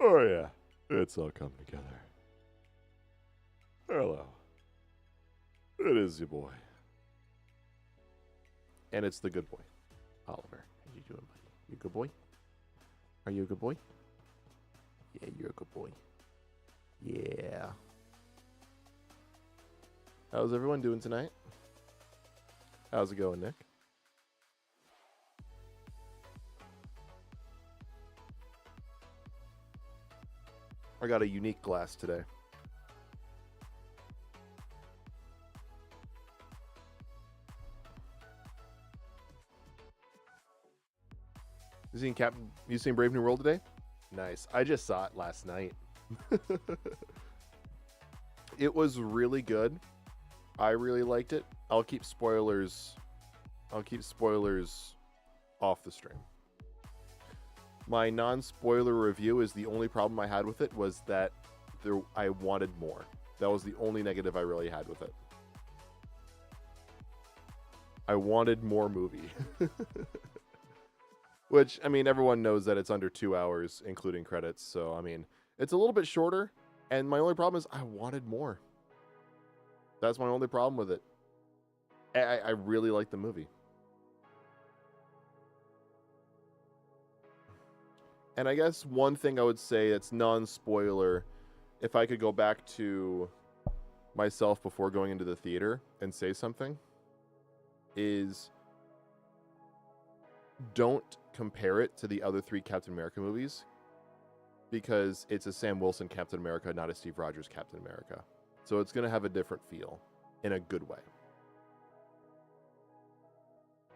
Oh yeah, it's all come together. Hello. It is your boy. And it's the good boy. Oliver, how you doing, buddy? You a good boy? Are you a good boy? Yeah, you're a good boy. Yeah. How's everyone doing tonight? How's it going, Nick? I got a unique glass today. You seen Brave New World today? Nice. I just saw it last night. It was really good. I really liked it. I'll keep spoilers off the stream. My non-spoiler review is the only problem I had with it was that I wanted more. That was the only negative I really had with it. I wanted more movie. Which, I mean, everyone knows that it's under 2 hours, including credits. So, I mean, it's a little bit shorter. And my only problem is I wanted more. That's my only problem with it. I really like the movie. And I guess one thing I would say that's non-spoiler, if I could go back to myself before going into the theater and say something, is don't compare it to the other 3 Captain America movies, because it's a Sam Wilson Captain America, not a Steve Rogers Captain America. So it's going to have a different feel in a good way.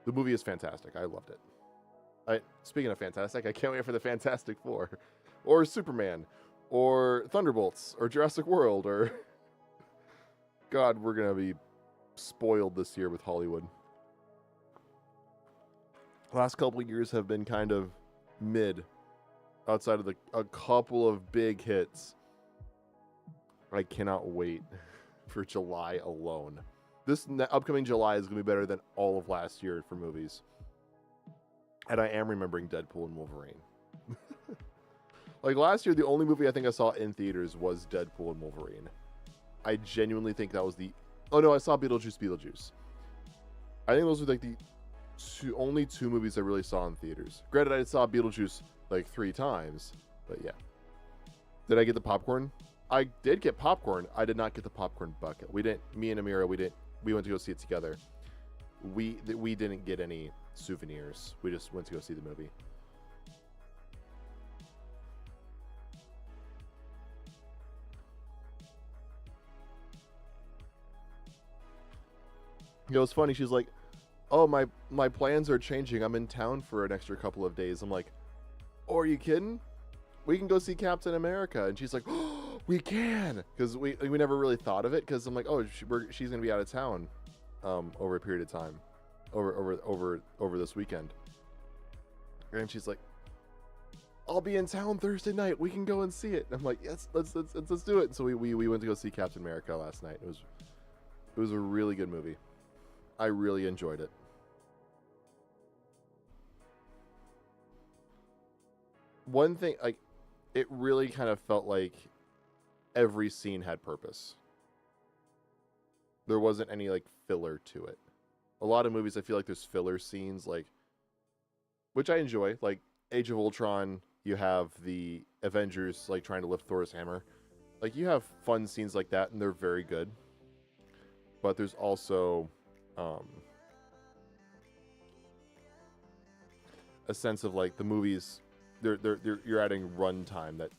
The movie is fantastic. I loved it. Speaking of fantastic, I can't wait for the Fantastic Four, or Superman, or Thunderbolts, or Jurassic World, or... God, we're going to be spoiled this year with Hollywood. Last couple of years have been kind of mid, outside of a couple of big hits. I cannot wait for July alone. This upcoming July is going to be better than all of last year for movies. And I am remembering Deadpool and Wolverine. Like last year, the only movie I think I saw in theaters was Deadpool and Wolverine. I genuinely think that was the... Oh no, I saw Beetlejuice. I think those were like the only 2 movies I really saw in theaters. Granted, I saw Beetlejuice like 3 times, but yeah. Did I get the popcorn? I did get popcorn. I did not get the popcorn bucket. Me and Amira, we went to go see it together. We didn't get any souvenirs. We just went to go see the movie. It was funny. She's like, "Oh, my plans are changing. I'm in town for an extra couple of days." I'm like, "Oh, are you kidding? We can go see Captain America." And she's like, "Oh, we can," because we never really thought of it. Because I'm like, "Oh, she's gonna be out of town, over a period of time, over this weekend." And she's like, "I'll be in town Thursday night. We can go and see it." And I'm like, "Yes, let's do it." And so we went to go see Captain America last night. It was a really good movie. I really enjoyed it. One thing, like, it really kind of felt like every scene had purpose. There wasn't any, like, filler to it. A lot of movies, I feel like there's filler scenes, like, which I enjoy. Like, Age of Ultron, you have the Avengers, like, trying to lift Thor's hammer. Like, you have fun scenes like that, and they're very good. But there's also... a sense of like the movies, you're adding runtime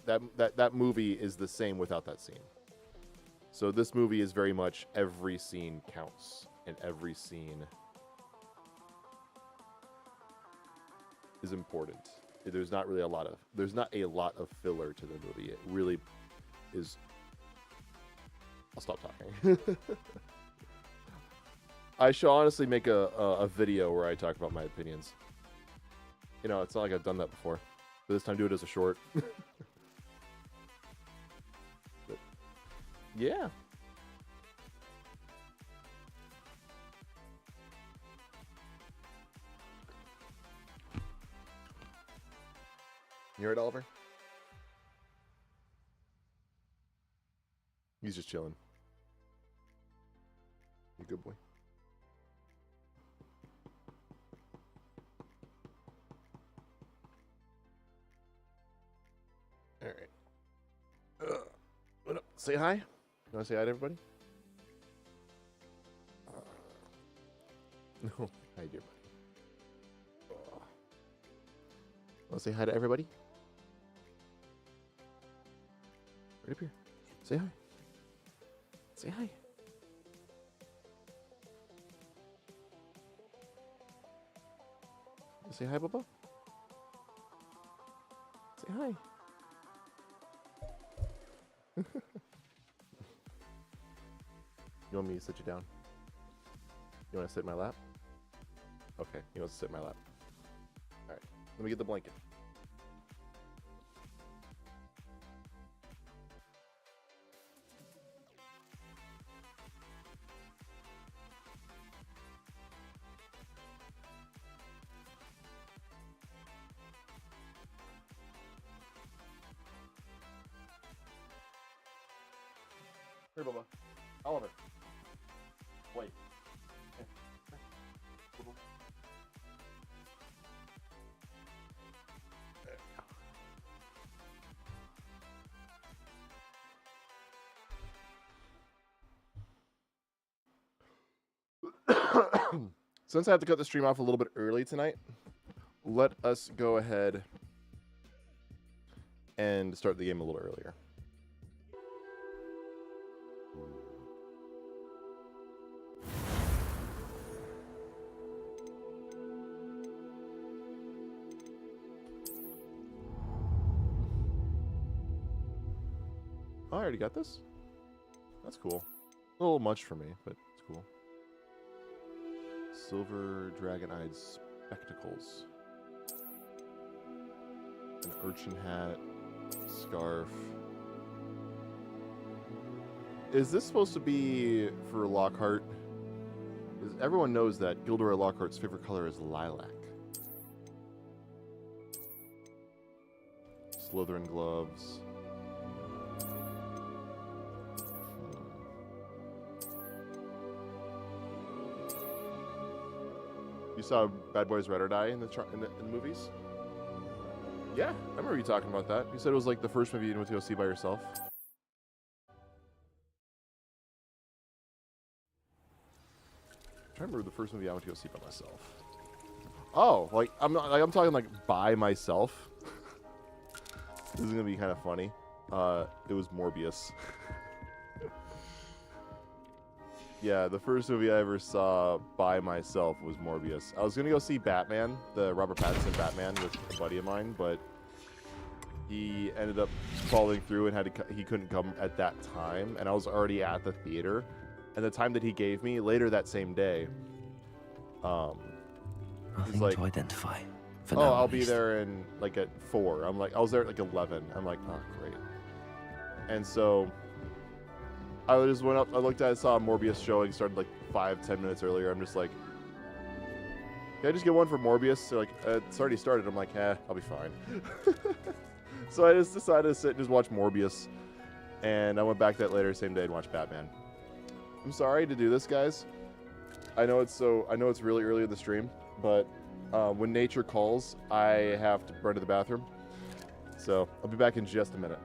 that movie is the same without that scene. So this movie is very much every scene counts and every scene is important. There's not a lot of filler to the movie. It really is. I'll stop talking. I shall honestly make a video where I talk about my opinions. You know, it's not like I've done that before. But this time do it as a short. But, yeah. You heard Oliver? He's just chilling. You good boy? Say hi. You want to say hi to everybody? No. Hi, dear buddy. Want to say hi to everybody? Right up here. Say hi. Say hi. Say hi, Bubba. Say hi. You want me to sit you down? You want to sit in my lap? Okay, he wants to sit in my lap. All right, let me get the blanket. Here, Bubba. Oliver. Wait. Here. Bubba. There we go. Since I have to cut the stream off a little bit early tonight, let us go ahead and start the game a little earlier. Oh, I already got this? That's cool. A little much for me, but it's cool. Silver dragon-eyed spectacles. An urchin hat. Scarf. Is this supposed to be for Lockhart? Everyone knows that Gilderoy Lockhart's favorite color is lilac. Slytherin gloves. You saw Bad Boys Red or Die in the movies? Yeah, I remember you talking about that. You said it was like the first movie you went to go see by yourself. I'm trying to remember the first movie I went to go see by myself. Oh, like I'm talking like by myself. This is gonna be kind of funny. It was Morbius. Yeah, the first movie I ever saw by myself was Morbius. I was gonna go see Batman, the Robert Pattinson Batman, with a buddy of mine, but he ended up following through and he couldn't come at that time, and I was already at the theater. And the time that he gave me later that same day, he's like, to identify. For "Oh, now, I'll at be least. there in like at 4." I'm like, I was there at like 11. I'm like, oh great. And so I just went up, I looked at it, saw a Morbius showing, started like 5-10 minutes earlier. I'm just like, can I just get one for Morbius? They're like, it's already started. I'm like, I'll be fine. So I just decided to sit and just watch Morbius. And I went back that later, same day, and watched Batman. I'm sorry to do this, guys. I know it's really early in the stream, but when nature calls, I have to run to the bathroom. So I'll be back in just a minute.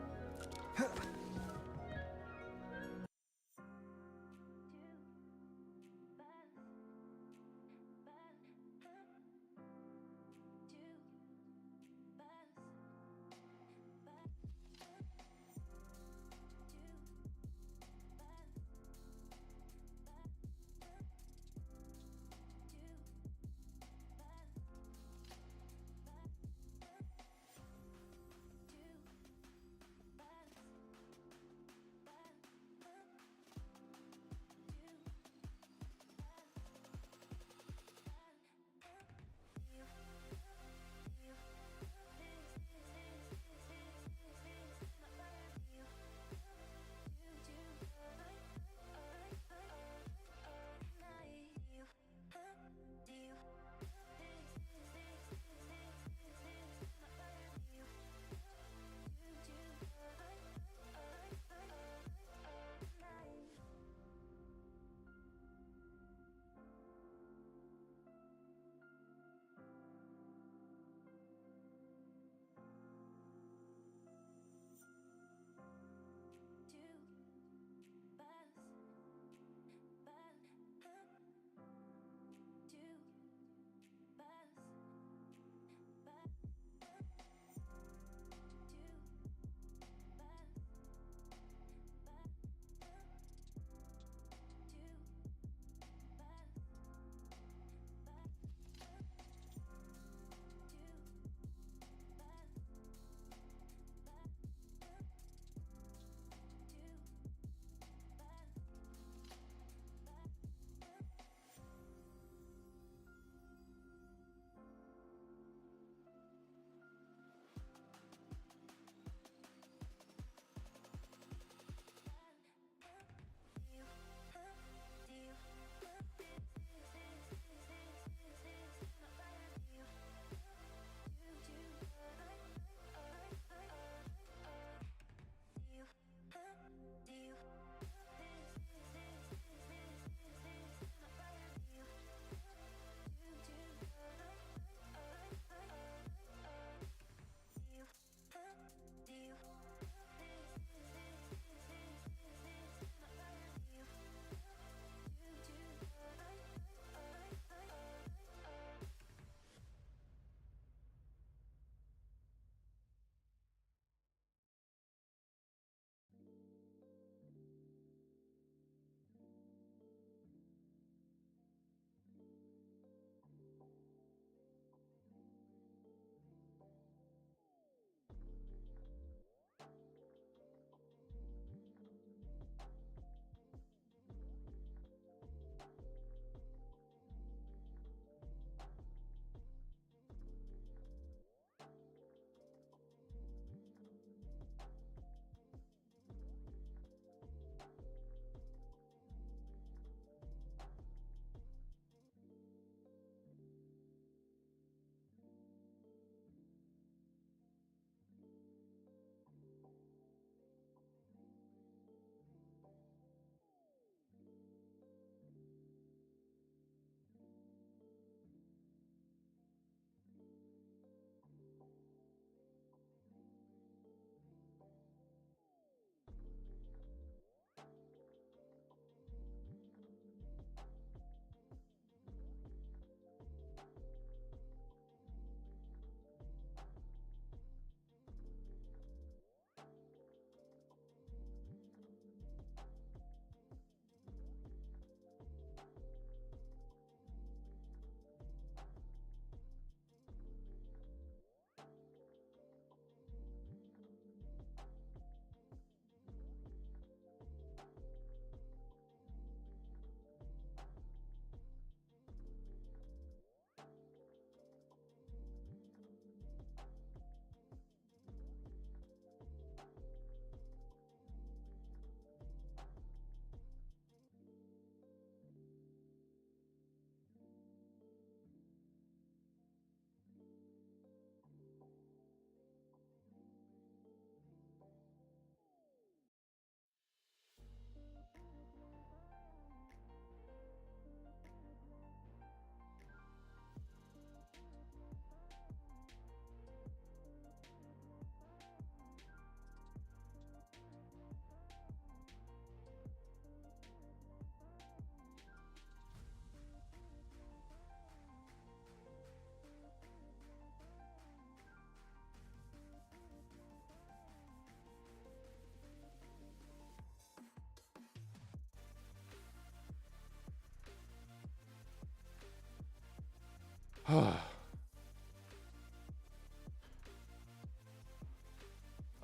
I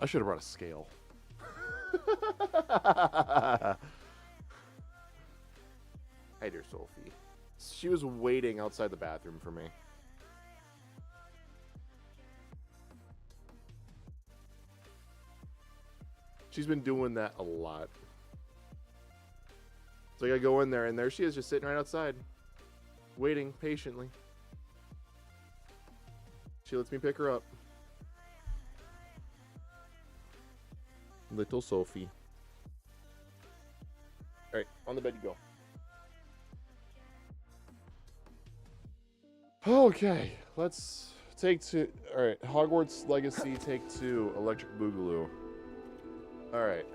should have brought a scale. Hey, dear Sophie. She was waiting outside the bathroom for me. She's been doing that a lot. So I gotta go in there, and there she is, just sitting right outside, waiting patiently. She lets me pick her up. Little Sophie. Alright, on the bed you go. Okay, let's take two. Alright, Hogwarts Legacy, take 2, Electric Boogaloo. Alright.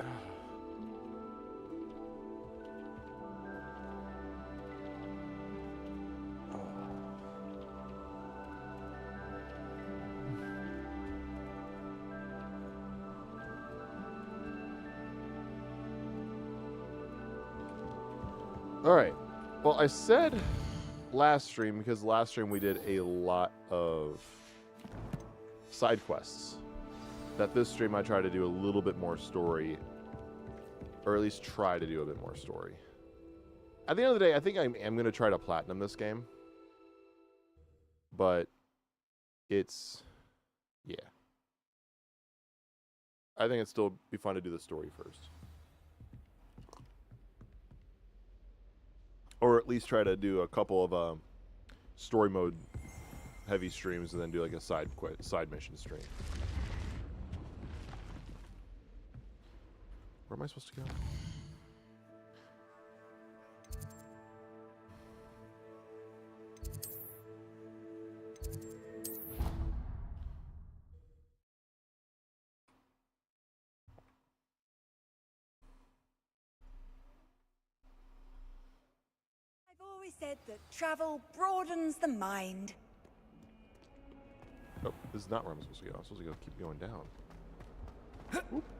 Alright. Well, I said last stream, because last stream we did a lot of side quests, that this stream I try to do a little bit more story, or at least try to do a bit more story. At the end of the day, I think I am going to try to platinum this game, but it's, yeah. I think it'd still be fun to do the story first. Or at least try to do a couple of story mode heavy streams and then do like a side mission stream. Where am I supposed to go? Said that travel broadens the mind. Oh, this is not where I'm supposed to go. I'm supposed to keep going down.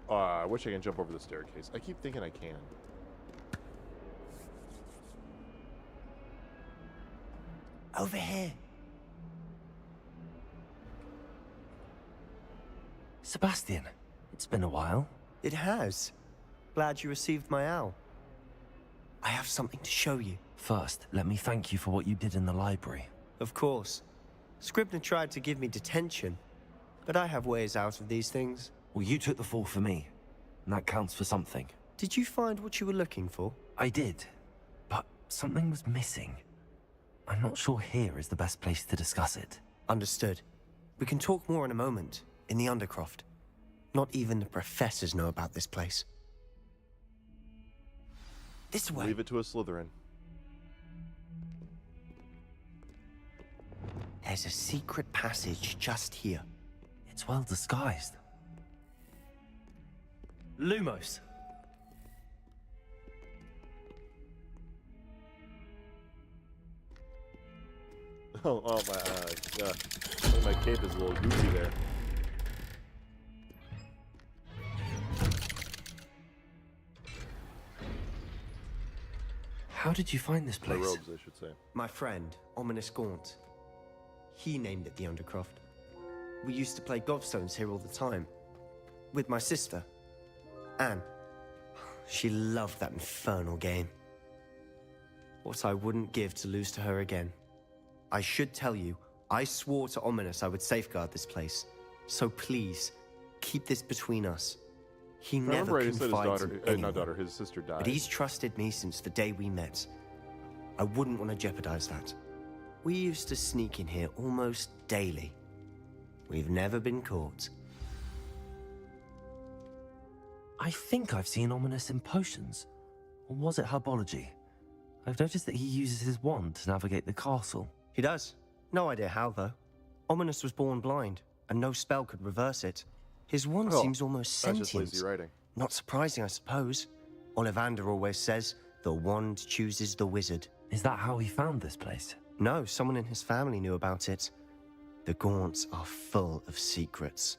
I wish I can jump over the staircase. I keep thinking I can. Over here. Sebastian, it's been a while. It has. Glad you received my owl. I have something to show you. First, let me thank you for what you did in the library. Of course. Scribner tried to give me detention, but I have ways out of these things. Well, you took the fall for me, and that counts for something. Did you find what you were looking for? I did, but something was missing. I'm not sure here is the best place to discuss it. Understood. We can talk more in a moment, in the Undercroft. Not even the professors know about this place. This way. Leave it to a Slytherin. There's a secret passage just here. It's well disguised. Lumos. Oh my cape is a little goofy there. How did you find this My place? robes, I should say. My friend, Ominous Gaunt. He named it the Undercroft. We used to play gobstones here all the time. With my sister, Anne. She loved that infernal game. What I wouldn't give to lose to her again. I should tell you, I swore to Ominous I would safeguard this place. So please, keep this between us. He never confides in anyone, his sister died. but he's trusted me since the day we met. I wouldn't want to jeopardize that. We used to sneak in here almost daily. We've never been caught. I think I've seen Ominous in potions. Or was it herbology? I've noticed that he uses his wand to navigate the castle. He does. No idea how, though. Ominous was born blind, and no spell could reverse it. His wand seems almost That's just sentient. lazy writing. Not surprising, I suppose. Ollivander always says, the wand chooses the wizard. Is that how he found this place? No, someone in his family knew about it. The Gaunts are full of secrets.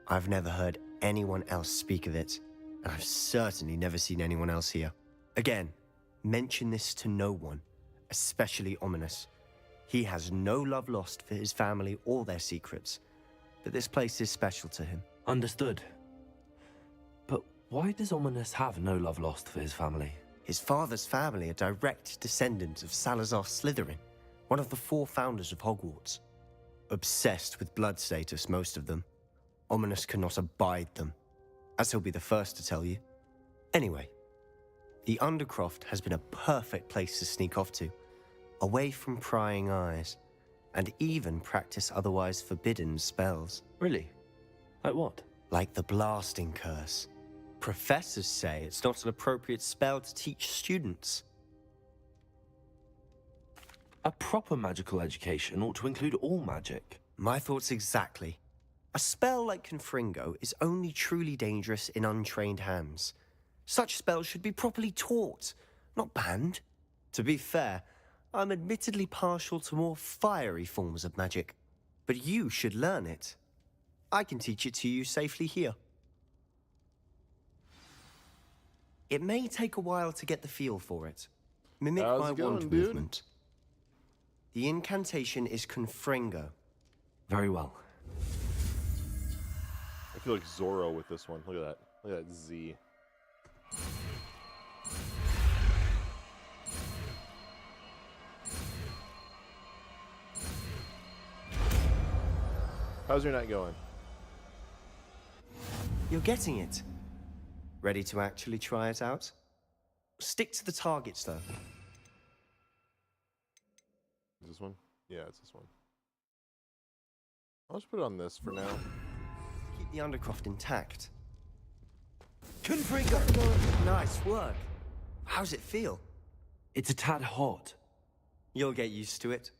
I've never heard anyone else speak of it, and I've certainly never seen anyone else here. Again, mention this to no one, especially Ominous. He has no love lost for his family or their secrets, but this place is special to him. Understood. But why does Ominous have no love lost for his family? His father's family are direct descendants of Salazar Slytherin, one of the 4 founders of Hogwarts. Obsessed with blood status, most of them. Ominous cannot abide them, as he'll be the first to tell you. Anyway, the Undercroft has been a perfect place to sneak off to, away from prying eyes, and even practice otherwise forbidden spells. Really? Like what? Like the blasting curse. Professors say it's not an appropriate spell to teach students. A proper magical education ought to include all magic. My thoughts exactly. A spell like Confringo is only truly dangerous in untrained hands. Such spells should be properly taught, not banned. To be fair, I'm admittedly partial to more fiery forms of magic, but you should learn it. I can teach it to you safely here. It may take a while to get the feel for it. Mimic How's my it going, wand dude? movement. The incantation is Confringo. Very well. I feel like Zorro with this one. Look at that. Look at that Z. How's your night going? You're getting it. Ready to actually try it out? Stick to the targets, though. Is this one? Yeah, it's this one. I'll just put it on this for now. Keep the Undercroft intact. Confringo! Nice work. How's it feel? It's a tad hot. You'll get used to it.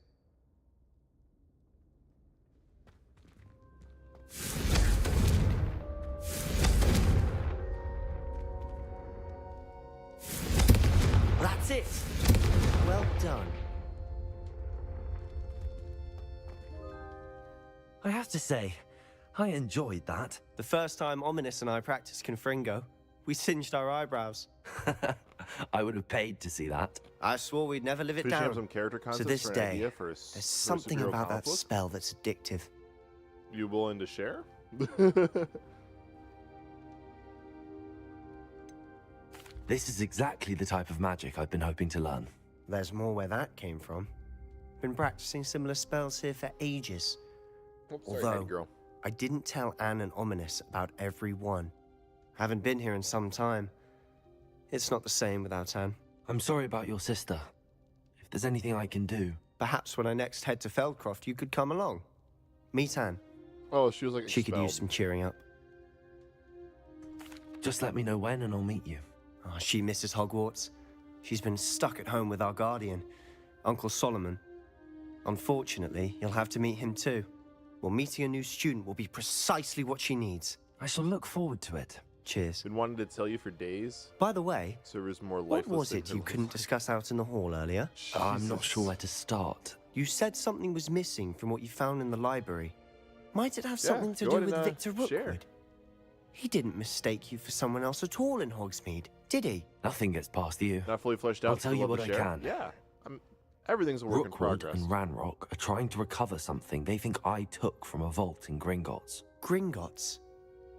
That's it! Well done. I have to say, I enjoyed that. The first time Ominous and I practiced Confringo, we singed our eyebrows. I would have paid to see that. I swore we'd never live it Should we have down. some character To concepts this for an day, idea for there's something superhero about that comic book? spell that's addictive. You willing to share? This is exactly the type of magic I've been hoping to learn. There's more where that came from. Been practicing similar spells here for ages. Oops, sorry, Although, Natty girl. I didn't tell Anne and Ominous about every one. Haven't been here in some time. It's not the same without Anne. I'm sorry about your sister. If there's anything I can do... Perhaps when I next head to Feldcroft, you could come along. Meet Anne. Oh, she was like She could use expelled. some cheering up. Just let me know when and I'll meet you. Oh, she misses Hogwarts. She's been stuck at home with our guardian, Uncle Solomon. Unfortunately, you'll have to meet him too. Well, meeting a new student will be precisely what she needs. I shall look forward to it. Cheers. Been wanting to tell you for days. By the way, So it was more what lifeless was than it her you couldn't life. discuss out in the hall earlier? I'm not Jesus. sure where to start. You said something was missing from what you found in the library. Might it have something to go do ahead with and, Victor Rookwood? share. He didn't mistake you for someone else at all in Hogsmeade, did he? Nothing gets past you. Not fully fleshed out. I'll tell still you love what to I share. can. Yeah. Everything's a work in Rookwood progress. and Ranrock are trying to recover something they think I took from a vault in Gringotts. Gringotts?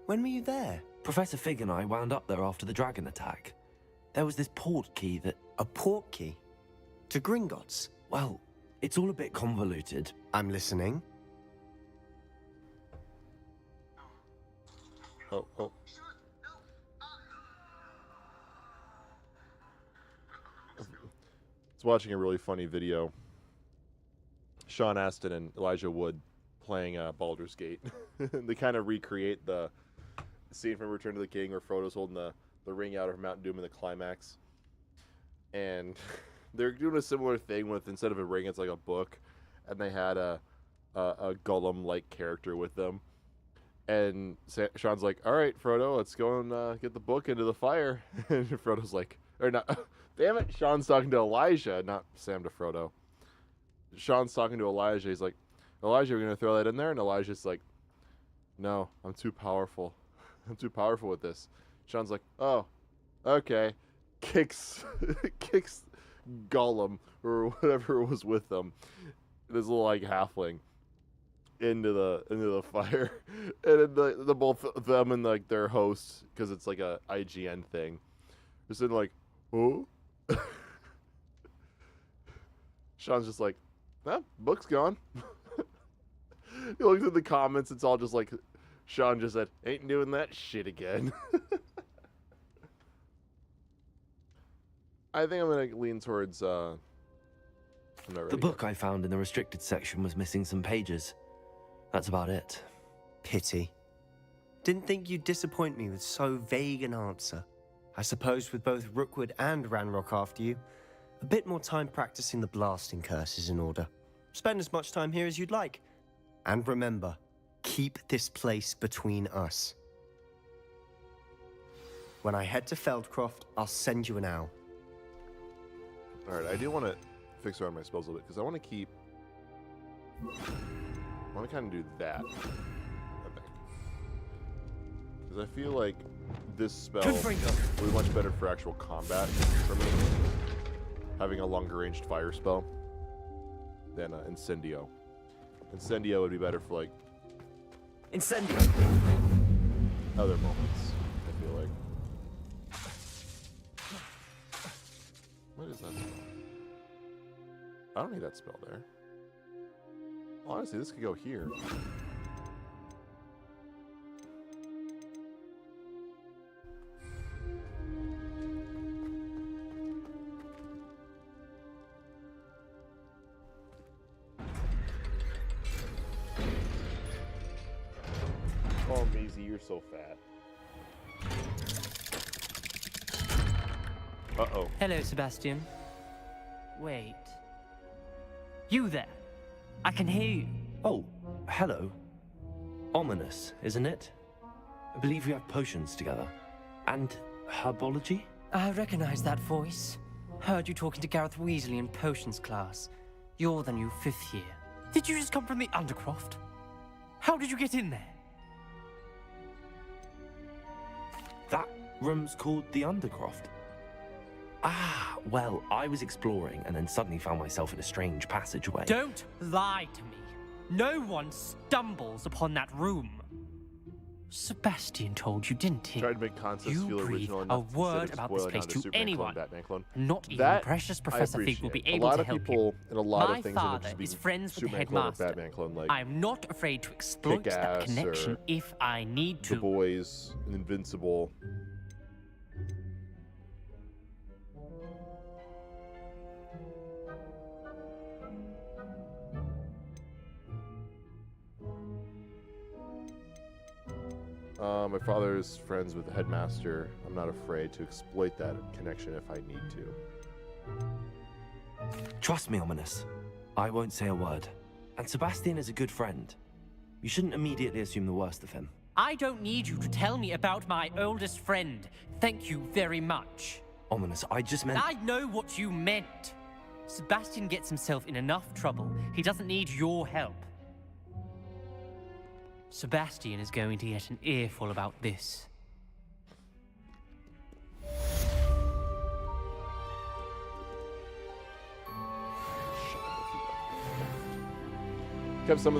When were you there? Professor Fig and I wound up there after the dragon attack. There was this port key that... A port key? To Gringotts? Well, it's all a bit convoluted. I'm listening. Oh. I was watching a really funny video. Sean Astin and Elijah Wood playing Baldur's Gate. They kind of recreate the scene from Return to the King where Frodo's holding the ring out of Mount Doom in the climax. And they're doing a similar thing with, instead of a ring, it's like a book. And they had a Gollum-like character with them. And Sean's like, all right, Frodo, let's go and get the book into the fire. And Frodo's like, or not, damn it, Sean's talking to Elijah, not Sam to Frodo. Sean's talking to Elijah. He's like, Elijah, we're going to throw that in there? And Elijah's like, no, I'm too powerful. I'm too powerful with this. Sean's like, oh, okay. Kicks Gollum or whatever was with them. this little like halfling into the fire, and then the both of them and like their host, because it's like a IGN thing, they're sitting like, oh. Sean's just like, book's gone. He looks at the comments, it's all just like, Sean just said, ain't doing that shit again. I think I'm gonna lean towards, I'm not ready The book I found in the restricted section was missing some pages. That's about it. Pity. Didn't think you'd disappoint me with so vague an answer. I suppose with both Rookwood and Ranrock after you, a bit more time practicing the blasting curse is in order. Spend as much time here as you'd like. And remember, keep this place between us. When I head to Feldcroft, I'll send you an owl. Alright, I do want to fix around my spells a little bit, because I want to keep... I want to kind of do that, I think. Because I feel like this spell will be much better for actual combat for me. Having a longer ranged fire spell than Incendio. Incendio would be better for like... Incendio! other moments, I feel like. What is that spell? I don't need that spell there. Honestly, this could go here. Oh, Maisie, you're so fat. Uh-oh. Hello, Sebastian. Wait. You there? I can hear you. Oh, hello. Ominous, isn't it? I believe we have potions together. And herbology? I recognize that voice. Heard you talking to Gareth Weasley in potions class. You're the new 5th year. Did you just come from the Undercroft? How did you get in there? That room's called the Undercroft. Ah, well, I was exploring and then suddenly found myself in a strange passageway. Don't lie to me. No one stumbles upon that room. Sebastian told you, didn't he? Tried to make concepts You feel breathe original a enough word instead of about this spoiling place how the to Superman anyone. clone, Batman clone. Not even That precious I Professor Fig will be appreciate. able A lot to of help people you. in a lot My of things are father just being is friends with the Superman clone or headmaster. Batman clone, like I'm not afraid to exploit that Kick-Ass connection or if I need The to. Boys, and Invincible. My father is friends with the headmaster. I'm not afraid to exploit that connection if I need to. Trust me, Ominous. I won't say a word. And Sebastian is a good friend. You shouldn't immediately assume the worst of him. I don't need you to tell me about my oldest friend. Thank you very much. Ominous, I just meant... I know what you meant. Sebastian gets himself in enough trouble. He doesn't need your help. Sebastian is going to get an earful about this. Kept some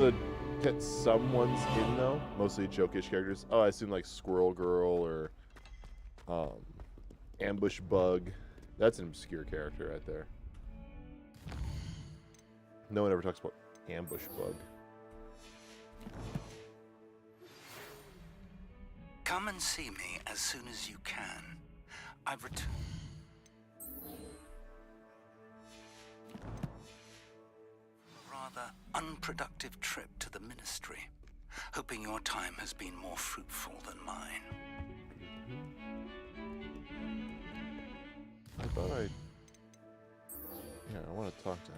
ones in though, mostly jokish characters. Oh, I assume like Squirrel Girl or Ambush Bug. That's an obscure character right there. No one ever talks about Ambush Bug. Come and see me as soon as you can. I've returned. A rather unproductive trip to the ministry. Hoping your time has been more fruitful than mine. I thought I want to talk to him.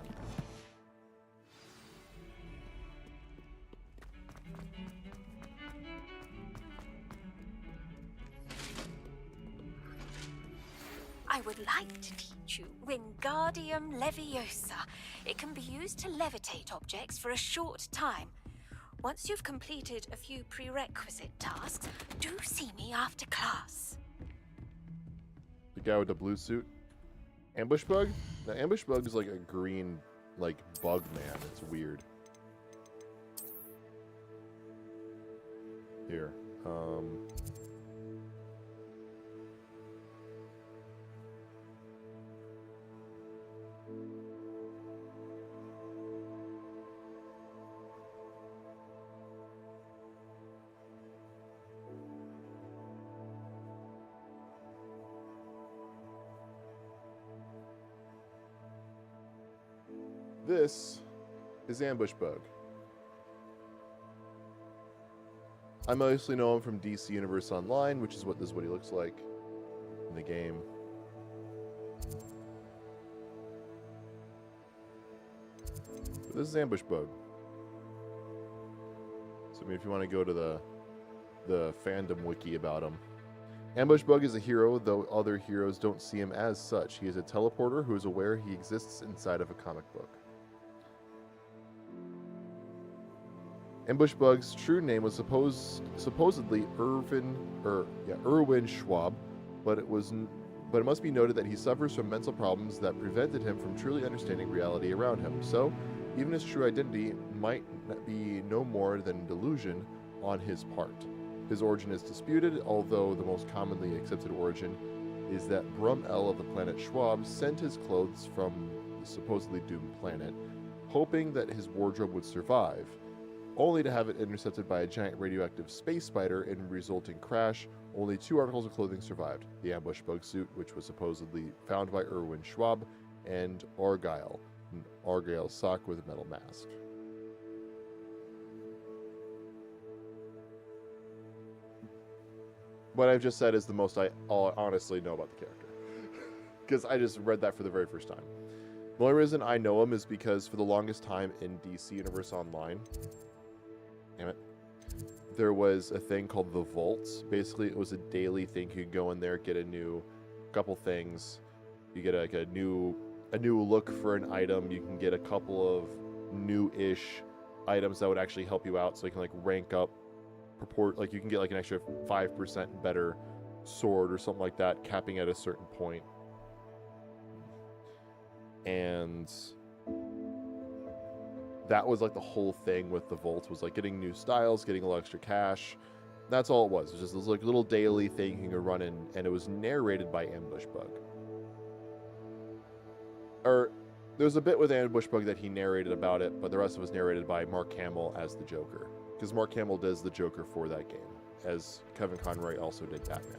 I would like to teach you Wingardium Leviosa. It can be used to levitate objects for a short time. Once you've completed a few prerequisite tasks, do see me after class. The guy with the blue suit. Ambush Bug? The Ambush Bug is like a green like bug man. It's weird. Here. This is Ambush Bug. I mostly know him from DC Universe Online, which is what he looks like in the game. But this is Ambush Bug. So I mean, if you want to go to the fandom wiki about him. Ambush Bug is a hero, though other heroes don't see him as such. He is a teleporter who is aware he exists inside of a comic book. Ambush Bug's true name was supposedly Erwin Schwab, but it must be noted that he suffers from mental problems that prevented him from truly understanding reality around him. So, even his true identity might be no more than delusion on his part. His origin is disputed, although the most commonly accepted origin is that Brum-El of the planet Schwab sent his clothes from the supposedly doomed planet, hoping that his wardrobe would survive, only to have it intercepted by a giant radioactive space spider in a resulting crash. Only 2 articles of clothing survived: the Ambush Bug suit, which was supposedly found by Erwin Schwab, and Argyle, an Argyle sock with a metal mask. What I've just said is the most I honestly know about the character, because I just read that for the very first time. The only reason I know him is because for the longest time in DC Universe Online, damn it, there was a thing called the Vaults. Basically, it was a daily thing. You could go in there, get a couple things. You get a new look for an item. You can get a couple of new-ish items that would actually help you out, so you can like rank up. Like you can get like an extra 5% better sword or something like that, capping at a certain point. And that was like the whole thing with the Vault, was like getting new styles, getting a little extra cash. That's all it was. It was just this like little daily thing you could run in, and it was narrated by Ambush Bug. Or there was a bit with Ambush Bug that he narrated about it, but the rest of it was narrated by Mark Hamill as the Joker. Because Mark Hamill does the Joker for that game, as Kevin Conroy also did Batman.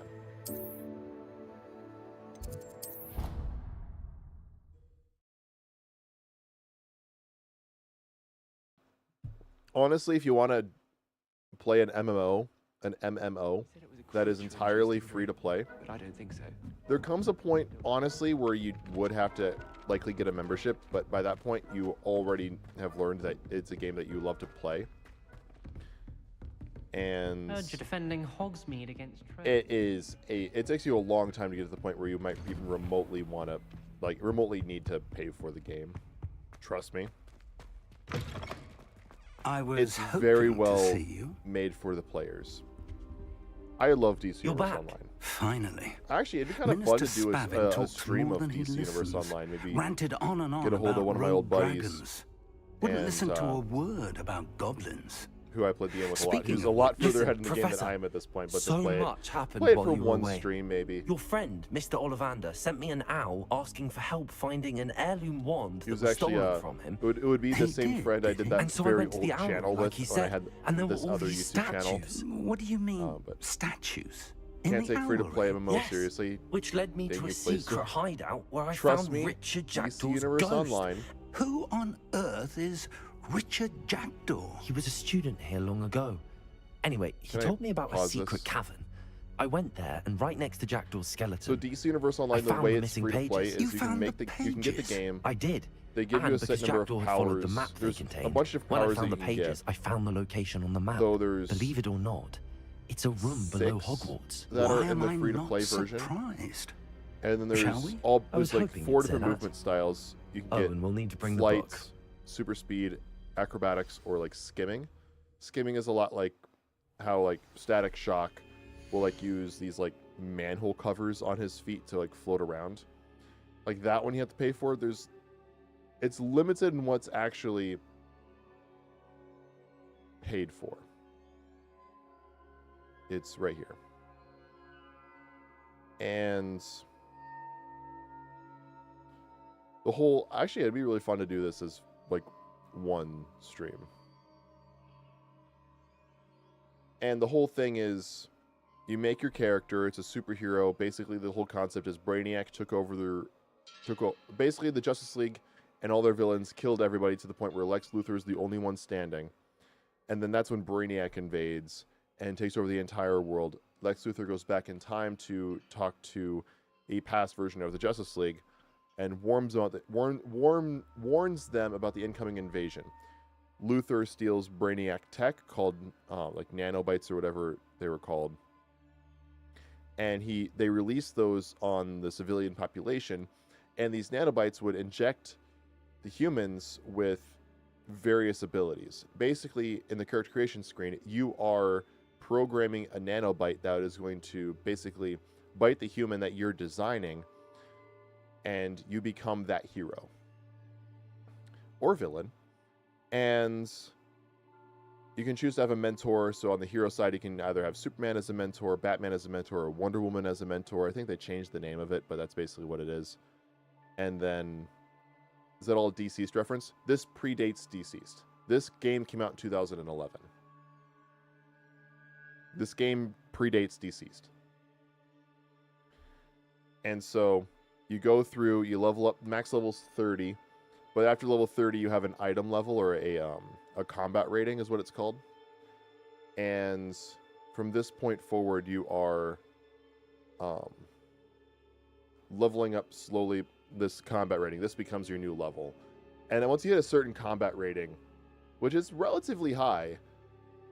Honestly, if you want to play an MMO that is entirely free to play, but I don't think so. There comes a point, honestly, where you would have to likely get a membership, but by that point, you already have learned that it's a game that you love to play. And Heard you're defending Hogsmeade against trade. it takes you a long time to get to the point where you might even remotely want to, remotely need to pay for the game. Trust me. It's very well made for the players. I love DC Universe Online. Finally. Actually, it'd be kind of fun to do a stream of DC Universe Online. Maybe ranted on and on get a hold of one of my old buddies. Wouldn't listen to a word about goblins. Who I played the game with a lot. Who's a lot further ahead in the game than I am at this point. But so to play much happened play it while for you were one away. stream, maybe. Your friend, Mr. Ollivander, sent me an owl asking for help finding an heirloom wand He that was was actually stolen from him. It would be the same friend I did that And so I very went to old the owl, channel like with he when I said, had and there were this all other these YouTube channel. statues. What do you mean, but statues? Can't take free to play MMO Yes, seriously. which led me to a Being a place secret hideout where I Trust found me, Richard DC Jackdaw's Universe ghost. Online. Who on earth is Richard Jackdaw? He was a student here long ago. Anyway, he Can I told me about a pause secret this? cavern. I went there, and right next to Jackdaw's skeleton, So DC Universe Online, I the found way the it's missing free to play pages. is You you can found make the you can get the pages? game. I did. They give you And a set because number of Jackdaw had followed the powers. map they There's contained, a bunch of when I powers that found you the can pages, get. I found the location on the map. Though there's Believe it or not, it's a room below 6 Hogwarts. that Why are in am the I free to not play version. surprised? And then there's Shall we? I was there's like hoping 4 you'd say different that. movement styles. You can Oh, get and we'll need to bring the flight, book. super speed, acrobatics, or like skimming. Skimming is a lot like how like Static Shock will like use these like manhole covers on his feet to like float around. Like that one you have to pay for. it's limited in what's actually paid for. It's right here. And the whole, actually, it'd be really fun to do this as like one stream. And the whole thing is, you make your character, it's a superhero. Basically, the whole concept is Brainiac basically the Justice League and all their villains killed everybody to the point where Lex Luthor is the only one standing. And then that's when Brainiac invades and takes over the entire world. Lex Luthor goes back in time to talk to a past version of the Justice League and warns them about the incoming invasion. Luthor steals Brainiac tech called like nanobites or whatever they were called. And they release those on the civilian population, and these nanobites would inject the humans with various abilities. Basically, in the character creation screen, you are programming a nanobite that is going to basically bite the human that you're designing, and you become that hero or villain. And you can choose to have a mentor. So on the hero side, you can either have Superman as a mentor, Batman as a mentor, or Wonder Woman as a mentor. I think they changed the name of it, but that's basically what it is. And then, is that all Deceased reference? This predates Deceased. This game came out in 2011. This game predates Deceased. And so you go through, you level up, max level's 30, but after level 30 you have an item level, or a combat rating is what it's called. And from this point forward you are leveling up slowly this combat rating. This becomes your new level. And then once you hit a certain combat rating, which is relatively high,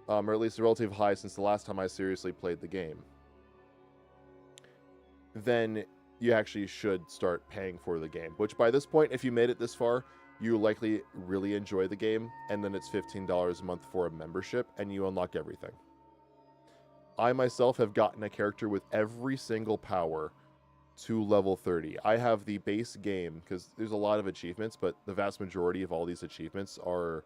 or at least relatively high since the last time I seriously played the game, then you actually should start paying for the game. Which by this point, if you made it this far, you likely really enjoy the game, and then it's $15 a month for a membership, and you unlock everything. I myself have gotten a character with every single power to level 30. I have the base game, because there's a lot of achievements, but the vast majority of all these achievements are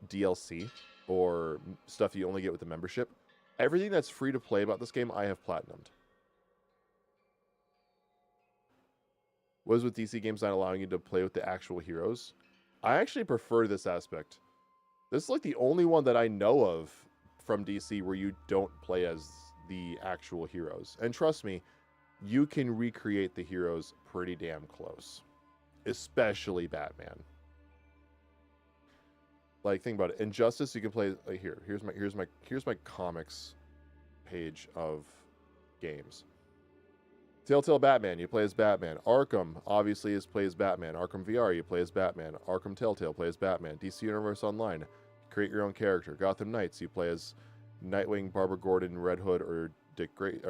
DLC, or stuff you only get with the membership. Everything that's free to play about this game, I have platinumed. What is with DC games not allowing you to play with the actual heroes? I actually prefer this aspect. This is like the only one that I know of from DC where you don't play as the actual heroes. And trust me, you can recreate the heroes pretty damn close. Especially Batman. Like, think about it. Injustice, you can play like here's my comics page of games. Telltale Batman, you play as Batman. Arkham, obviously, plays Batman. Arkham VR, you play as Batman. Arkham Telltale plays Batman. DC Universe Online, create your own character. Gotham Knights, you play as Nightwing, Barbara Gordon, Red Hood, or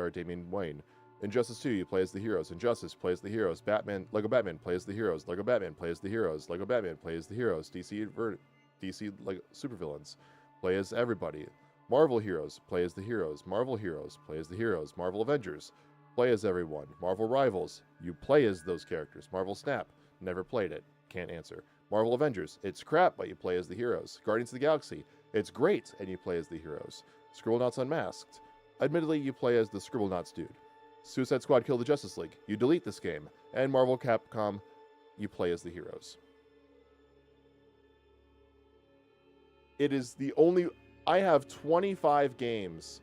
Damian Wayne. Injustice 2, you play as the heroes. Injustice plays the heroes. Lego Batman plays the heroes. Lego Batman plays the heroes. Lego Batman plays the heroes. DC like supervillains, play as everybody. Marvel Heroes, play as the heroes. Marvel Heroes, play as the heroes. Marvel Avengers, play as everyone. Marvel Rivals, you play as those characters. Marvel Snap, never played it, can't answer. Marvel Avengers, it's crap, but you play as the heroes. Guardians of the Galaxy, it's great, and you play as the heroes. Scribblenauts Unmasked, admittedly, you play as the Scribblenauts dude. Suicide Squad Kill the Justice League, you delete this game. And Marvel Capcom, you play as the heroes. It is the only... I have 25 games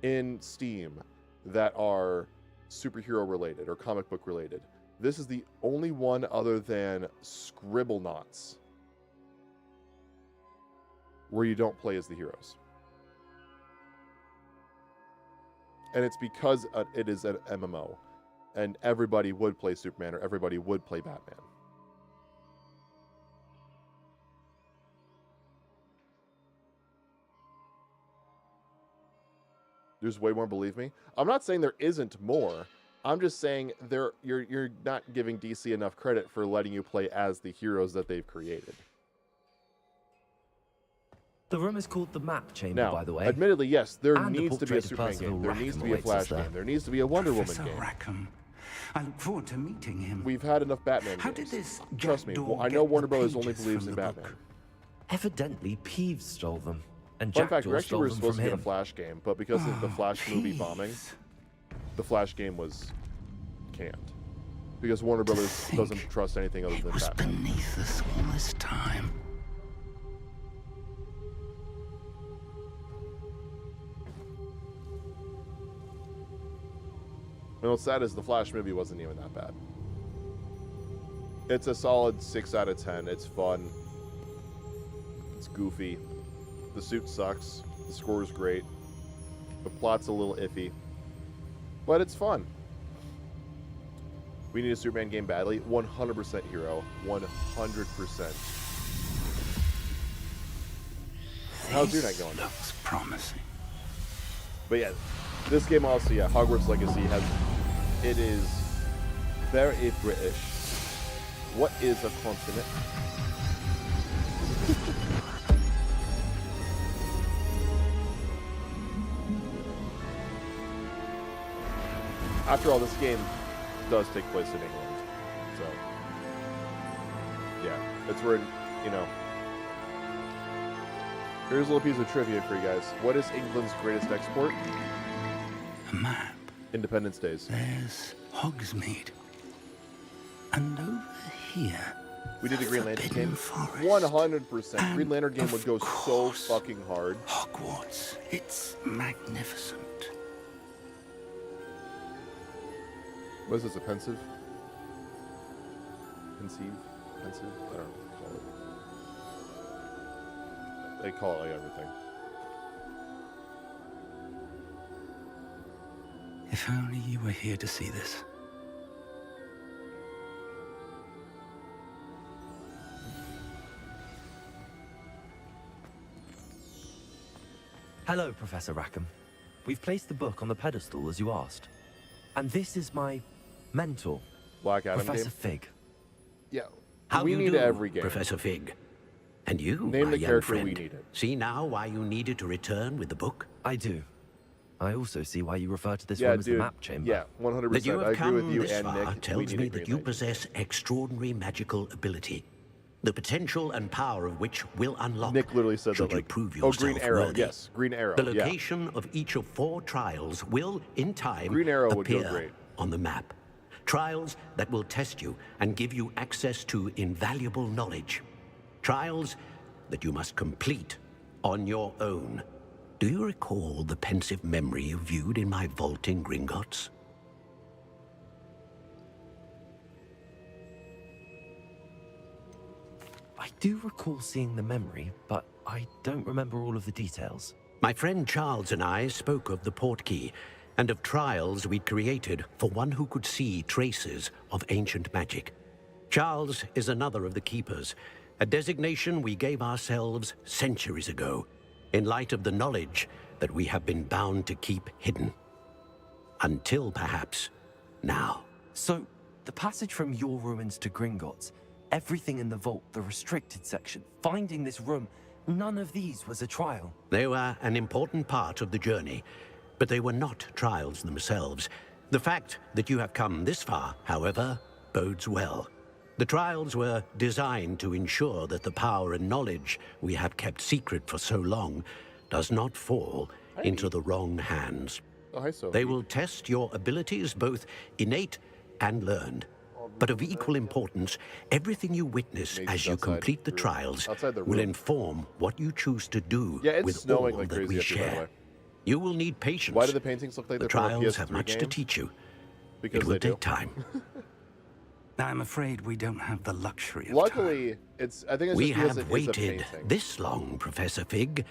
in Steam that are superhero related or comic book related. This is the only one other than Scribblenauts where you don't play as the heroes. And it's because it is an MMO and everybody would play Superman or everybody would play Batman. There's way more, believe me. I'm not saying there isn't more. I'm just saying you're not giving DC enough credit for letting you play as the heroes that they've created. The room is called the Map Chamber, Now, by the way. admittedly, yes, there And the needs to be a portrait of Superman Percival game. There needs to be a Rackham Flash awaits us game. There needs to be a Wonder Woman Professor game. Rackham, I look forward to meeting him. We've had enough Batman How games. did this Trust me, jackdaw I know get Warner the Brothers only pages believes from in the Batman. book? Evidently, Peeves stole them, and Fun fact, Jackdaw we actually stole were them supposed from to get a him. Flash game, but because of the Flash movie Peeves. bombing, the Flash game was canned. Because Warner Brothers think doesn't trust anything other It than was Batman. beneath us all this time. And what's sad is the Flash movie wasn't even that bad. It's a solid 6 out of 10. It's fun. It's goofy. The suit sucks. The score is great. The plot's a little iffy. But it's fun. We need a Superman game badly. 100% hero. 100%. How's your night going? Looks promising. But yeah, this game also, yeah, Hogwarts Legacy it is very British. What is a continent? After all, this game does take place in England. So, yeah, that's where, you know. Here's a little piece of trivia for you guys. What is England's greatest export? A map. Independence Days. There's Hogsmeade. And over here, We did a Green Lantern Forbidden game. Forest. 100%. Green And Lantern game of would go so course, fucking hard. Hogwarts. It's magnificent. What is this, a pensive? Pensive? Pensive? I don't know what to call it. They call it like everything. If only you were here to see this. Hello, Professor Rackham. We've placed the book on the pedestal, as you asked. And this is my mentor, Black Adam Professor game? Fig. Yeah. How we you need do, every game. Professor Fig? And you, Name my the young character friend, we needed. see now why you needed to return with the book? I do. I also see why you refer to this Yeah, room as dude. the map chamber. Yeah, 100%. That you I have agree with come you this and far Nick. tells we need me a Green that you Lantern. possess extraordinary magical ability, the potential and power of which will unlock. Nick literally said should that, you like, prove oh, yourself Green Arrow. worthy. Yes, Green Arrow. The yeah. location of each of 4 trials will, in time, Green Arrow would go appear great. on the map. Trials that will test you and give you access to invaluable knowledge. Trials that you must complete on your own. Do you recall the pensive memory you viewed in my vault in Gringotts? I do recall seeing the memory, but I don't remember all of the details. My friend Charles and I spoke of the portkey and of trials we'd created for one who could see traces of ancient magic. Charles is another of the keepers, a designation we gave ourselves centuries ago, in light of the knowledge that we have been bound to keep hidden. Until perhaps now. So, the passage from your ruins to Gringotts, everything in the vault, the restricted section, finding this room, none of these was a trial. They were an important part of the journey, but they were not trials themselves. The fact that you have come this far, however, bodes well. The trials were designed to ensure that the power and knowledge we have kept secret for so long does not fall into the wrong hands. Oh, hi, Sophie. They will test your abilities, both innate and learned. But of equal importance, everything you witness Maze as is you outside complete the the room. trials Outside the will room. inform what you choose to do Yeah, it's with snowing all like that crazy we up here, by the share. way. You will need patience. Why do the paintings look like The they're from a trials PS3 have much game? to teach you. Because It will they do. take time. I'm afraid we don't have the luxury of time. Luckily, I think it's We just because have it is a waited painting. this long, Professor Fig.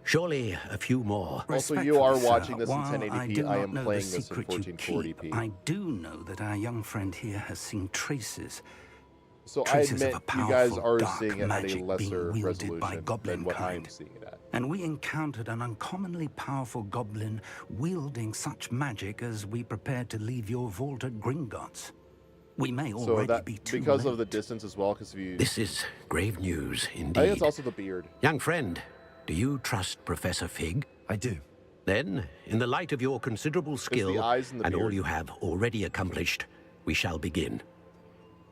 Surely a few more. Also, you are Respectfully, sir, watching this in while 1080p. do I not am know the playing this in secret you 1440p. keep, I do know that our young friend here has seen traces. So I traces admit of a you guys powerful are dark seeing it at a magic being lesser wielded by resolution goblin than what I'm kind. seeing it at. And we encountered an uncommonly powerful goblin wielding such magic as we prepared to leave your vault at Gringotts. We may So already that be too because late. of the distance as well, because if you, This is grave news I think indeed. it's also the beard. Young friend, do you trust Professor Fig? I do. Then, in the light of your considerable skill eyes and the all beard. you have already accomplished, we shall begin.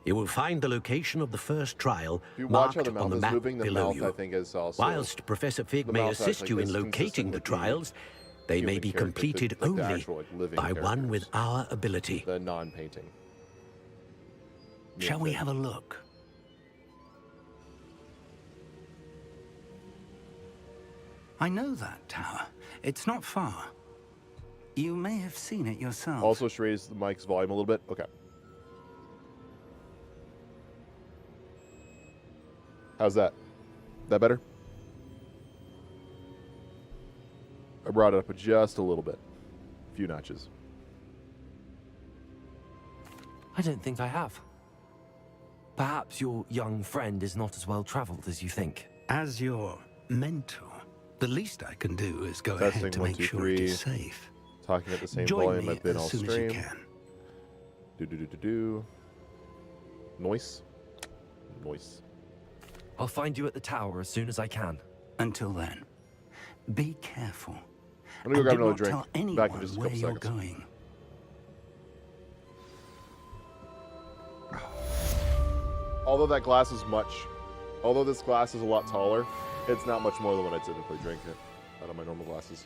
You will find the location of the first trial If you watch how marked the mouth on the is map moving, the below mouth, you. I think, is also... Whilst Professor Fig the may mouth acts assist like you this, in consistent locating the with the trials, they may human be character, completed the only actual, like, living by one with characters. our ability. The non-painting. Shall we have a look? I know that tower. It's not far. You may have seen it yourself. Also, should raise the mic's volume a little bit. Okay. How's that? That better? I brought it up just a little bit. A few notches. I don't think I have. Perhaps your young friend is not as well traveled as you think. As your mentor, the least I can do is go Testing, ahead to 1, make 2, sure 3. it is safe. Talking at the same Join volume me I've been as all soon as you stream. can. Do. Noise. Noise. I'll find you at the tower as soon as I can. Until then, be careful. I'm gonna go grab And do another not drink. tell anyone Back in just a where couple you're seconds. going. Although this glass is a lot taller, it's not much more than what I typically drink it out of my normal glasses.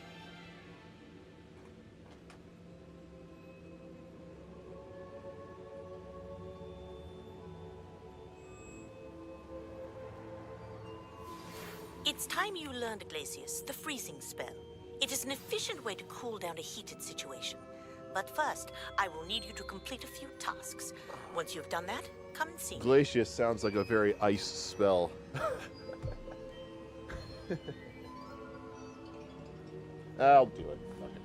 It's time you learned, Glacius, the freezing spell. It is an efficient way to cool down a heated situation. But first, I will need you to complete a few tasks. Once you've done that, come and see me. Glacius sounds like a very ice spell. I'll do it. Fuck it.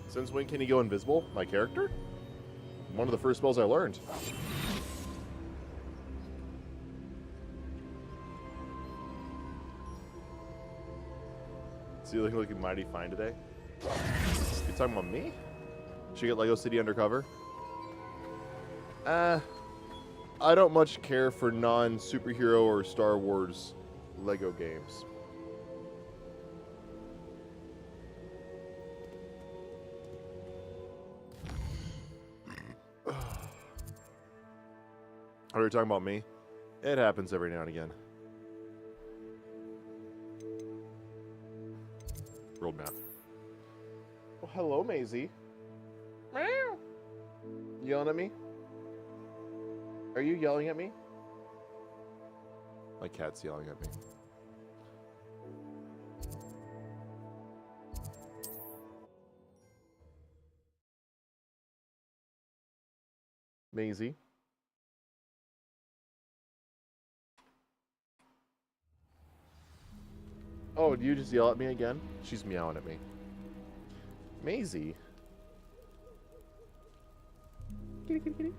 Since when can he go invisible? My character? One of the first spells I learned. Is he looking mighty fine today? You talking about me? Should get Lego City Undercover? I don't much care for non-superhero or Star Wars Lego games. Are you talking about me? It happens every now and again. World map. Oh, hello, Maisie. Meow. Yelling at me? Are you yelling at me? My cat's yelling at me. Maisie. Oh, did you just yell at me again? She's meowing at me. Maisie. Kitty, kitty, kitty.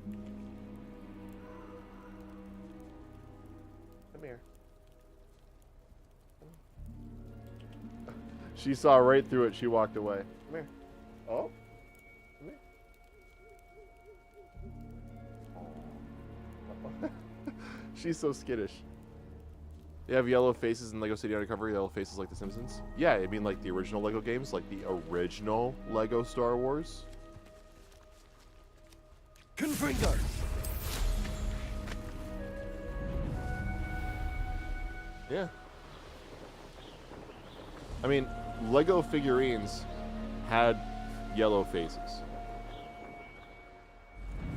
Come here. She saw right through it. She walked away. Come here. Oh. Come here. She's so skittish. They have yellow faces in Lego City Undercover, yellow faces like The Simpsons. Yeah, I mean like the original Lego games, like the original Lego Star Wars. Confringo! Yeah. I mean, Lego figurines had yellow faces.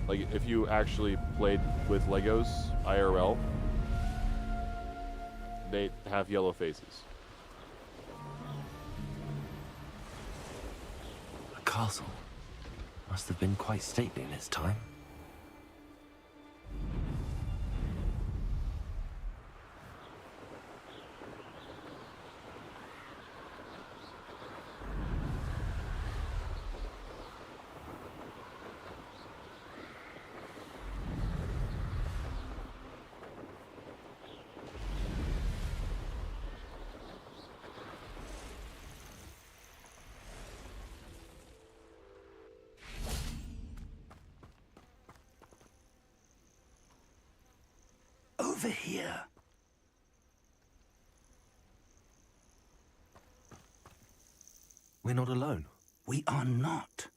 Like, if you actually played with Legos IRL, they have yellow faces. A castle. Must have been quite stately in its time. over here. We're not alone. We are not.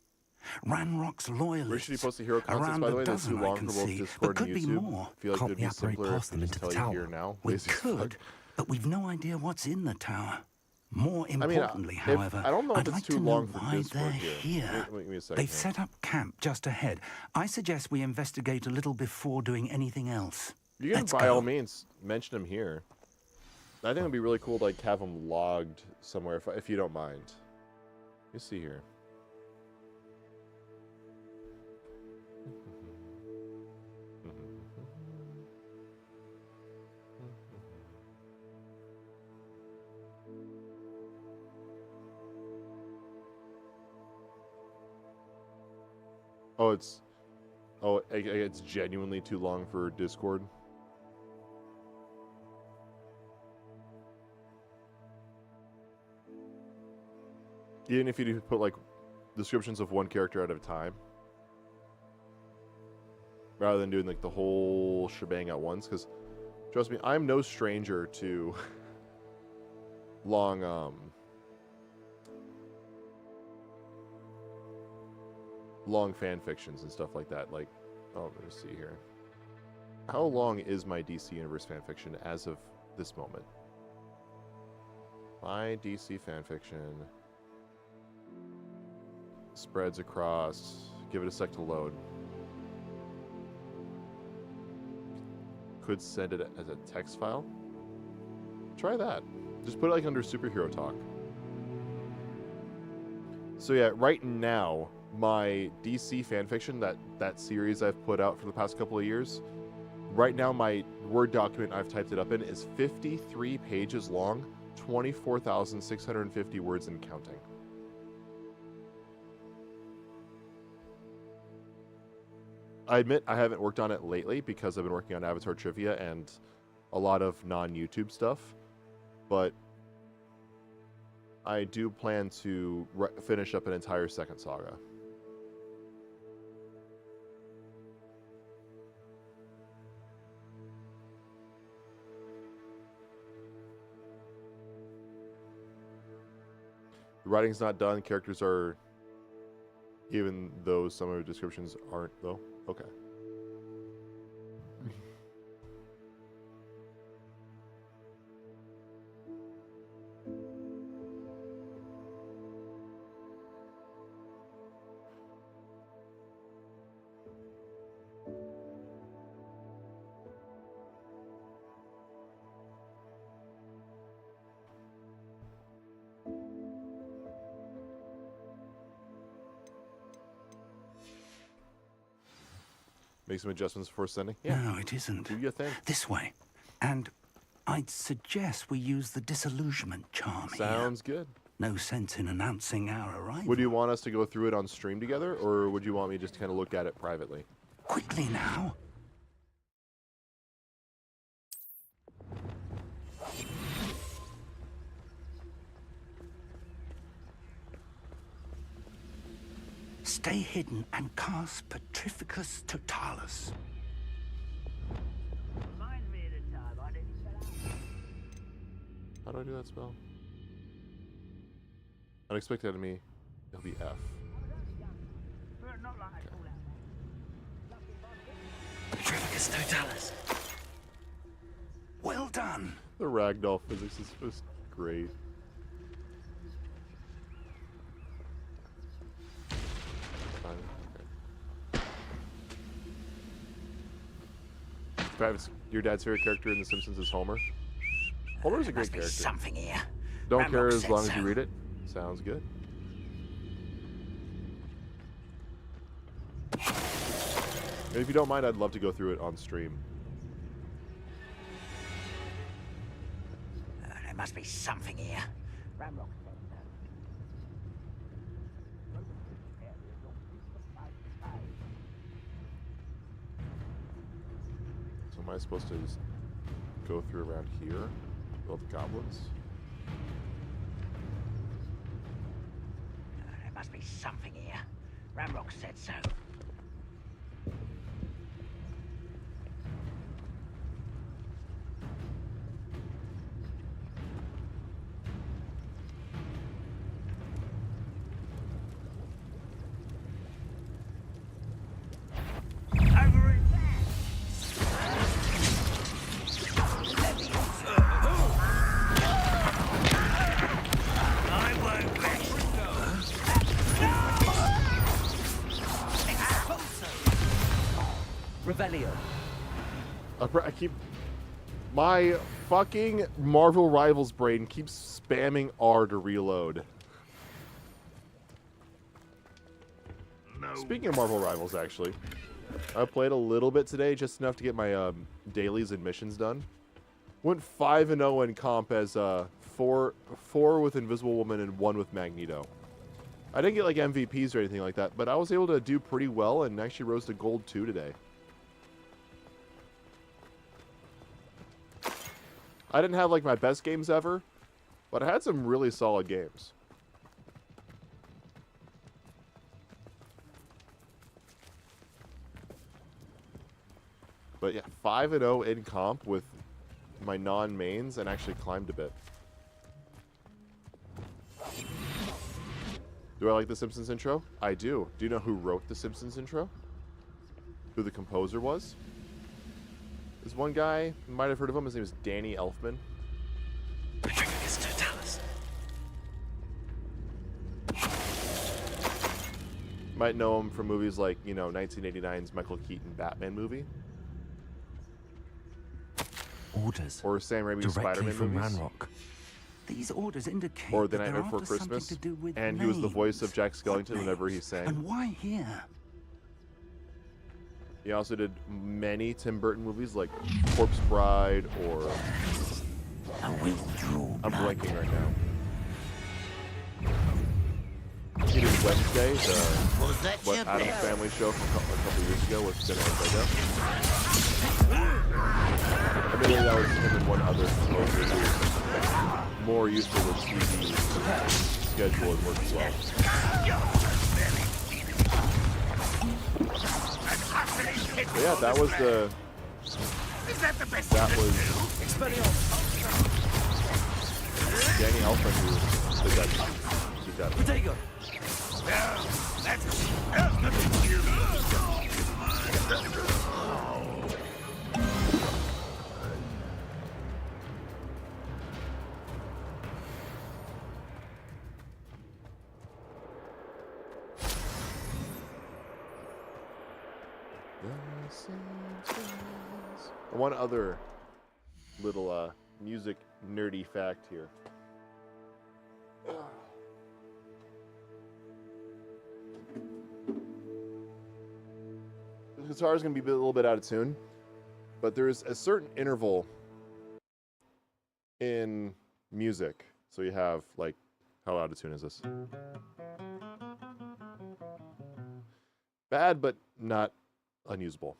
Ranrock's loyalists. Where should he post the hero concepts, around by the a way? That's too dozen I long can for both see, Discord but and could be YouTube. more. I feel like Can't it'd we be operate simpler past if we them just into tell the you here tower? now. We Lazy as could, fuck. but we've no idea what's in the tower. More I mean, importantly, however, I don't know if I'd it's like too to know long for why Discord they're here. here. Wait, give me a second They've here. set up camp just ahead. I suggest we investigate a little before doing anything else. You can, Let's by go. all means, mention him here. I think it'd be really cool to like have him logged somewhere, if you don't mind. Let's see here. It's genuinely too long for Discord. Even if you put like descriptions of one character at a time, rather than doing like the whole shebang at once, because trust me, I'm no stranger to long long fan fictions and stuff like that. Like, oh, let me see here. How long is my DC Universe fan fiction as of this moment? My DC fan fiction spreads across. Give it a sec to load. Could send it as a text file. Try that. Just put it like under superhero talk. So yeah, right now, my DC fanfiction, that series I've put out for the past couple of years, right now my Word document I've typed it up in is 53 pages long, 24,650 words and counting. I admit I haven't worked on it lately because I've been working on Avatar Trivia and a lot of non-YouTube stuff, but I do plan to finish up an entire second saga. The writing's not done, characters are, even though some of the descriptions aren't, though. Okay. Make some adjustments before sending? Yeah. No, it isn't. Do your thing. This way. And I'd suggest we use the disillusionment charm here. Sounds good. No sense in announcing our arrival. Would you want us to go through it on stream together, or would you want me just to kind of look at it privately? Quickly now. Stay hidden and cast Petrificus Totalis. How do I do that spell? Unexpected enemy. It'll be F. Petrificus Totalis. Well done. The ragdoll physics is just great. Okay. Travis, your dad's favorite character in The Simpsons is Homer. Homer's a great character. Something here. Don't care Ramrock as said long as so. you read it. Sounds good. And if you don't mind, I'd love to go through it on stream. There must be something here. Ramrock said So am I supposed to just go through around here? All the goblins? There must be something here. Ramrock said so. Revelio. I keep... My fucking Marvel Rivals brain keeps spamming R to reload. No. Speaking of Marvel Rivals, actually, I played a little bit today, just enough to get my dailies and missions done. Went 5-0 in comp as 4 with Invisible Woman and 1 with Magneto. I didn't get like MVPs or anything like that, but I was able to do pretty well and actually rose to Gold 2 today. I didn't have like my best games ever, but I had some really solid games. But yeah, 5-0 in comp with my non-mains and actually climbed a bit. Do I like the Simpsons intro? I do. Do you know who wrote the Simpsons intro? Who the composer was? There's one guy, you might have heard of him, his name is Danny Elfman. Might know him from movies like, you know, 1989's Michael Keaton Batman movie. Orders. Or Sam Raimi's Spider-Man from movies. Ranrock. These orders indicate Or The that Nightmare they're Before after Christmas. something to do with And he was the voice of names. Jack Skellington What whenever he names? sang. And why here? He also did many Tim Burton movies like Corpse Bride or... I'm blanking right now. He did Wednesday, the Addams Family show from a couple years ago with Ben Ortega. Admittedly, that was him and one other composer who was more used to the TV schedule and workflow. But yeah, that was the... That was... Danny Elfman who did that. Potato. One other little music nerdy fact here. The guitar is going to be a little bit out of tune, but there's a certain interval in music. So you have, like, how out of tune is this? Bad, but not unusable.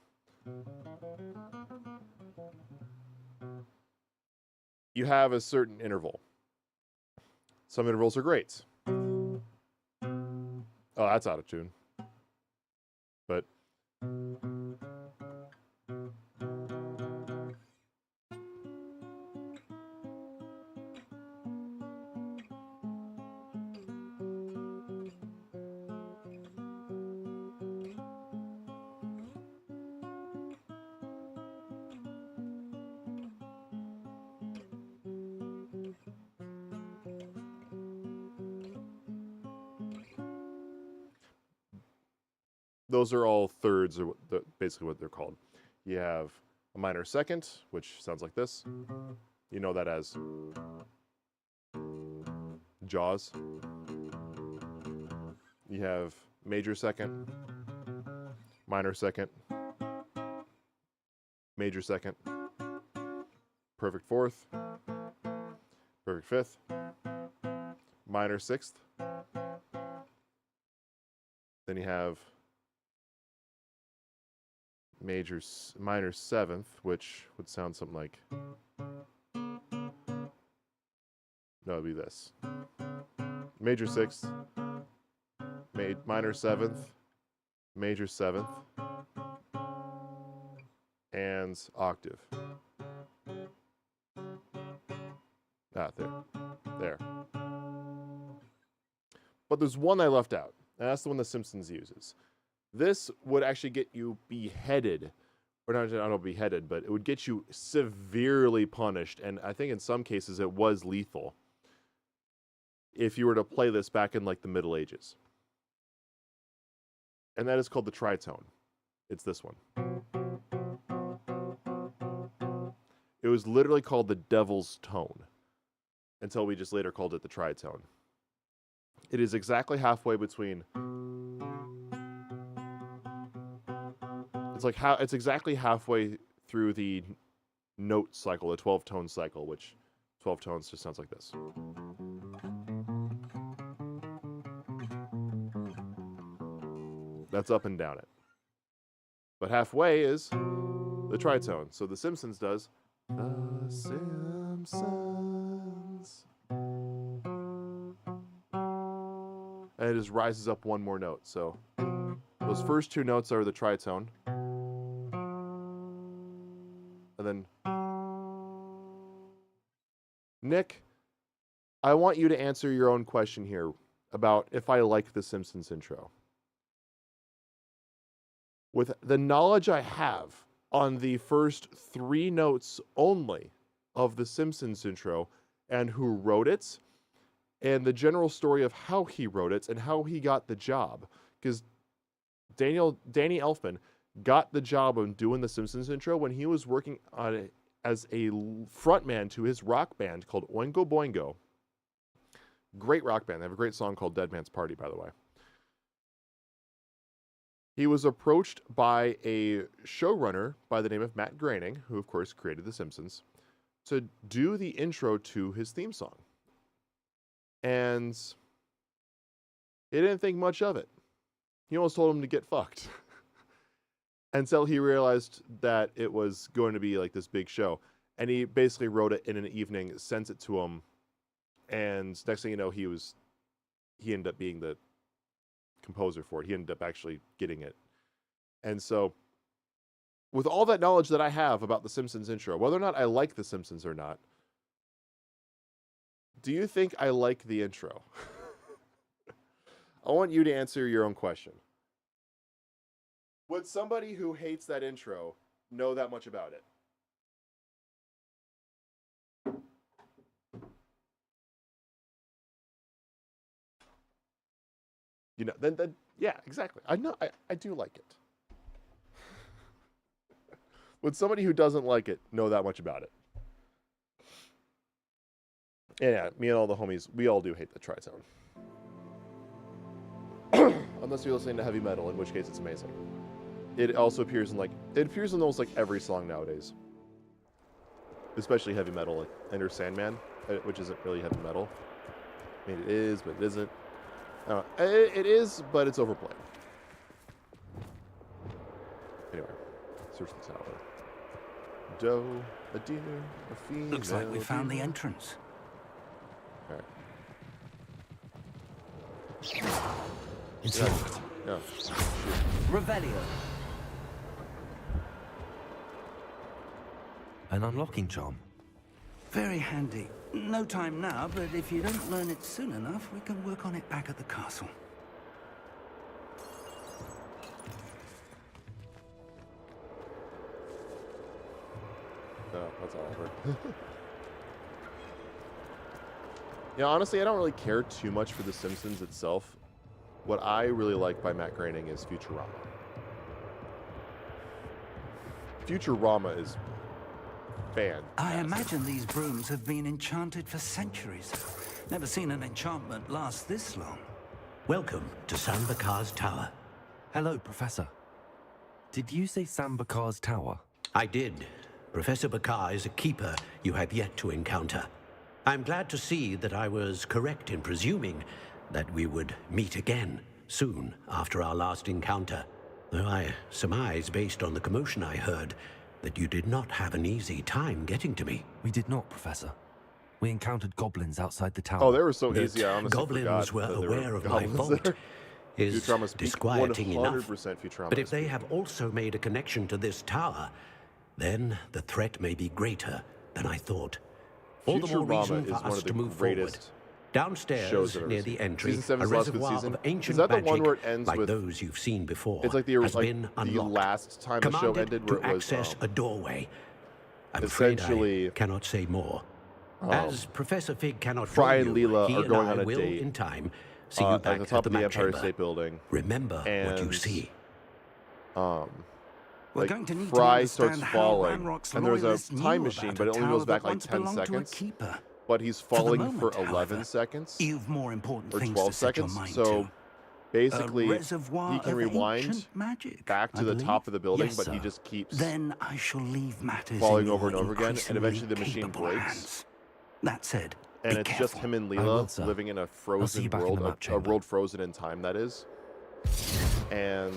You have a certain interval. Some intervals are great. Oh, that's out of tune. But those are all thirds, or basically what they're called. You have a minor second, which sounds like this. You know that as Jaws. You have major second, minor second, major second, perfect fourth, perfect fifth, minor sixth. Then you have minor seventh, which would sound something like... No, it'd be this. Major sixth, minor seventh, major seventh, and octave. Ah, there. But there's one I left out, and that's the one The Simpsons uses. This would actually get you beheaded, or not beheaded, but it would get you severely punished, and I think in some cases it was lethal if you were to play this back in like the Middle Ages. And that is called the tritone. It's this one. It was literally called the Devil's Tone until we just later called it the tritone. It is exactly halfway between. It's exactly halfway through the note cycle, the 12-tone cycle, which 12 tones just sounds like this. That's up and down it. But halfway is the tritone. So The Simpsons does The Simpsons. And it just rises up one more note. So those first two notes are the tritone. And then Nick, I want you to answer your own question here about if I like the Simpsons intro. With the knowledge I have on the first three notes only of the Simpsons intro and who wrote it, and the general story of how he wrote it and how he got the job, because Danny Elfman got the job of doing the Simpsons intro when he was working on it as a frontman to his rock band called Oingo Boingo. Great rock band. They have a great song called Dead Man's Party, by the way. He was approached by a showrunner by the name of Matt Groening, who of course created The Simpsons, to do the intro to his theme song. And he didn't think much of it. He almost told him to get fucked. Until he realized that it was going to be like this big show. And he basically wrote it in an evening, sent it to him, and next thing you know, he ended up being the composer for it. He ended up actually getting it. And so, with all that knowledge that I have about the Simpsons intro, whether or not I like the Simpsons or not, do you think I like the intro? I want you to answer your own question. Would somebody who hates that intro know that much about it? You know, then yeah, exactly. I know, I do like it. Would somebody who doesn't like it know that much about it? Yeah, me and all the homies, we all do hate the tritone. Unless you're listening to heavy metal, in which case it's amazing. It also appears in almost like every song nowadays. Especially heavy metal, like Enter Sandman, which isn't really heavy metal. I mean, it is, but it isn't. It is, but it's overplayed. Anyway, search the tower. Doe, a deer, a female. Looks like we found the deer. entrance. Alright. It's Yeah. locked. Yeah. Revelio. An unlocking charm. Very handy. No time now, but if you don't learn it soon enough, we can work on it back at the castle. No, that's Oliver. Yeah, honestly, I don't really care too much for The Simpsons itself. What I really like by Matt Groening is Futurama. Futurama is fantastic. I imagine these brooms have been enchanted for centuries. Never seen an enchantment last this long. Welcome to Sambakar's Tower. Hello, Professor. Did you say Sambakar's Tower? I did. Professor Bakar is a keeper you have yet to encounter. I'm glad to see that I was correct in presuming that we would meet again soon after our last encounter. Though I surmise, based on the commotion I heard, that you did not have an easy time getting to me. We did not, Professor. We encountered goblins outside the tower. Oh, they were so That easy, I honestly goblins forgot were that there aware of my goblins vault there. is Futurama's peak, disquieting enough. 100% Futurama But if is they peak. have also made a connection to this tower, then the threat may be greater than I thought. All the more Futurama reason is for one us of the to move forward. greatest Downstairs, shows I've ever near seen. the entry, Season 7 a is the last good reservoir season. of ancient Is that the magic, one where it ends like with, those you've seen before, It's like has the been unlocked. last time the show Commanded ended to where it was access a doorway. I'm afraid essentially, I cannot say more. As Professor Fig cannot Fry join and you, Leela he are and going I on a will, date, in time, see you at back the top at the of the map Empire chamber. State Building. Remember what you And, see. We're like going to need Fry to starts understand how falling, Ranrock's and there's a loyalists knew time machine, about but a it only tower goes back that like once 10 belonged to a seconds. keeper. But he's For the falling moment, for 11 however, seconds You've more important or things 12 to set your seconds. mind So to. basically, A reservoir he can of rewind ancient magic, back I to the believe? top of the building, Yes, but he sir. just keeps Then I shall leave matters falling in over your and over again, and increasingly eventually the machine capable breaks. hands. That said, and be it's careful. just him and I will, Leela sir. living in a see frozen you back in world, the map a chamber. world frozen in time, that is. And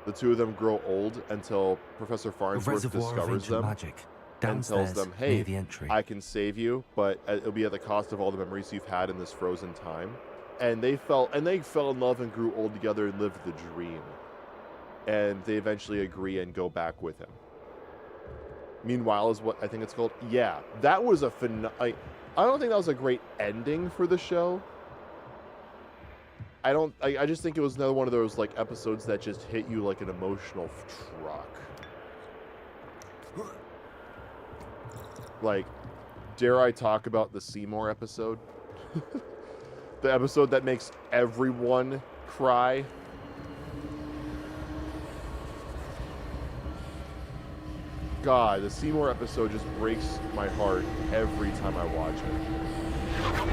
the two of them grow old until Professor A Farnsworth reservoir of discovers ancient them magic. and tells Downstairs, them, near hey, the entry. I can save you, but it'll be at the cost of all the memories you've had in this frozen time. And they fell in love and grew old together and lived the dream. And they eventually agree and go back with him. Meanwhile is what I think it's called. Yeah, that was a I don't think that was a great ending for the show. I just think it was another one of those like episodes that just hit you like an emotional truck. Like, dare I talk about the Seymour episode? The episode that makes everyone cry. God, the Seymour episode just breaks my heart every time I watch it.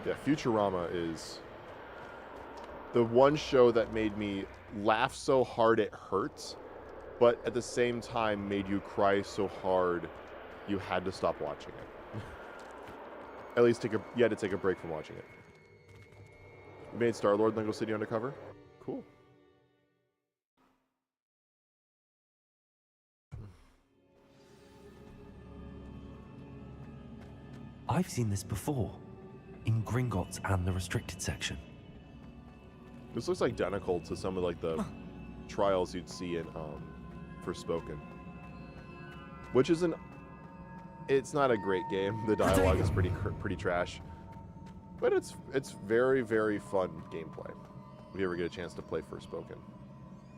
Yeah, Futurama is the one show that made me laugh so hard it hurts, but at the same time made you cry so hard you had to stop watching it. At least you had to take a break from watching it. You made Star-Lord Lego City Undercover? Cool. I've seen this before, in Gringotts and the restricted section. This looks identical to some of like the trials you'd see in Forspoken, which is it's not a great game. The dialogue is pretty trash, but it's very, very fun gameplay. If you ever get a chance to play Forspoken,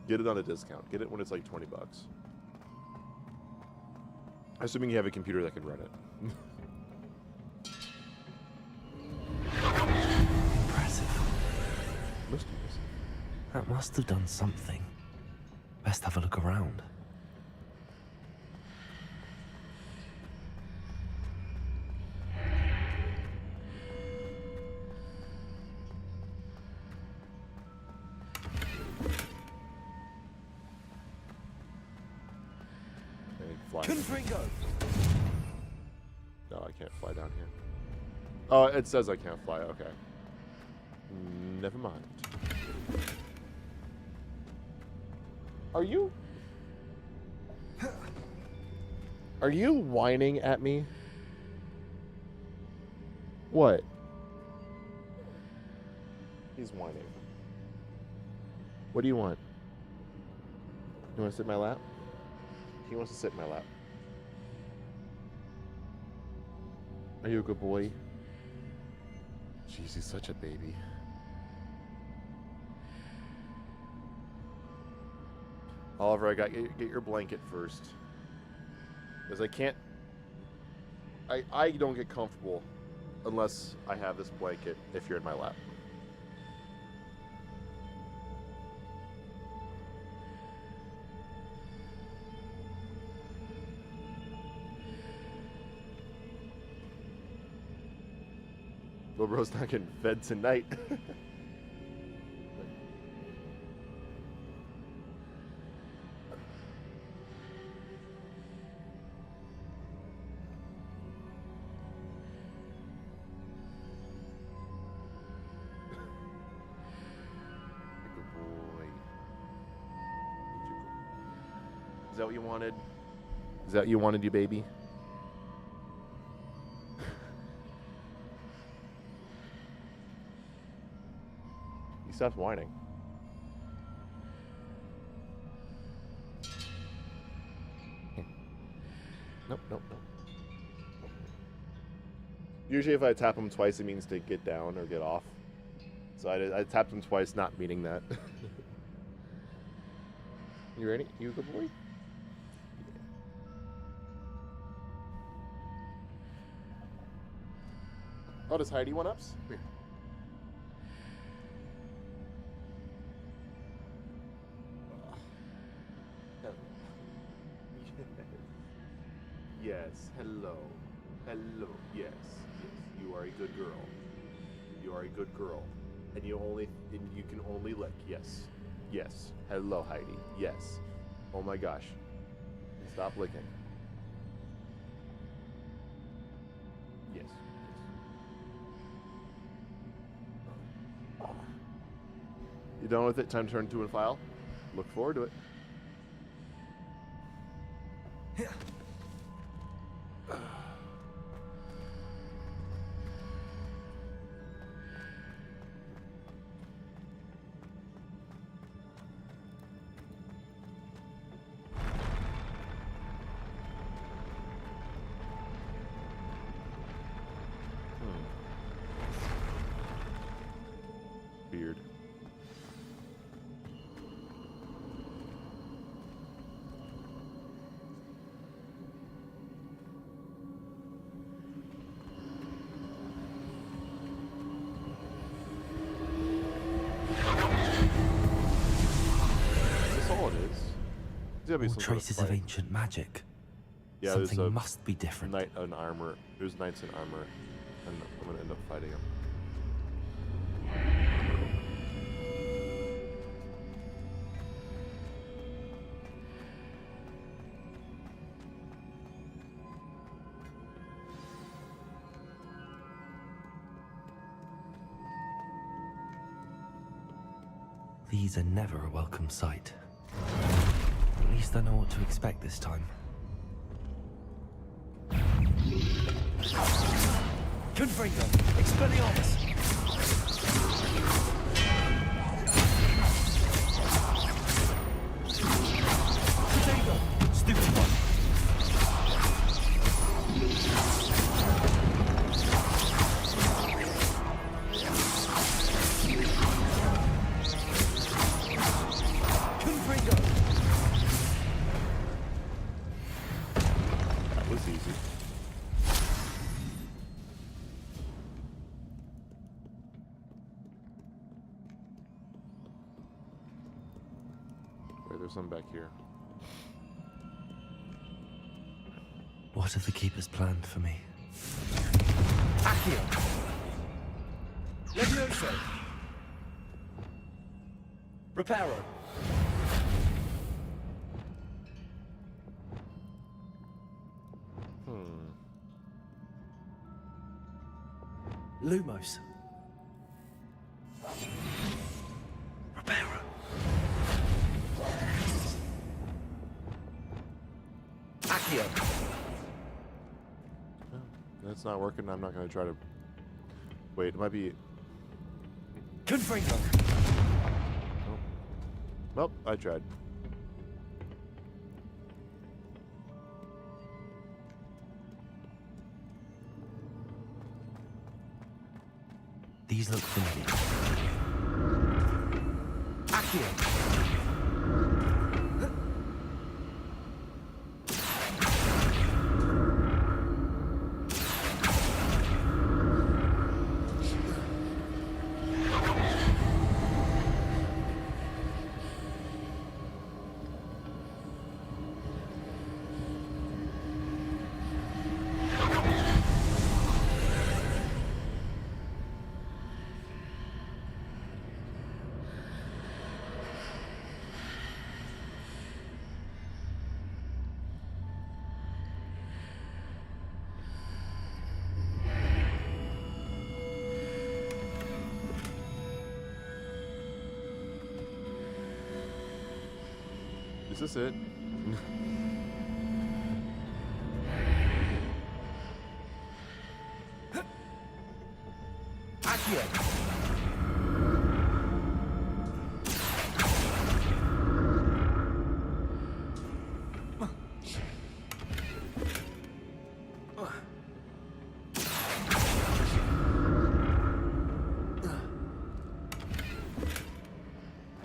get it on a discount. Get it when it's like $20. Assuming you have a computer that can run it. Impressive. Most of this. That must have done something. Best have a look around. Confringo. No, I can't fly down here. Oh, it says I can't fly. Okay. Never mind. Are you whining at me? What? He's whining. What do you want? You want to sit in my lap? He wants to sit in my lap. Are you a good boy? Jeez, he's such a baby. Oliver, I got get your blanket first. Because I don't get comfortable unless I have this blanket if you're in my lap. Little bro's not getting fed tonight. Good boy. Is that what you wanted? Is that what you wanted, you baby? He stops whining. Nope, nope, nope. Usually if I tap him twice, it means to get down or get off. So I tapped him twice, not meaning that. You ready? You a good boy? Oh, does Heidi want ups? Here. Yes. Hello. Hello. Yes. Yes. You are a good girl. You are a good girl. And you can only lick. Yes. Yes. Hello, Heidi. Yes. Oh my gosh. Stop licking. Yes. Yes. You done with it? Time to turn to a file? Look forward to it. Beard. Is this all it is? There's gotta be All some sort of traces of fight. ancient magic. Yeah, there's Something a must be different. knight in armor. There's knights in armor, and I'm gonna end up fighting him. These are never a welcome sight. At least I know what to expect this time. Confringo! Expelliarmus! Potato! Stupid one! Confringo! That was easy. Wait, there's some back here. What have the Keepers planned for me? Accio! Levioso! Reparo! Lumos! Reparo! Accio! That's not working. I'm not gonna try to. Wait, it might be. Confringo! Nope, I tried. These look familiar. Accio! Is this it? Accio!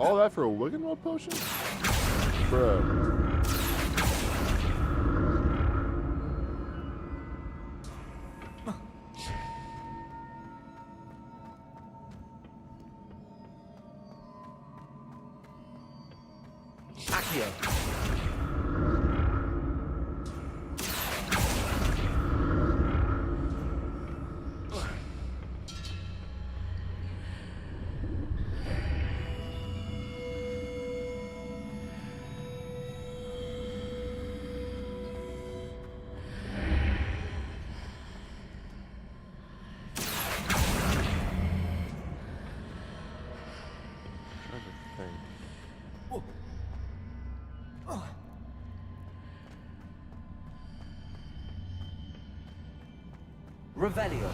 All that for a Wiggenweld potion? Bruh. Accio. Trying to think. Revelio.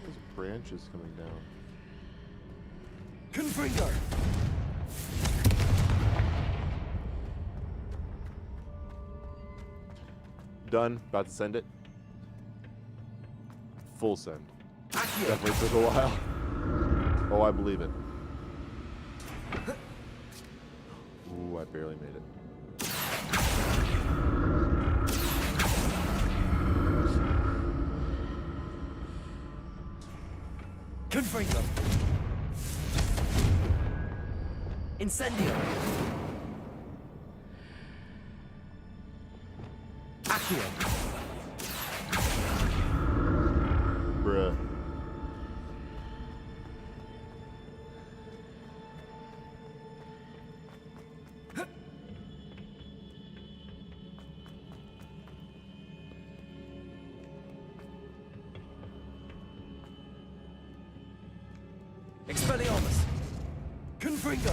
There's branches coming down. Confringo. Done. About to send it. Full send. Accio. Definitely took a while. Oh, I believe it. Ooh, I barely made it. Confringo. Incendio. Accio. Bruh. Expelliarmus. Confringo.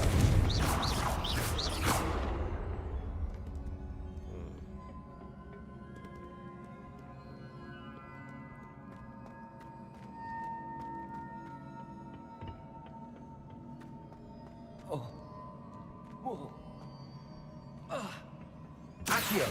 Oh. Whoa. Accio.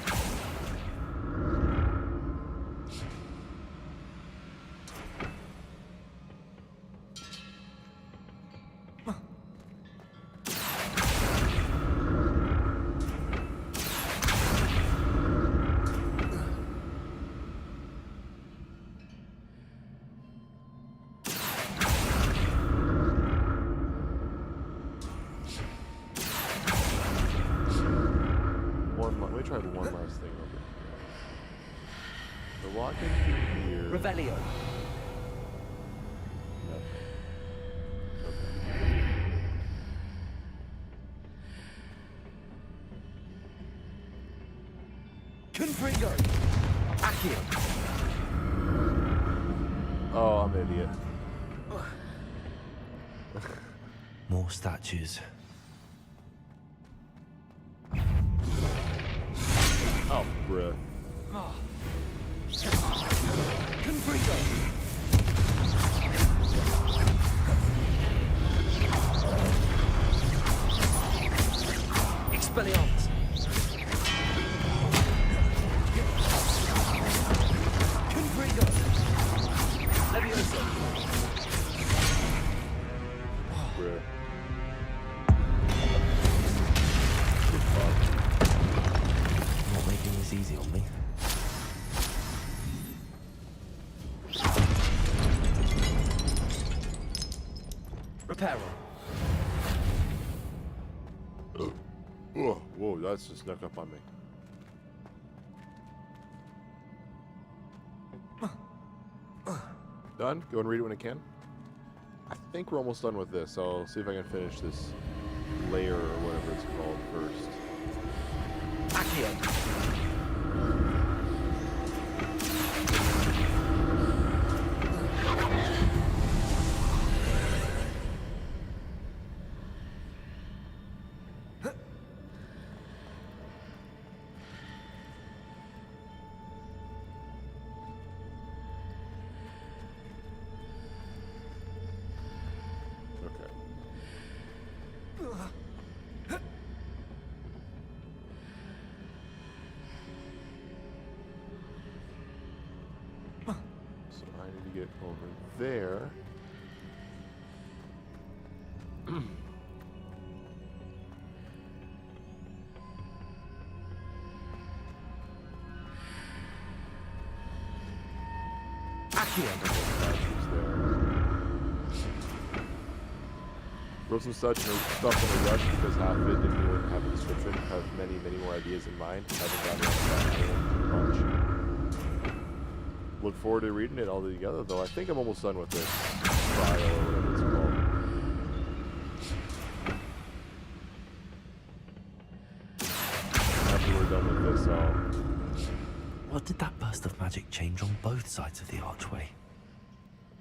Let me try one last thing over here. So walk into here. Revelio. Nothing. Okay. Confringo. Accio. Oh, I'm an idiot. More statues. Oh, bruh. Confringo. Expelliarmus. Confringo. Leviosa. Bruh. Not making this easy on me. Reparo. Whoa, that's just snuck up on me. Done? Go and read it when it can. I think we're almost done with this. I'll see if I can finish this layer or whatever it's called first. Accio. Okay. to get over there. Wrote some stuff in a rush because half of it didn't even have a description. Have many more ideas in mind. Haven't gotten around to that much. Look forward to reading it all together, though. I think I'm almost done with this trial or whatever it's called. After we're done with this, What did that burst of magic change on both sides of the archway?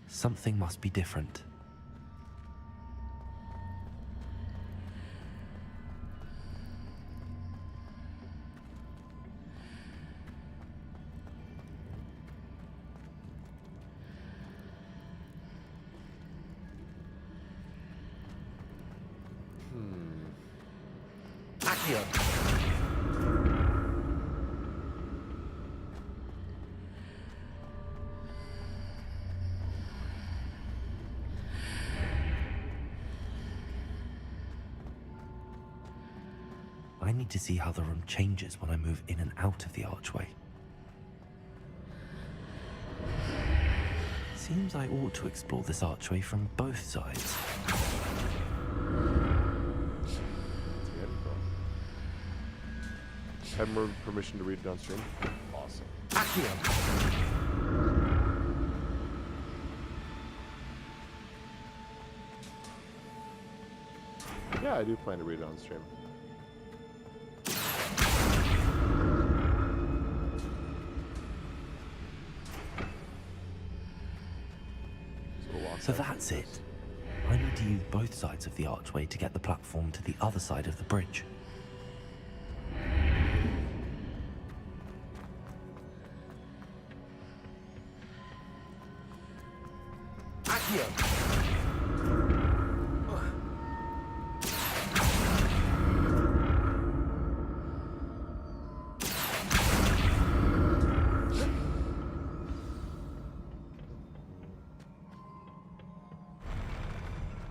Something must be different. I need to see how the room changes when I move in and out of the archway. Seems I ought to explore this archway from both sides. have more permission to read it on stream. Awesome. Yeah, I do plan to read it on stream. So that's it. I need to use both sides of the archway to get the platform to the other side of the bridge.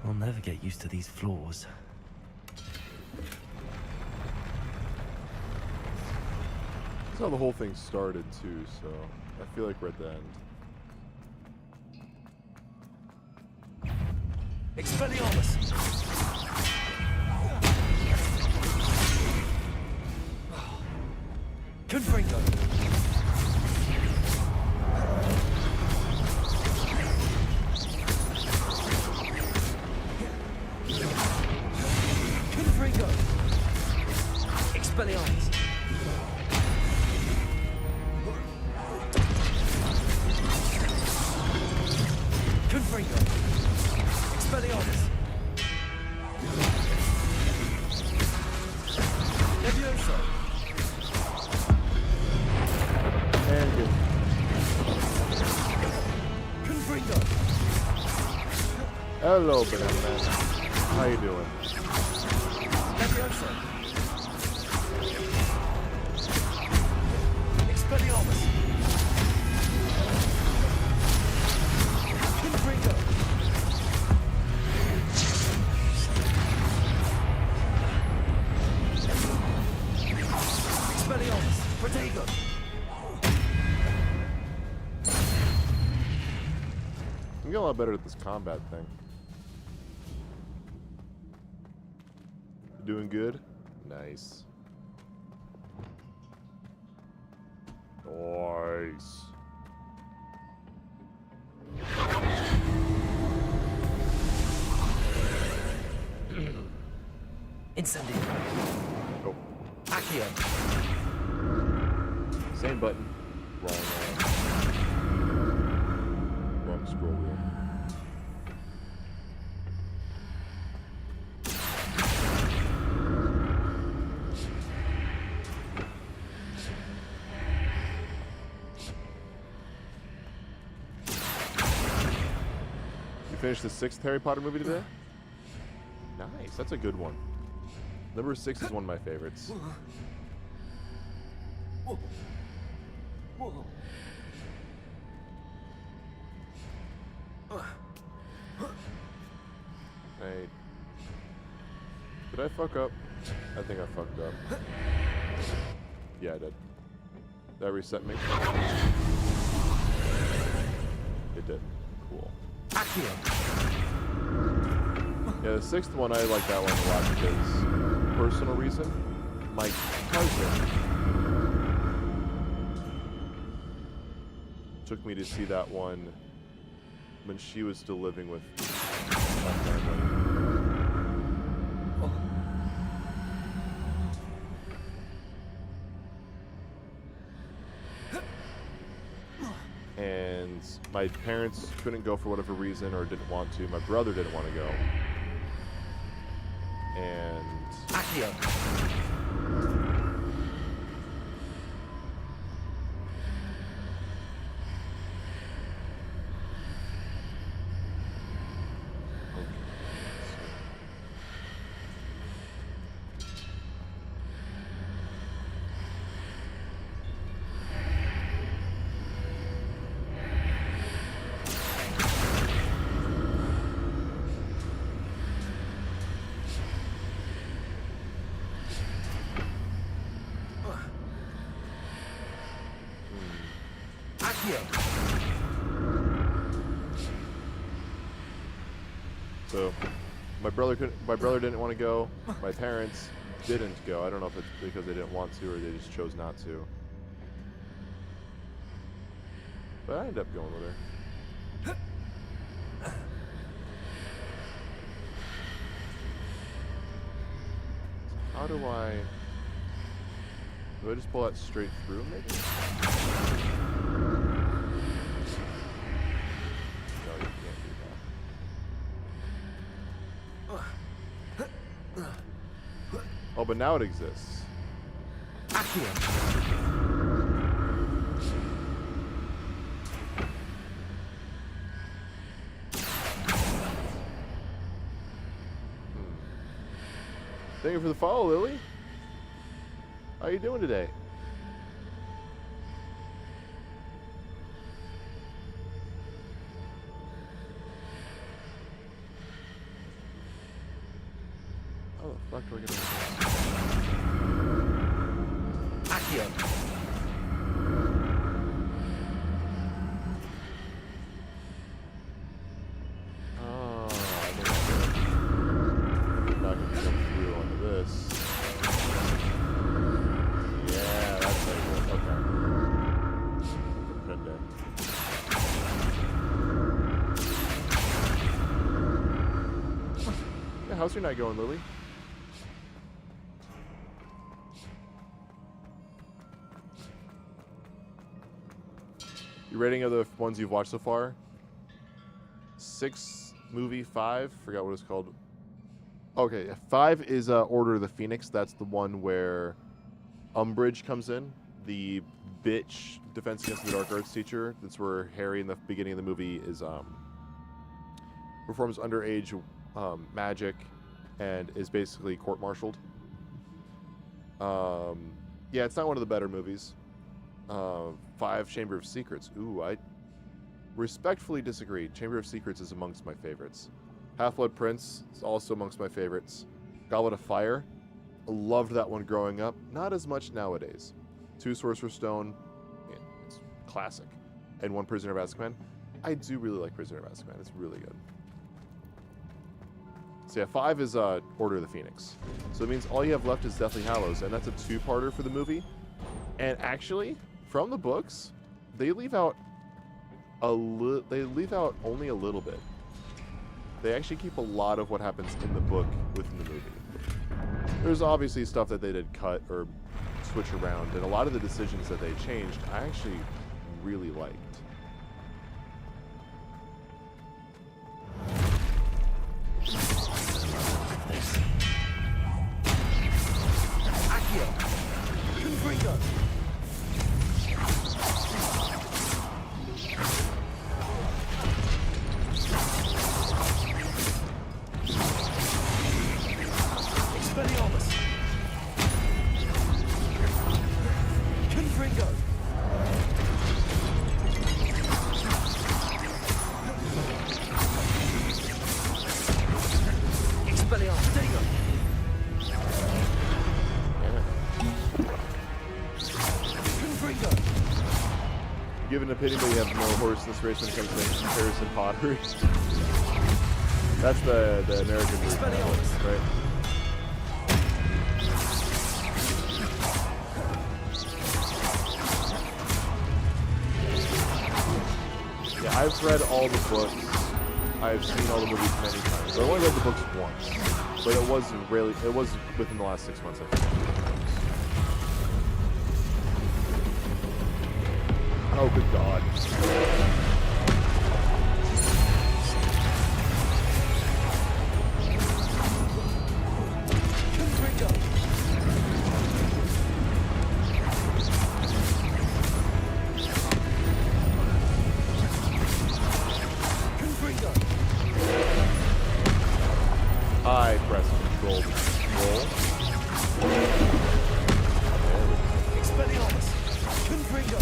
I'll never get used to these floors. That's how the whole thing started too, so I feel like we're at the end. Expelliarmus! Confringo! Confringo! Expelliarmus! Confringo! Expelliarmus! Levioso! And good. Confringo! Hello, Banana Man. How you doing? Levioso! Expelliarmus! Confringo! Expelliarmus! Protego! I'm getting a lot better at this combat thing. Doing good? Nice. Nice. Incendio! Oh, Accio! same button. Wrong scroll wheel. You finished the 6th Harry Potter movie today? Nice, that's a good one. Number 6 is one of my favorites. Did I fuck up? I think I fucked up. Yeah, I did. Did that reset me? It did. Cool. Yeah, the sixth one, I like that one a lot because, personal reason, my cousin took me to see that one when she was still living with my family. And my parents couldn't go for whatever reason or didn't want to. My brother didn't want to go. And so my brother didn't want to go. My parents didn't go. I don't know if it's because they didn't want to or they just chose not to. But I ended up going with her. How do I just pull that straight through maybe? No, you can't do that. Oh, but now it exists. Thank you for the follow, Lily. How you doing today? How the fuck do I get this? Accio. Oh, I think I'm not gonna jump through onto this. Yeah, that's how you do it. Okay. Good day. Yeah, how's your night going, Lily? Your rating of the ones you've watched so far? 6 movie 5. Forgot what it's called. Okay, 5 is Order of the Phoenix. That's the one where Umbridge comes in, the bitch Defense Against the Dark Arts teacher. That's where Harry in the beginning of the movie is performs underage magic and is basically court-martialed. Yeah, it's not one of the better movies. 5, Chamber of Secrets. Ooh, I respectfully disagree. Chamber of Secrets is amongst my favorites. Half-Blood Prince is also amongst my favorites. Goblet of Fire. I loved that one growing up. Not as much nowadays. 2 Sorcerer's Stone. Yeah, it's classic. And 1 Prisoner of Azkaban. I do really like Prisoner of Azkaban. It's really good. So yeah, 5 is Order of the Phoenix. So it means all you have left is Deathly Hallows, and that's a 2-parter for the movie. And actually, from the books, they leave out only a little bit. They actually keep a lot of what happens in the book within the movie. There's obviously stuff that they did cut or switch around, and a lot of the decisions that they changed, I actually really liked. give an opinion, but you have no horse in this race when it comes to comparison pottery. That's the American version, right? Yeah, I've read all the books. I've seen all the movies many times. I only read the books once, but it was within the last 6 months, I think. Oh, good God. I press control to roll. Expelliarmus! Confringo!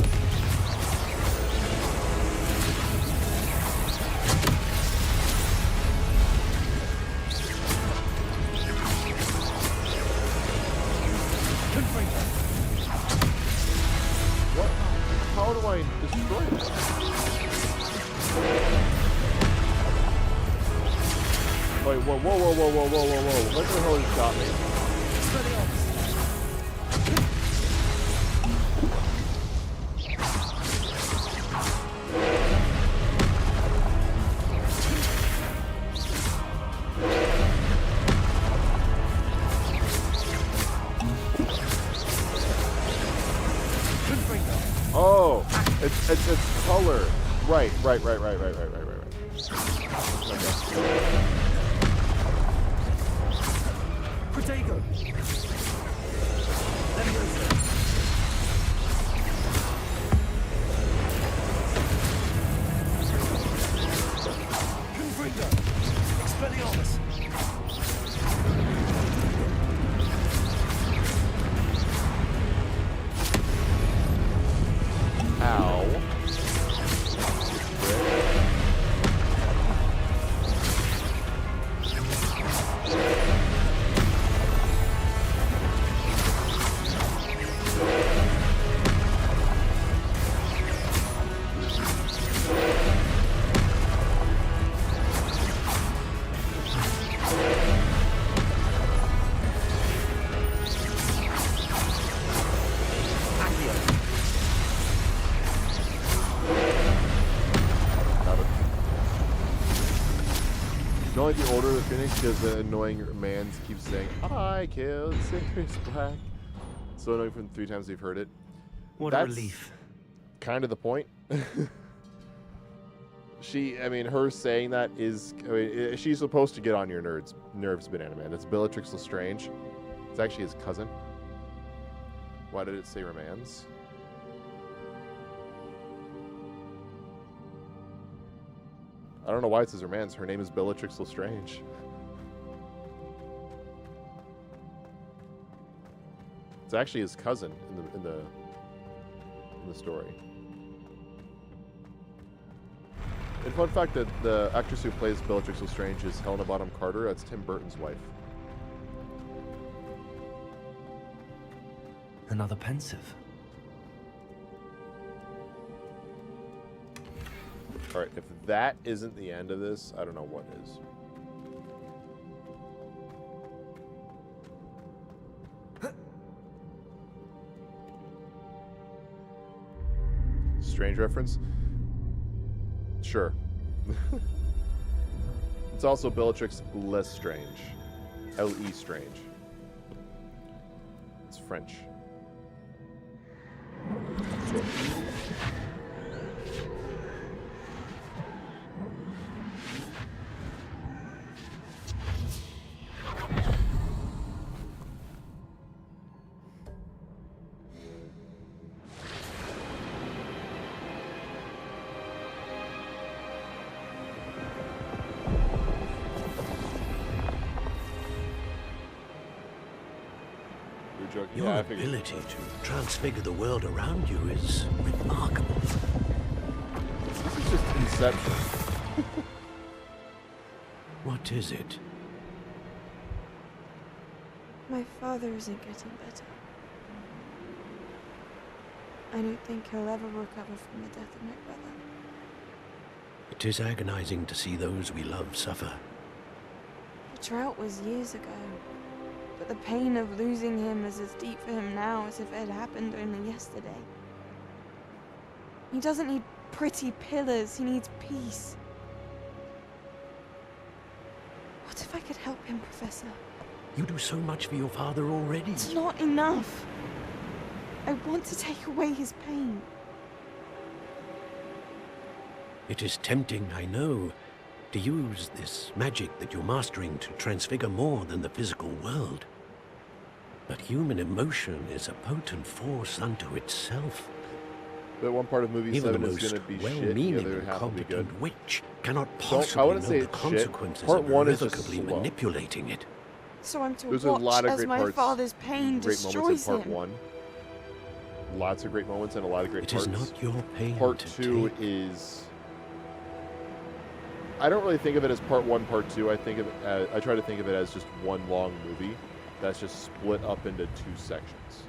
What? How do I destroy this? Wait, whoa. What the hell has got me? Oh, it's color. Right. Okay. Protego! Leviosa! Confringo! Expelliarmus! Ow. Don't like the Order of the Phoenix because the annoying man keeps saying, I killed Sirius Black. So annoying from 3 times we've heard it. What That's a relief. kind of the point. Her saying that is, she's supposed to get on your nerves, Banana Man. That's Bellatrix Lestrange. It's actually his cousin. Why did it say Romance? I don't know why it says Romance. Her name is Bellatrix Lestrange. It's actually his cousin in the story. And fun fact that the actress who plays Bellatrix Lestrange is Helena Bonham Carter. That's Tim Burton's wife. Another pensive. All right, if that isn't the end of this, I don't know what is. Strange reference? Sure. It's also Bellatrix Lestrange. L-E Strange. It's French. Your ability to transfigure the world around you is remarkable. This is just Inception. What is it? My father isn't getting better. I don't think he'll ever recover from the death of my brother. It is agonizing to see those we love suffer. The drought was years ago, but the pain of losing him is as deep for him now as if it had happened only yesterday. He doesn't need pretty pillars, he needs peace. What if I could help him, Professor? You do so much for your father already. It's not enough. I want to take away his pain. It is tempting, I know, to use this magic that you're mastering to transfigure more than the physical world. But human emotion is a potent force unto itself. But one part of movie Even 7 the is most going to be shit, well-meaning the other and half will be good. competent witch cannot I possibly wouldn't know say the it's shit. consequences Part of 1 is just irrevocably slow. manipulating it. So I'm to There's a watch lot of as great my parts, father's pain great destroys moments in part him. 1. Lots of great moments and a lot of great It parts. is not your pain Part to 2 take. is... I don't really think of it as part 1, part 2. I think of it as, I try to think of it as just one long movie that's just split up into 2 sections.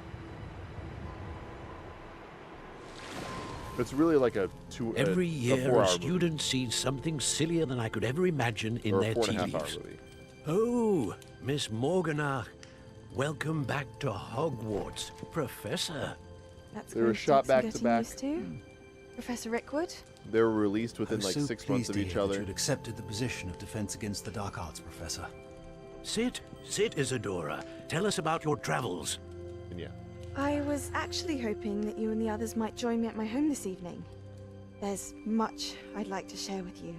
It's really like Every a year, 4-hour a student movie, sees something sillier than I could ever imagine in or their a 4.5 tea hour leaves. movie. Oh, Miss Morganach, welcome back to Hogwarts, Professor. That's They were going to shot take some back to getting back. used to. Professor Rickwood? They were released I within was like so 6 months pleased of to each hear that other. you'd accepted the position of Defense Against the Dark Arts, Professor. Sit, Isadora. Tell us about your travels. And yeah. I was actually hoping that you and the others might join me at my home this evening. There's much I'd like to share with you.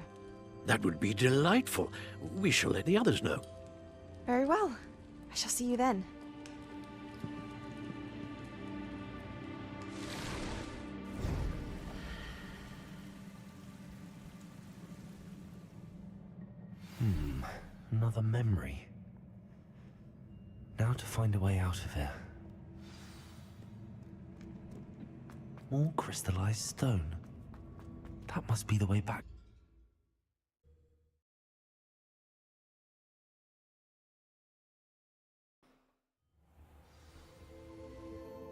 That would be delightful. We shall let the others know. Very well. I shall see you then. Another memory. Now to find a way out of here. More crystallized stone. That must be the way back.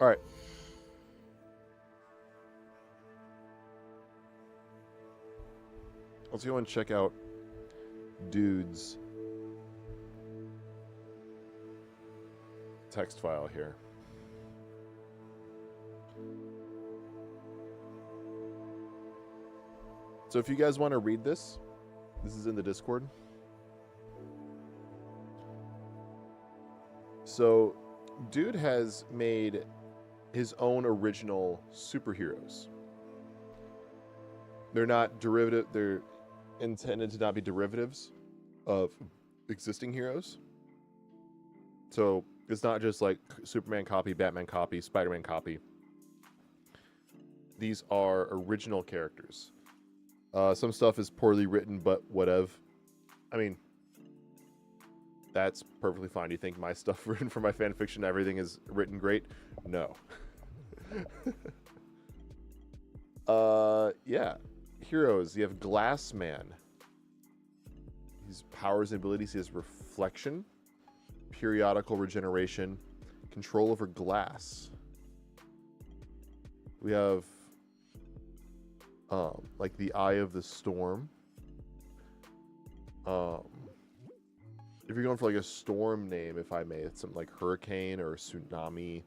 All right. Let's go and check out Dude's text file here. So if you guys want to read this is in the Discord. So Dude has made his own original superheroes. They're not derivative, they're intended to not be derivatives of existing heroes. So it's not just like Superman copy, Batman copy, Spider-Man copy. These are original characters. Some stuff is poorly written, but whatever. I mean, that's perfectly fine. You think my stuff written for my fan fiction, everything is written great? No. Yeah. Heroes. You have Glass Man. His powers and abilities, he has reflection, periodical regeneration, control over glass. We have like the Eye of the Storm. If you're going for like a storm name, if I may, it's something like hurricane or tsunami.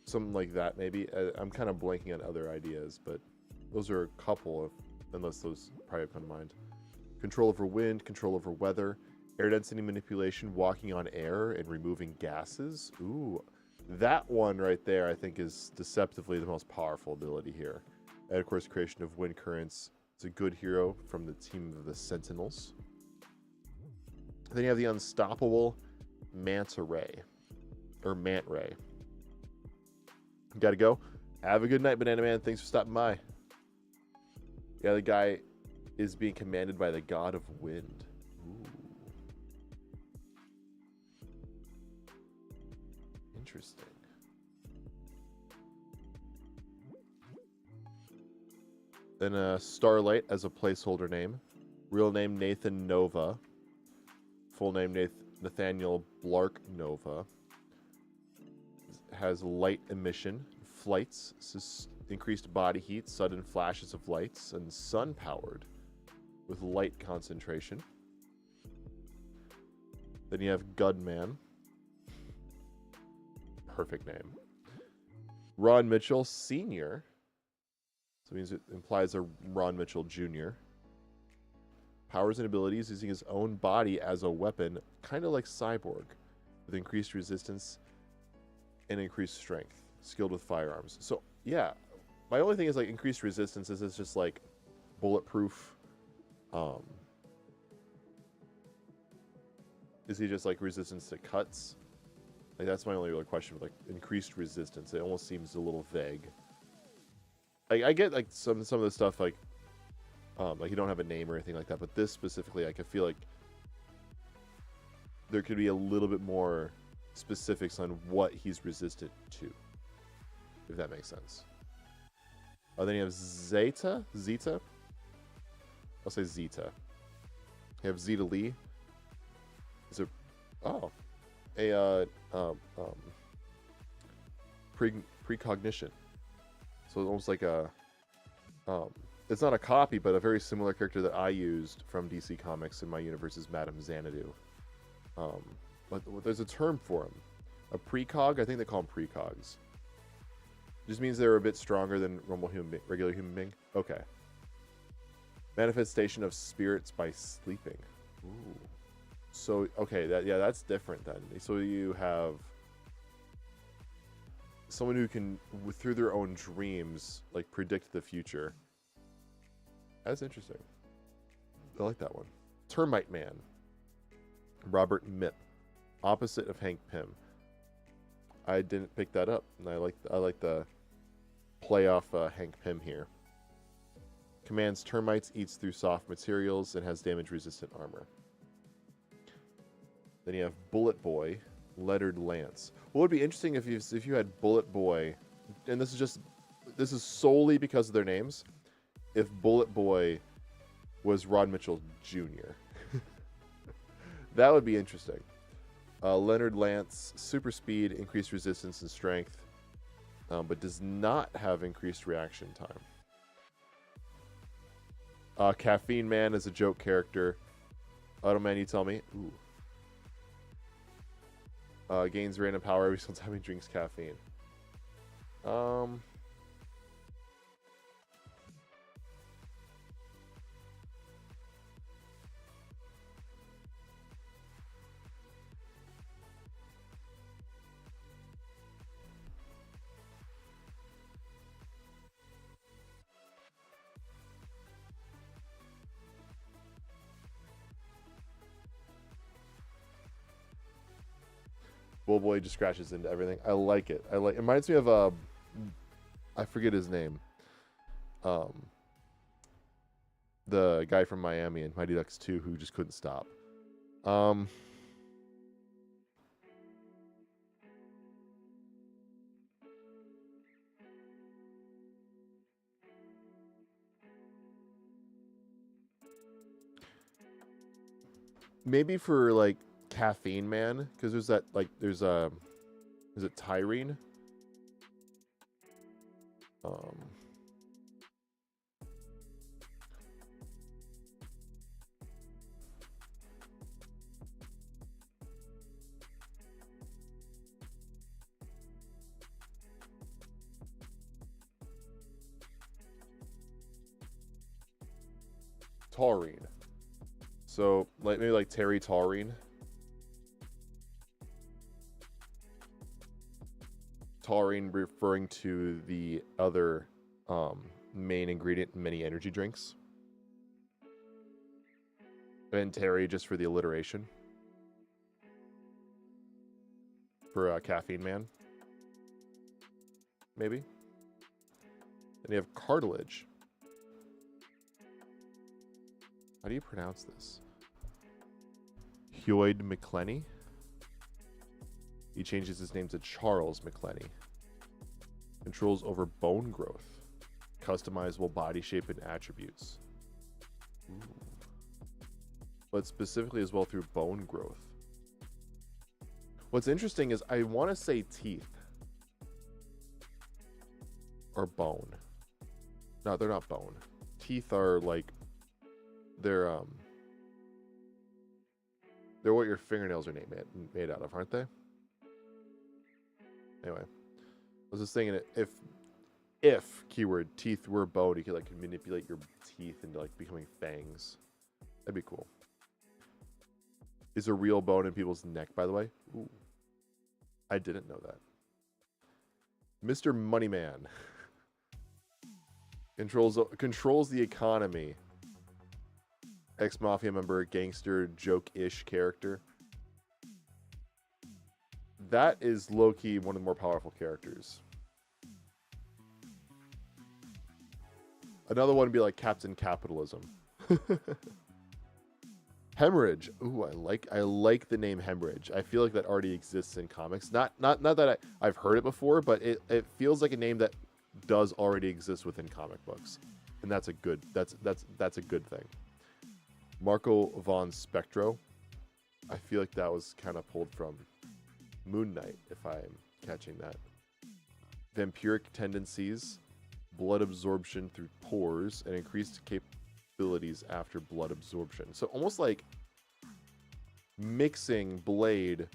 Something like that, maybe. I'm kind of blanking on other ideas, but those are a couple of, unless those probably come to mind. Control over wind, control over weather, air density manipulation, walking on air, and removing gases. Ooh, that one right there, I think, is deceptively the most powerful ability here. And of course, creation of wind currents. It's a good hero from the team of the Sentinels. Then you have the unstoppable Manta Ray, or Mant Ray. Gotta go. Have a good night, Banana Man. Thanks for stopping by. Yeah, the guy is being commanded by the god of wind. Ooh. Interesting. Then Starlight as a placeholder name. Real name Nathan Nova. Full name Nathaniel Blark Nova. Has light emission, flights, increased body heat, sudden flashes of lights, and sun powered with light concentration. Then you have Gudman. Perfect name. Ron Mitchell Sr. So it means it implies a Ron Mitchell Jr. Powers and abilities using his own body as a weapon, kind of like Cyborg, with increased resistance and increased strength. Skilled with firearms. So, yeah. My only thing is, like, increased resistance is it's just, like, bulletproof. Is he just, like, resistance to cuts? Like, that's my only real question with, like, increased resistance. It almost seems a little vague. Like, I get, like, some of the stuff, like you don't have a name or anything like that, but this specifically, I could feel like there could be a little bit more specifics on what he's resistant to, if that makes sense. Then you have Zeta? I'll say Zeta. You have Zeta Lee. Is it? Oh, precognition. So it's almost like a it's not a copy, but a very similar character that I used from DC Comics in my universe is Madame Xanadu. But there's a term for him. A precog? I think they call them precogs. Just means they're a bit stronger than regular human being. Okay. Manifestation of spirits by sleeping. Ooh. So, okay, that's different then. So you have someone who can, through their own dreams, like, predict the future. That's interesting. I like that one. Termite Man. Robert Mipp. Opposite of Hank Pym. I didn't pick that up, and I like the play off Hank Pym here. Commands termites, eats through soft materials, and has damage-resistant armor. Then you have Bullet Boy, Lettered Lance. What would be interesting if you had Bullet Boy, and this is solely because of their names, if Bullet Boy was Rod Mitchell Jr. That would be interesting. Leonard Lance, super speed, increased resistance and strength, but does not have increased reaction time. Caffeine Man is a joke character. Automan, you tell me. Ooh. Gains random power every single time he drinks caffeine. Bullboy just crashes into everything. I like it. It reminds me of I forget his name. The guy from Miami and Mighty Ducks 2 who just couldn't stop. Maybe for, like, Caffeine Man, because there's that, like, is it Tyrene? Taurine. So, like, maybe like Terry Taurine. Taurine referring to the other main ingredient in many energy drinks. And Terry just for the alliteration. For Caffeine Man. Maybe. Then you have Cartilage. How do you pronounce this? Hyoid McClenny. He changes his name to Charles McClenny. Controls over bone growth. customizable body shape and attributes. Ooh. But specifically as well through bone growth. What's interesting is I want to say teeth. Or bone. No, they're not bone. Teeth are like they're what your fingernails are made out of, aren't they? Anyway, I was just thinking if keyword teeth were bone, you could like manipulate your teeth into like becoming fangs. That'd be cool. Is a real bone in people's neck, by the way? Ooh. I didn't know that. Mr. Moneyman controls the economy. Ex-mafia member, gangster, joke-ish character. That is low-key one of the more powerful characters. Another one would be like Captain Capitalism. Hemorrhage. Ooh, I like the name Hemorrhage. I feel like that already exists in comics. Not that I've heard it before, but it feels like a name that does already exist within comic books, and that's a good thing. Marco von Spectro. I feel like that was kind of pulled from Moon Knight, if I'm catching that. Vampiric tendencies, blood absorption through pores, and increased capabilities after blood absorption. So almost like mixing Blade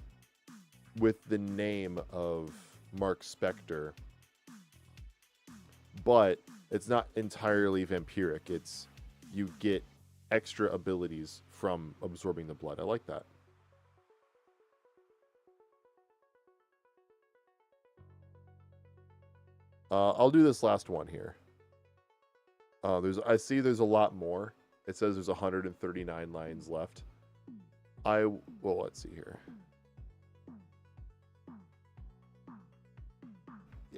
with the name of Mark Spector, but it's not entirely vampiric. It's you get extra abilities from absorbing the blood. I like that. I'll do this last one here. I see there's a lot more. It says there's 139 lines left. Well, let's see here.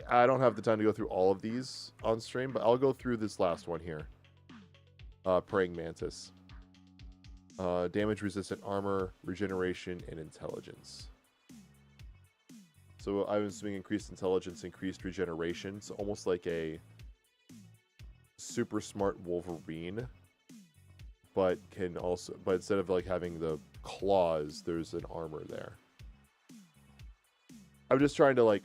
I don't have the time to go through all of these on stream, but I'll go through this last one here. Praying Mantis. Damage resistant armor, regeneration, and intelligence. So I'm assuming increased intelligence, increased regeneration. So almost like a super smart Wolverine, but instead of like having the claws, there's an armor there. I'm just trying to like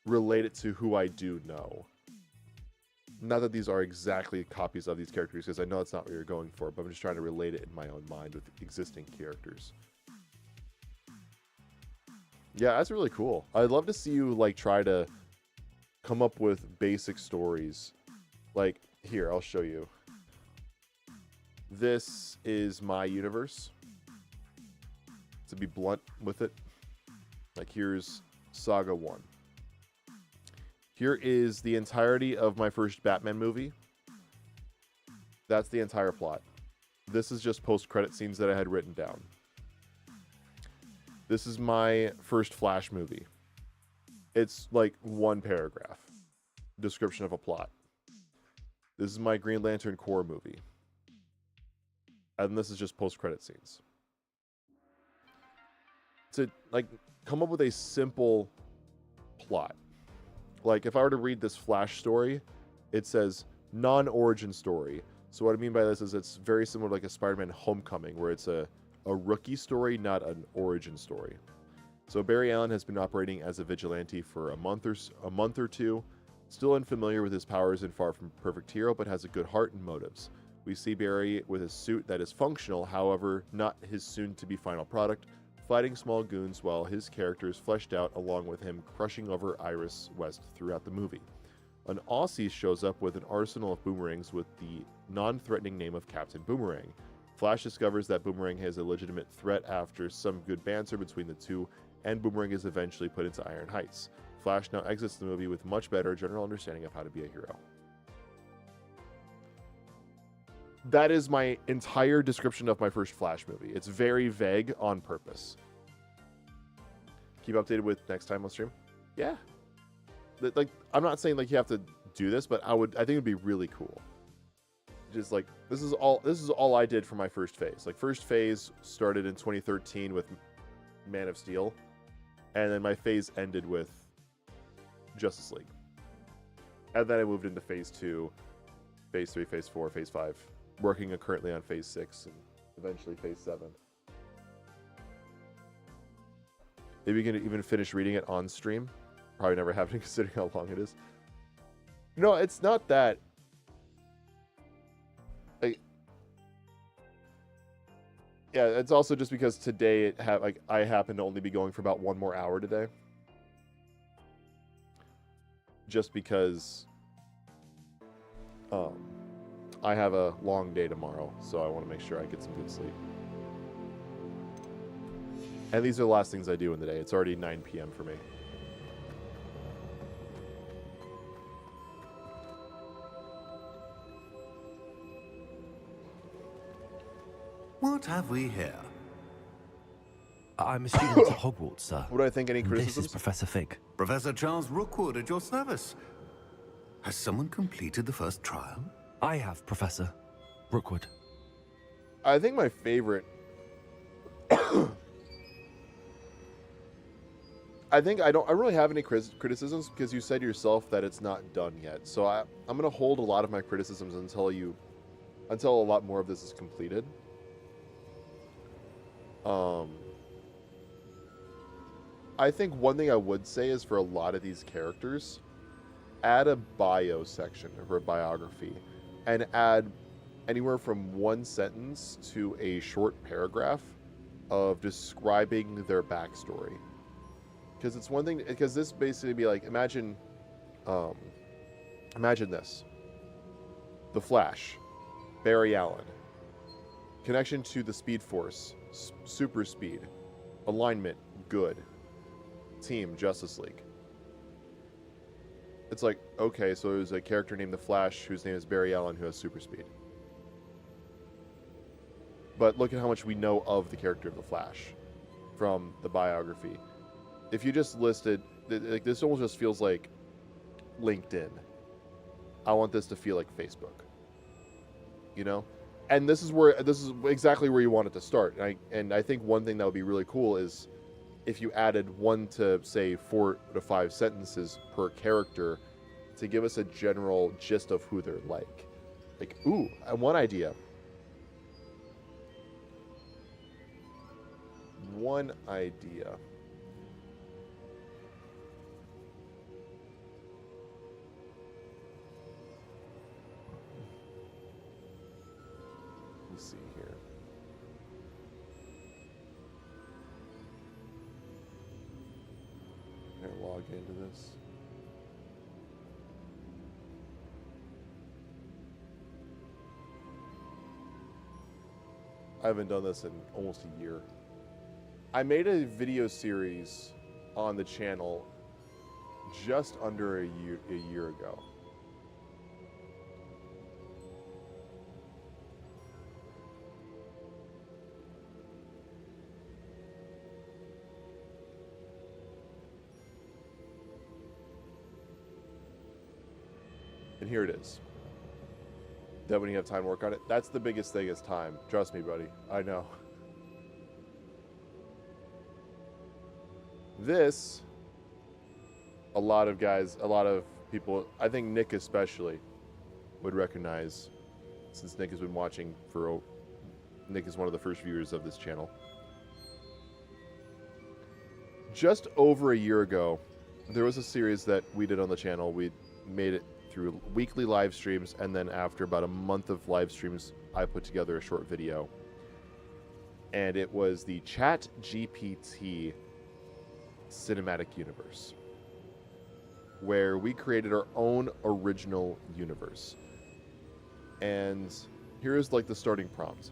relate it to who I do know. Not that these are exactly copies of these characters, because I know that's not what you're going for, but I'm just trying to relate it in my own mind with existing characters. Yeah, that's really cool. I'd love to see you like try to come up with basic stories. Like, here, I'll show you. This is my universe. To be blunt with it. Like, here's Saga 1. Here is the entirety of my first Batman movie. That's the entire plot. This is just post-credit scenes that I had written down. This is my first Flash movie. It's like one paragraph. Description of a plot. This is my Green Lantern Corps movie. And this is just post-credit scenes. To like come up with a simple plot. Like if I were to read this Flash story, it says non-origin story. So what I mean by this is it's very similar to like a Spider-Man Homecoming, where it's a rookie story, not an origin story. So Barry Allen has been operating as a vigilante for a month or two, still unfamiliar with his powers and far from perfect hero, but has a good heart and motives. We see Barry with a suit that is functional, however, not his soon-to-be final product, fighting small goons while his character is fleshed out along with him crushing over Iris West throughout the movie. An Aussie shows up with an arsenal of boomerangs with the non-threatening name of Captain Boomerang. Flash discovers that Boomerang has a legitimate threat after some good banter between the two, and Boomerang is eventually put into Iron Heights. Flash now exits the movie with much better general understanding of how to be a hero. That is my entire description of my first Flash movie. It's very vague on purpose. Keep updated with next time on stream. Yeah. Like, I'm not saying like you have to do this, but I think it'd be really cool. Just like this is all I did for my first phase. Like first phase started in 2013 with Man of Steel, and then my phase ended with Justice League. And then I moved into phase 2, phase 3, phase 4, phase 5, working currently on phase 6 and eventually phase 7. Maybe you can even finish reading it on stream. Probably never happened considering how long it is. No, it's not that. Yeah, it's also just because today I happen to only be going for about 1 more hour today. Just because I have a long day tomorrow, so I want to make sure I get some good sleep. And these are the last things I do in the day. It's already 9 p.m. for me. What have we here? I'm a student at Hogwarts, sir. Would I think any This criticisms? is Professor Fig. Professor Charles Rookwood at your service. Has someone completed the first trial? I have, Professor Rookwood. I think my favorite... I don't really have any criticisms because you said yourself that it's not done yet. So I'm going to hold a lot of my criticisms until a lot more of this is completed. I think one thing I would say is for a lot of these characters, add a bio section or a biography and add anywhere from 1 sentence to a short paragraph of describing their backstory. Because it's one thing, because this basically be like, imagine this. The Flash, Barry Allen, connection to the Speed Force, super speed, alignment, good, team, Justice League. It's like, okay, so there's a character named the Flash whose name is Barry Allen who has super speed. But look at how much we know of the character of the Flash from the biography. If you just listed, like, this almost just feels like LinkedIn. I want this to feel like Facebook. You know? And this is exactly where you want it to start. And I think one thing that would be really cool is if you added 1 to, say, 4 to 5 sentences per character to give us a general gist of who they're like. Like, ooh, one idea. One idea. Let me see here. Can I log into this? I haven't done this in almost a year. I made a video series on the channel just under a year ago. And here it is. Then when you have time to work on it, that's the biggest thing is time. Trust me, buddy. I know. This, a lot of people, I think Nick especially, would recognize, since Nick has been watching Nick is one of the first viewers of this channel. Just over a year ago, there was a series that we did on the channel. We made it through weekly live streams, and then after about a month of live streams, I put together a short video. And it was the ChatGPT cinematic universe, where we created our own original universe. And here's like the starting prompt.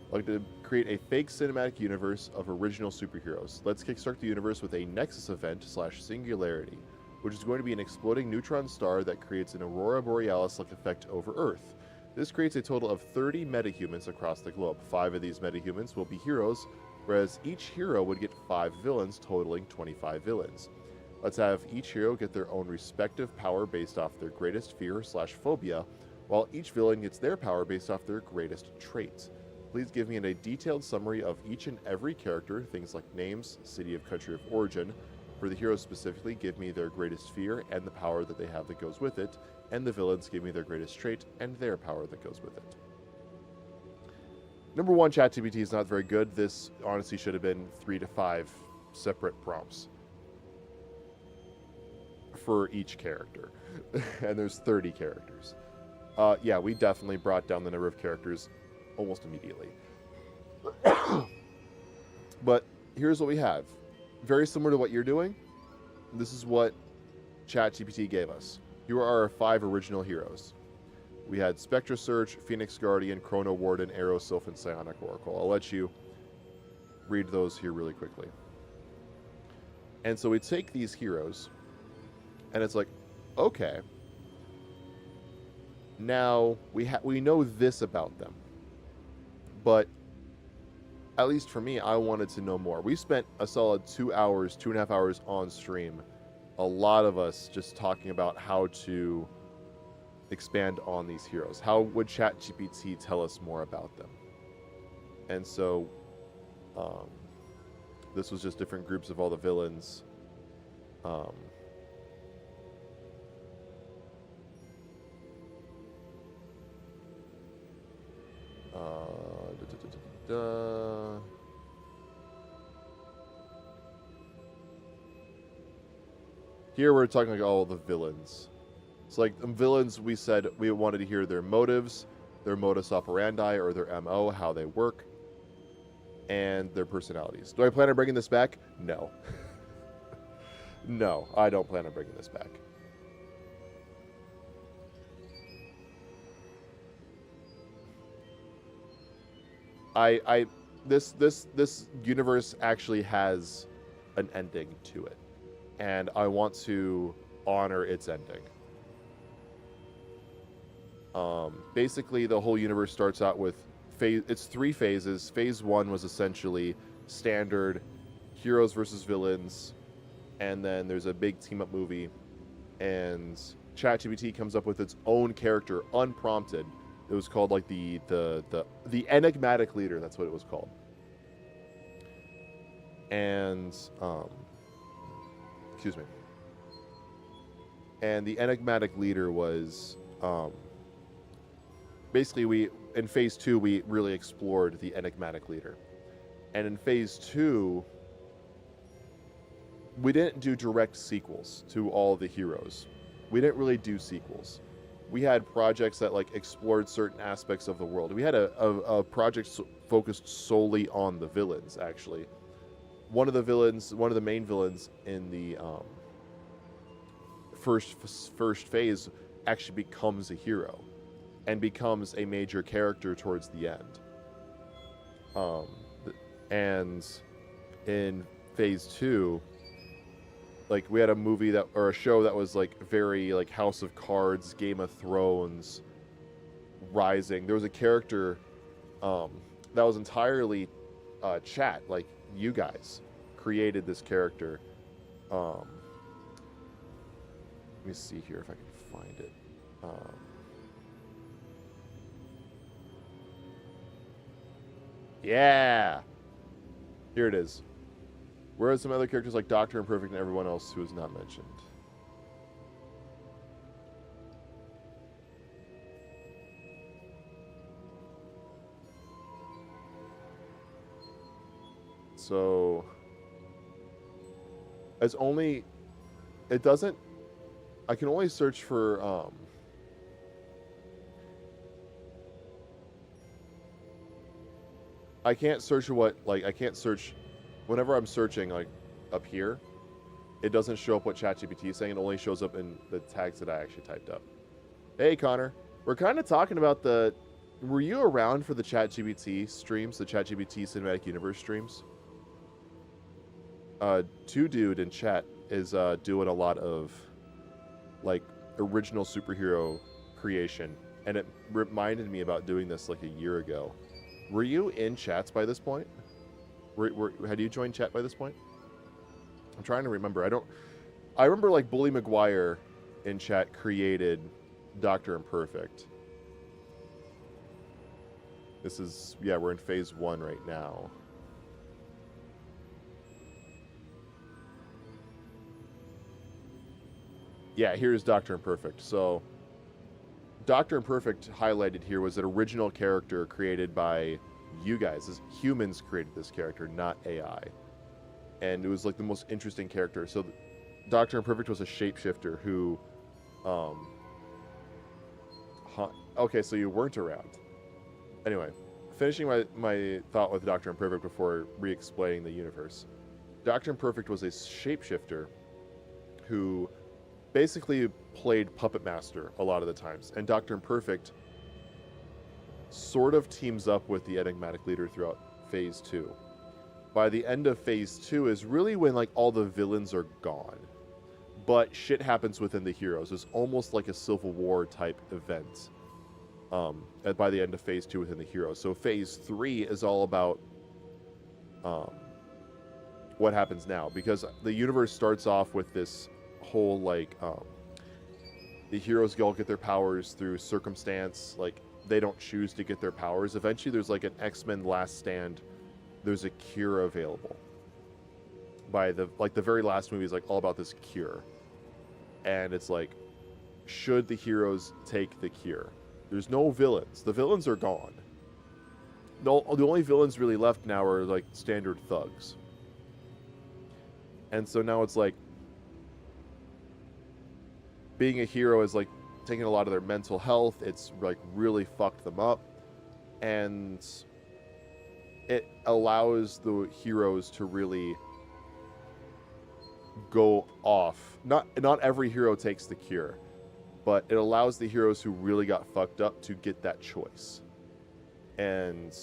I'd like to create a fake cinematic universe of original superheroes. Let's kickstart the universe with a Nexus event / Singularity, which is going to be an exploding neutron star that creates an Aurora Borealis-like effect over Earth. This creates a total of 30 metahumans across the globe. 5 of these metahumans will be heroes, whereas each hero would get 5 villains, totaling 25 villains. Let's have each hero get their own respective power based off their greatest fear / phobia, while each villain gets their power based off their greatest trait. Please give me a detailed summary of each and every character, things like names, city of country of origin, For the heroes specifically, give me their greatest fear and the power that they have that goes with it, and the villains give me their greatest trait and their power that goes with it. Number one, ChatGPT is not very good. This honestly should have been 3 to 5 separate prompts for each character. And there's 30 characters. Yeah, we definitely brought down the number of characters almost immediately. But here's what we have. Very similar to what you're doing. This is what ChatGPT gave us. Here are our 5 original heroes. We had Spectra Surge, Phoenix Guardian, Chrono Warden, Arrow Sylph, and Psionic Oracle. I'll let you read those here really quickly. And so we take these heroes, and it's like, okay, now we know this about them, but at least for me, I wanted to know more. We spent a solid 2 hours, 2.5 hours on stream, a lot of us just talking about how to expand on these heroes. How would ChatGPT tell us more about them? And so this was just different groups of all the villains. Here we're talking like all the villains. So like villains, we said we wanted to hear their motives, their modus operandi, or their MO, how they work, and their personalities. Do I plan on bringing this back? No. No, I don't plan on bringing this back. This universe actually has an ending to it, and I want to honor its ending. Basically, the whole universe starts out with it's 3 phases. Phase 1 was essentially standard heroes versus villains, and then there's a big team-up movie, and ChatGPT comes up with its own character, unprompted. It was called like the enigmatic leader. That's what it was called. And excuse me. And the enigmatic leader was basically in phase 2 we really explored the enigmatic leader, and in phase 2 we didn't do direct sequels to all the heroes. We didn't really do sequels. We had projects that like explored certain aspects of the world. We had a project focused solely on the villains, actually. One of the main villains in the first phase actually becomes a hero and becomes a major character towards the end. And in phase 2, like we had a movie or a show that was like very like House of Cards, Game of Thrones, Rising. There was a character that was entirely chat, like you guys created this character. Let me see here if I can find it. Yeah, here it is. Whereas some other characters like Dr. Imperfect and everyone else who is not mentioned. So I can only search for I can't search for whenever I'm searching, like, up here, it doesn't show up what ChatGPT is saying. It only shows up in the tags that I actually typed up. Hey, Connor. We're kind of talking about were you around for the ChatGPT streams, the ChatGPT Cinematic Universe streams? 2Dude in chat is doing a lot of, like, original superhero creation, and it reminded me about doing this, like, a year ago. Were you in chats by this point? Had you joined chat by this point? I'm trying to remember. I remember like Bully McGuire in chat created Dr. Imperfect. We're in phase 1 right now. Yeah, here's Dr. Imperfect. So, Dr. Imperfect highlighted here was an original character created by you guys. As humans created this character, not AI. And it was like the most interesting character. So, Dr. Imperfect was a shapeshifter who, okay, so you weren't around. Anyway, finishing my thought with Dr. Imperfect before re-explaining the universe. Dr. Imperfect was a shapeshifter who basically played Puppet Master a lot of the times. And Dr. Imperfect sort of teams up with the enigmatic leader throughout Phase 2. By the end of Phase 2 is really when like all the villains are gone. But shit happens within the heroes. It's almost like a Civil War type event by the end of Phase 2 within the heroes. So Phase 3 is all about what happens now. Because the universe starts off with this whole like the heroes all get their powers through circumstance. Like they don't choose to get their powers. Eventually there's like an X-Men Last Stand. There's a cure available. By the very last movie is like all about this cure. And it's like, should the heroes take the cure? There's no villains. The villains are gone. The only villains really left now are like standard thugs. And so now it's like being a hero is like taking a lot of their mental health. It's like really fucked them up. And it allows the heroes to really go off. Not every hero takes the cure, but it allows the heroes who really got fucked up to get that choice. And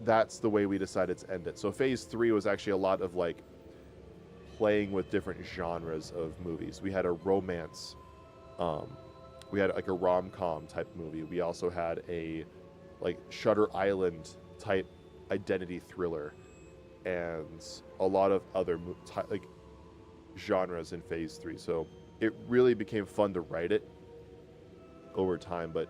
that's the way we decided to end it. So Phase 3 was actually a lot of like playing with different genres of movies. We had a romance, we had like a rom-com type movie. We also had a like Shutter Island type identity thriller, and a lot of other like genres in Phase 3. So it really became fun to write it over time, but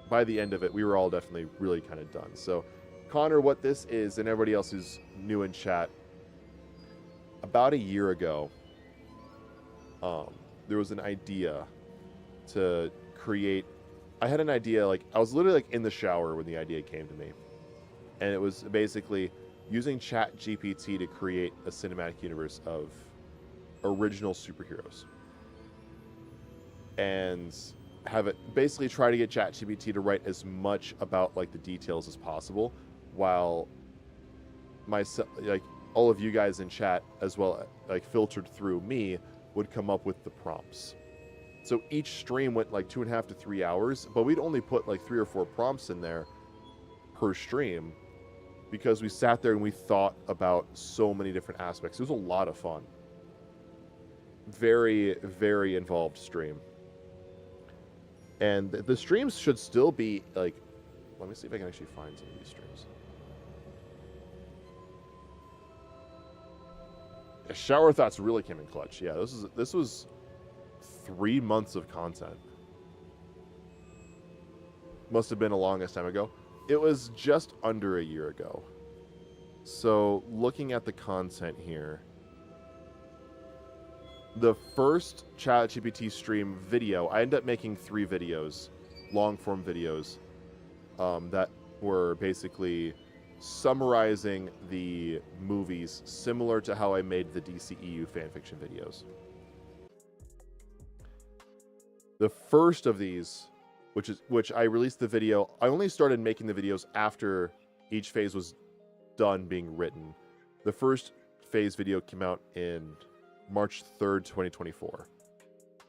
by the end of it, we were all definitely really kind of done. So Connor, what this is, and everybody else who's new in chat, about a year ago, there was an idea to create. I had an idea, like I was literally like in the shower when the idea came to me, and it was basically using ChatGPT to create a cinematic universe of original superheroes, and have it basically try to get ChatGPT to write as much about like the details as possible, while like all of you guys in chat as well, like filtered through me, would come up with the prompts. So each stream went like 2.5 to 3 hours, but we'd only put like 3 or 4 prompts in there per stream, because we sat there and we thought about so many different aspects. It was a lot of fun. Very, very involved stream. And the streams should still be like, let me see if I can actually find some of these streams. Shower Thoughts really came in clutch. Yeah, this was 3 months of content. Must have been the longest time ago. It was just under a year ago. So looking at the content here, the first ChatGPT stream video, I ended up making 3 videos, long form videos, that were basically summarizing the movies, similar to how I made the DCEU fanfiction videos. The first of these, which I released the video, I only started making the videos after each phase was done being written. The first phase video came out in March 3rd, 2024.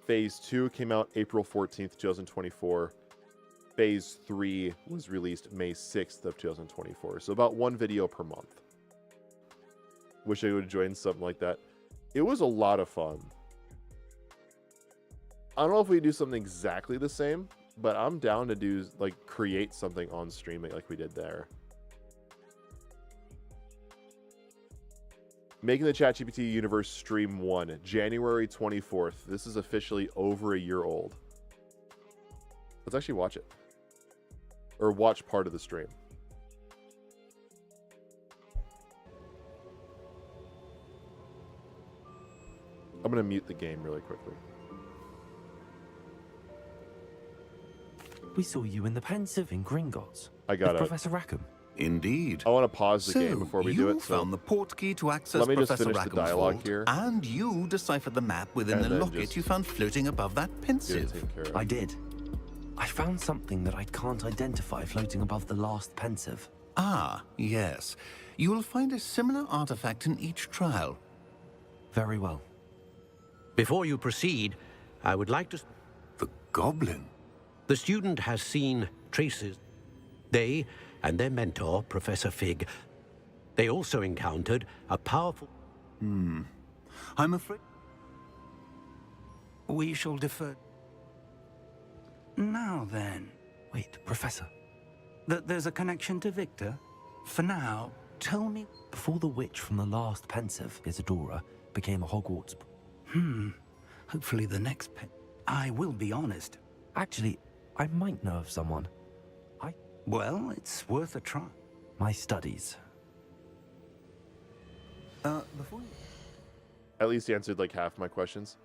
Phase 2 came out April 14th, 2024. Phase 3 was released May 6th of 2024. So about 1 video per month. Wish I would have joined something like that. It was a lot of fun. I don't know if we do something exactly the same, but I'm down to do, like, create something on stream like we did there. Making the ChatGPT Universe Stream 1, January 24th. This is officially over a year old. Let's actually watch it. Or watch part of the stream. I'm gonna mute the game really quickly. We saw you in the Pensive in Gringotts. I got with it. Professor Rackham. Indeed. I want to pause the So, game before we do it. So found the port key to access let me just Professor finish the Rackham's dialogue vault, here. and you deciphered the map within And the then locket just you found floating above that get it pensive. taken care of. I did. I found something that I can't identify floating above the last Pensive. Ah, yes. You will find a similar artifact in each trial. Very well. Before you proceed, I would like to... The goblin? The student has seen traces. They and their mentor, Professor Fig, they also encountered a powerful... I'm afraid... We shall defer. Now then. Wait, Professor. There's a connection to Victor? For now, tell me... Before the witch from the last Pensive, Isadora, became a Hogwarts... Hopefully the next I will be honest. Actually, I might know of someone. Well, it's worth a try. My studies. Before you... At least he answered like half my questions.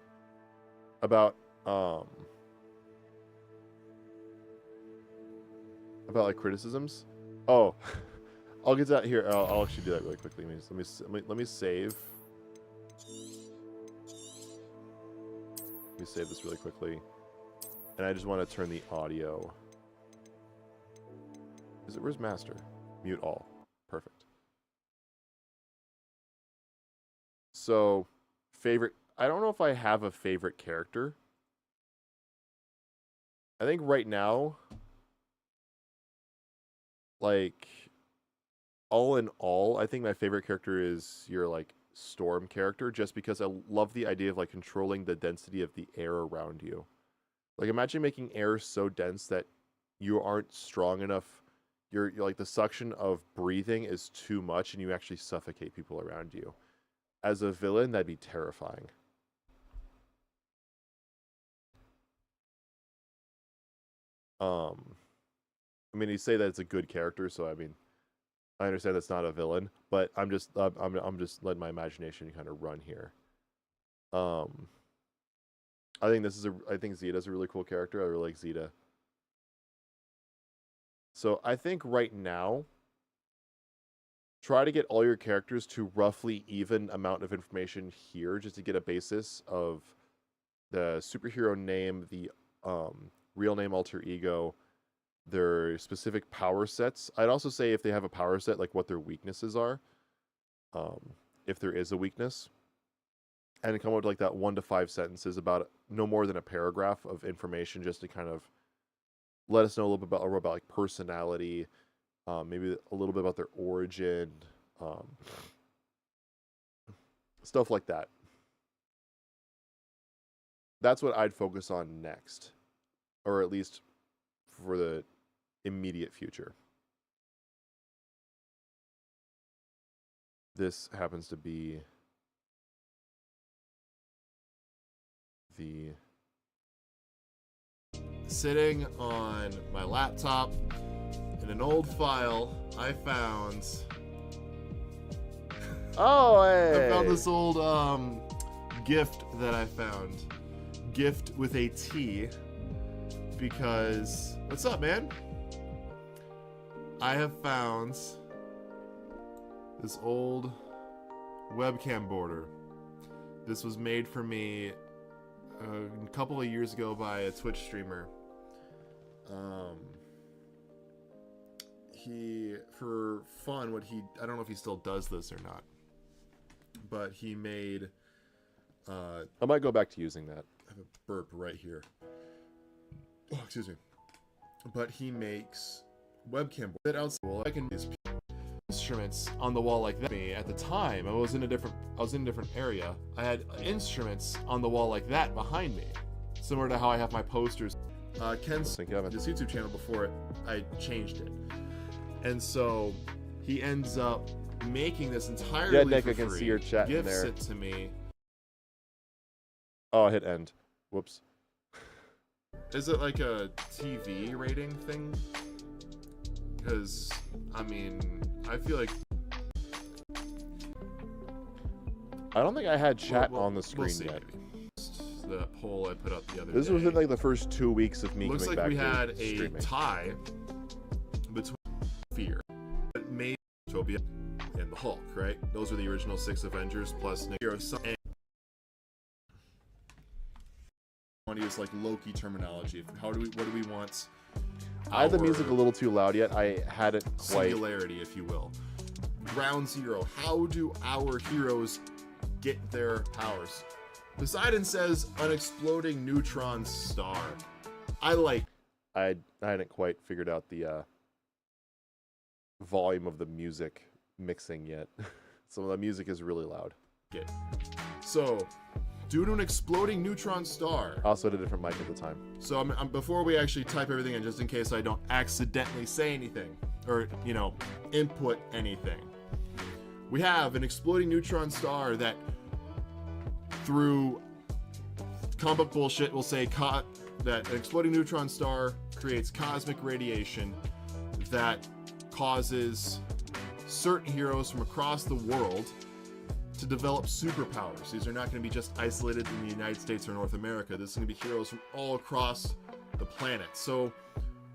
About like criticisms. Oh, I'll get to that here. I'll actually do that really quickly. Let me save. Let me save this really quickly. And I just want to turn the audio. Where's master? Mute all. Perfect. So, favorite. I don't know if I have a favorite character. I think right now, like, all in all, I think my favorite character is your, like, Storm character, just because I love the idea of, like, controlling the density of the air around you. Like, imagine making air so dense that you aren't strong enough. You're like, the suction of breathing is too much and you actually suffocate people around you. As a villain, that'd be terrifying. I mean, you say that it's a good character, so I mean, I understand that's not a villain, but I'm just letting my imagination kind of run here. I think Zeta's a really cool character. I really like Zeta. So I think right now, try to get all your characters to roughly even amount of information here, just to get a basis of the superhero name, the real name, alter ego, their specific power sets. I'd also say if they have a power set, like what their weaknesses are, if there is a weakness, and come up with like that 1 to 5 sentences about no more than a paragraph of information, just to kind of let us know a little bit about like personality, maybe a little bit about their origin, stuff like that. That's what I'd focus on next, or at least for the immediate future. This happens to be the sitting on my laptop in an old file I found. Oh, hey! I found this old gift that I found. Gift with a T. Because, what's up, man? I have found this old webcam border. This was made for me a couple of years ago by a Twitch streamer. He, for fun, I don't know if he still does this or not, but he made, I might go back to using that. I have a burp right here. Oh, excuse me. But he makes webcam boards that outside. Well, I can use instruments on the wall like that. At the time, I was in a different area. I had instruments on the wall like that behind me, similar to how I have my posters. Ken's this YouTube channel before I changed it, and so he ends up making this entirely for Nick, free. I can see your chat in Gifts there. it to me. Oh, I hit end. Whoops. Is it like a TV rating thing? Because, I mean, I feel like I don't think I had chat We'll- on the screen we'll see, yet. maybe. The poll I put up the other This day. was in like the first 2 weeks of me Looks coming like back we to had a streaming. tie between Fear, but made Utopia and the Hulk, right? Those are the original 6 Avengers plus Nick Fury. And I want to use like Loki terminology. What do we want? I had the music a our little too loud yet. I had it quite. singularity, if you will. Ground Zero. How do our heroes get their powers? Poseidon says an exploding neutron star. I hadn't quite figured out the volume of the music mixing yet. So the music is really loud. it. So, due to an exploding neutron star. I also had a different mic at the time. So before we actually type everything in, just in case I don't accidentally say anything or input anything, we have an exploding neutron star that, through comic book bullshit, will say that an exploding neutron star creates cosmic radiation that causes certain heroes from across the world to develop superpowers. These are not going to be just isolated in the United States or North America. This is going to be heroes from all across the planet. So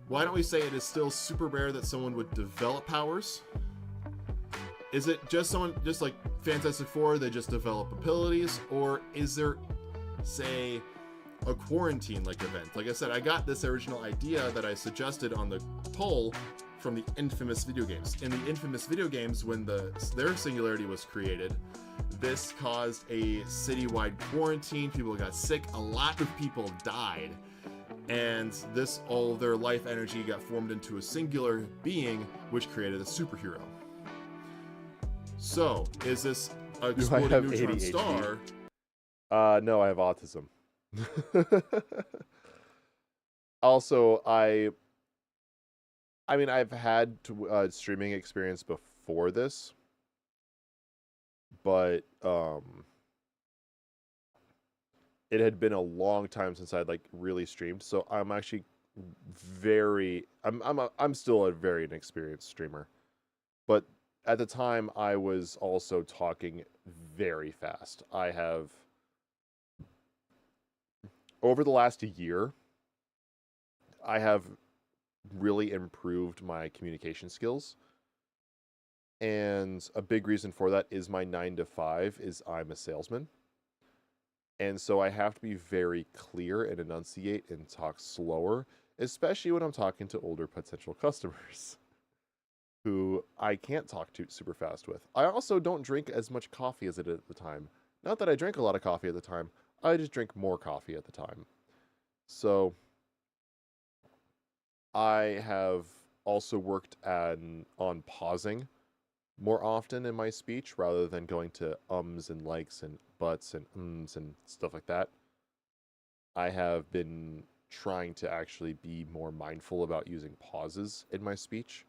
why don't we say it is still super rare that someone would develop powers? Is it just someone, just like Fantastic Four, they just develop abilities? Or is there, say, a quarantine-like event? Like I said, I got this original idea that I suggested on the poll from the Infamous video games. In the Infamous video games, when their singularity was created, this caused a citywide quarantine. People got sick. A lot of people died. And all their life energy got formed into a singular being, which created a superhero. So, is this exploding neutron ADHD? star? No, I have autism. Also, I mean, I've had streaming experience before this, but it had been a long time since I'd really streamed. So I'm actually I'm still a very inexperienced streamer, but at the time I was also talking very fast. I have, over the last year, I have really improved my communication skills. And a big reason for that is my 9 to 5 is I'm a salesman. And so I have to be very clear and enunciate and talk slower, especially when I'm talking to older potential customers who I can't talk to super fast with. I also don't drink as much coffee as I did at the time. Not that I drank a lot of coffee at the time, I just drink more coffee at the time. So I have also worked on pausing more often in my speech rather than going to ums and likes and buts and ums and stuff like that. I have been trying to actually be more mindful about using pauses in my speech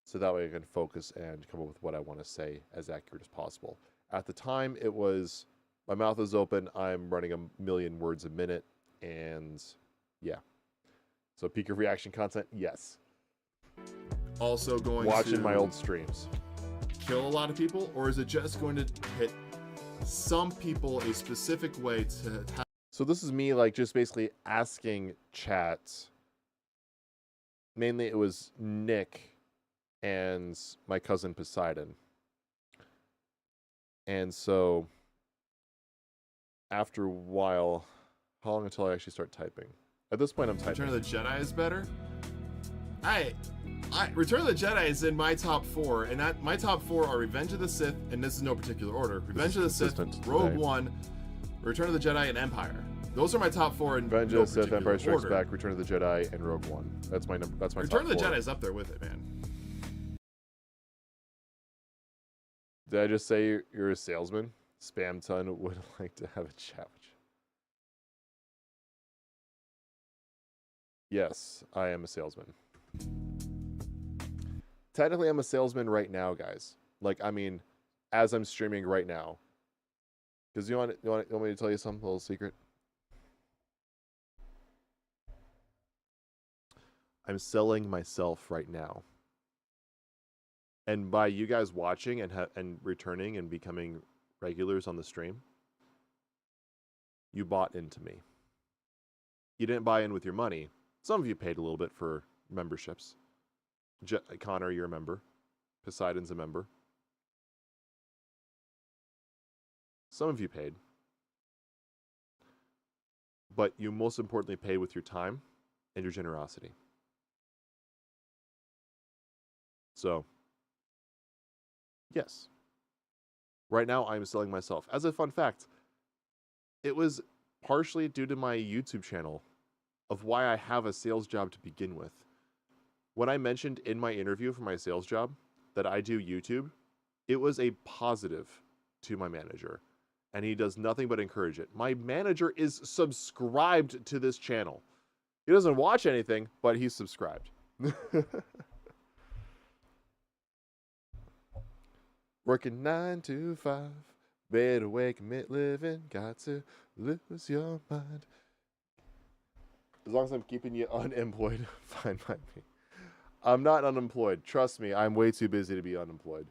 so that way I can focus and come up with what I want to say as accurate as possible. At the time, it was my mouth is open, I'm running a million words a minute, and yeah. So peak of reaction content, yes. Also going watching to my old streams. Kill a lot of people, or is it just going to hit some people a specific way to have? So this is me just basically asking chat. Mainly it was Nick and my cousin Poseidon. And so after a while, how long until I actually start typing? At this point I'm typing. Return of the Jedi is better? Return of the Jedi is in my top 4, and my top 4 are Revenge of the Sith, and this is no particular order. Revenge of the Sith, Rogue One, Return of the Jedi, and Empire. Those are my top 4 in Revenge no of the Sith, Empire Strikes order. Back, Return of the Jedi, and Rogue One. That's my number. That's my Return top of the 4. Jedi is up there with it, man. Did I just say you're a salesman? Spam ton would like to have a chat with you. Yes, I am a salesman. Technically, I'm a salesman right now, guys. I mean, as I'm streaming right now. Because you want me to tell you something, a little secret? I'm selling myself right now. And by you guys watching and returning and becoming regulars on the stream, you bought into me. You didn't buy in with your money. Some of you paid a little bit for memberships. Connor, you're a member. Poseidon's a member. Some of you paid. But you most importantly paid with your time and your generosity. So, yes. Right now, I'm selling myself. As a fun fact, it was partially due to my YouTube channel of why I have a sales job to begin with. When I mentioned in my interview for my sales job that I do YouTube, it was a positive to my manager, and he does nothing but encourage it. My manager is subscribed to this channel. He doesn't watch anything, but he's subscribed. Working 9 to 5, better way, commit living, got to lose your mind. As long as I'm keeping you unemployed, fine by me. I'm not unemployed. Trust me, I'm way too busy to be unemployed.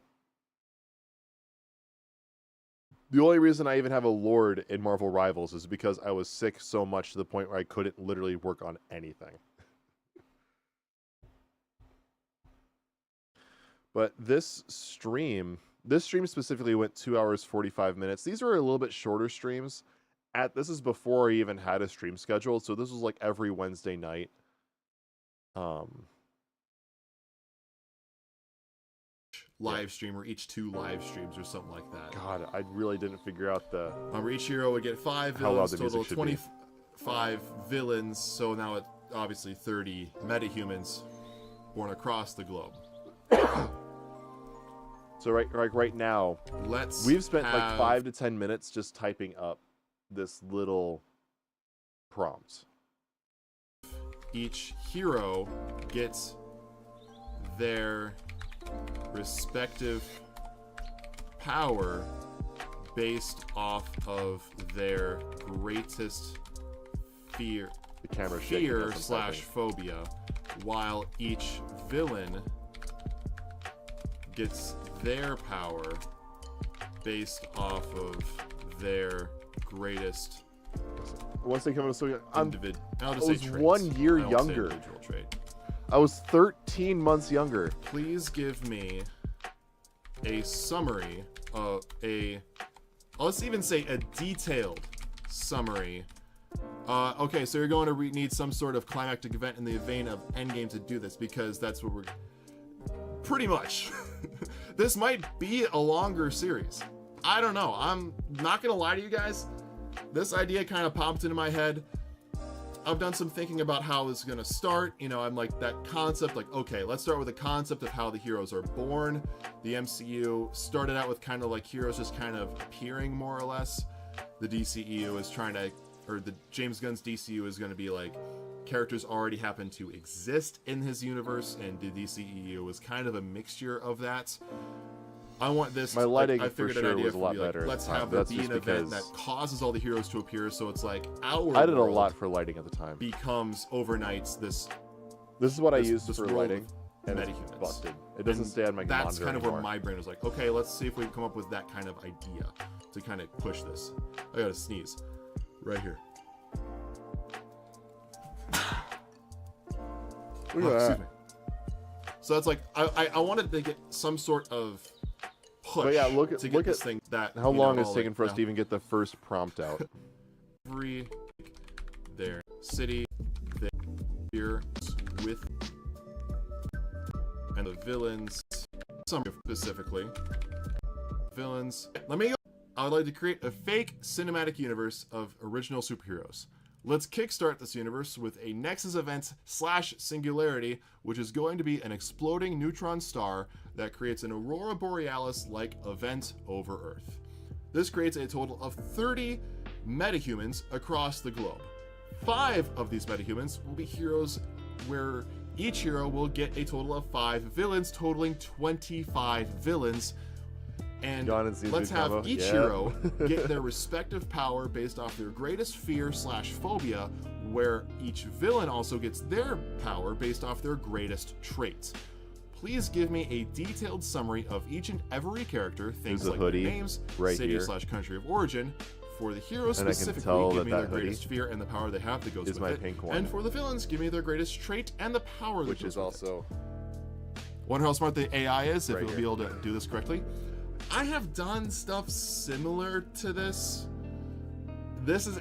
The only reason I even have a Lord in Marvel Rivals is because I was sick so much to the point where I couldn't literally work on anything. But this stream specifically went 2 hours, 45 minutes. These are a little bit shorter streams. This is before I even had a stream scheduled, so this was like every Wednesday night. Live stream, or each 2 live streams or something like that. God, I really didn't figure out the... each hero would get 5 how loud villains, the total music should 25 villains, so now it's obviously 30 metahumans born across the globe. So right now, we've spent like 5 to 10 minutes just typing up this little prompt. Each hero gets their respective power based off of their greatest fear, / phobia, while each villain gets their power based off of their greatest. Once they come in, so I was traits. 1 year younger. I was 13 months younger. Please give me a summary of let's even say a detailed summary. Okay, so you're going to need some sort of climactic event in the vein of Endgame to do this, because that's what we're... Pretty much. This might be a longer series. I don't know. I'm not going to lie to you guys. This idea kind of popped into my head. I've done some thinking about how it's going to start. You know, I'm like, that concept, like, okay, let's start with the concept of how the heroes are born. The MCU started out with kind of like heroes just kind of appearing more or less. The DCEU is trying to, or the James Gunn's DCU is going to be like, characters already happen to exist in his universe, and the DCEU is kind of a mixture of that. I want this. My lighting I figured for sure an idea was a lot like, better. Let's have there be an event that causes all the heroes to appear, so it's like our. I did a lot for lighting at the time. Becomes overnight this. This is what I used for lighting, and it's metahumans. busted. It doesn't stay on my monitor That's kind of anymore. where my brain was like, okay, let's see if we can come up with that kind of idea to kind of push this. I gotta sneeze, right here. Look at that. Me. So it's like I wanted to get some sort of push. But yeah, look at this thing that how long it's taken for us to even get the first prompt out. Their city, their here with, and the villains. Some specifically villains. Let me go. I would like to create a fake cinematic universe of original superheroes. Let's kickstart this universe with a Nexus event / singularity, which is going to be an exploding neutron star that creates an Aurora Borealis-like event over Earth. This creates a total of 30 metahumans across the globe. 5 of these metahumans will be heroes, where each hero will get a total of 5 villains, totaling 25 villains. And let's have each hero get their respective power based off their greatest fear / phobia, where each villain also gets their power based off their greatest traits. please give me a detailed summary of each and every character, things There's a like their hoodie names, right city here. / country of origin. For the heroes And I can specifically, tell give that me that their hoodie greatest fear and the power they have that goes is with my it. pink one. And for the villains, give me their greatest trait and the power that Which goes is with also... it. Wonder how smart the AI is, if Right it'll be able to do this correctly. I have done stuff similar to this. This is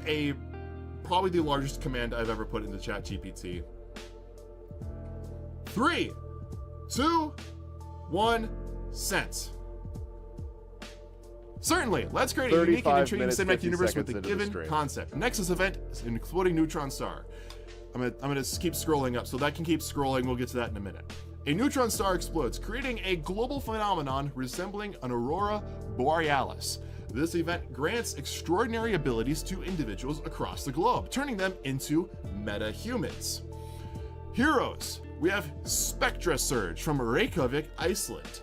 probably the largest command I've ever put into ChatGPT. 3, 2, 1, sent. Certainly, let's create a unique and 35 intriguing minutes, cinematic 50 universe with seconds a into the given stream. concept. Nexus event is an exploding neutron star. I'm gonna keep scrolling up, so that can keep scrolling. We'll get to that in a minute. A neutron star explodes, creating a global phenomenon resembling an aurora borealis. This event grants extraordinary abilities to individuals across the globe, turning them into meta-humans. Heroes. We have Spectra Surge from Reykjavik, Iceland.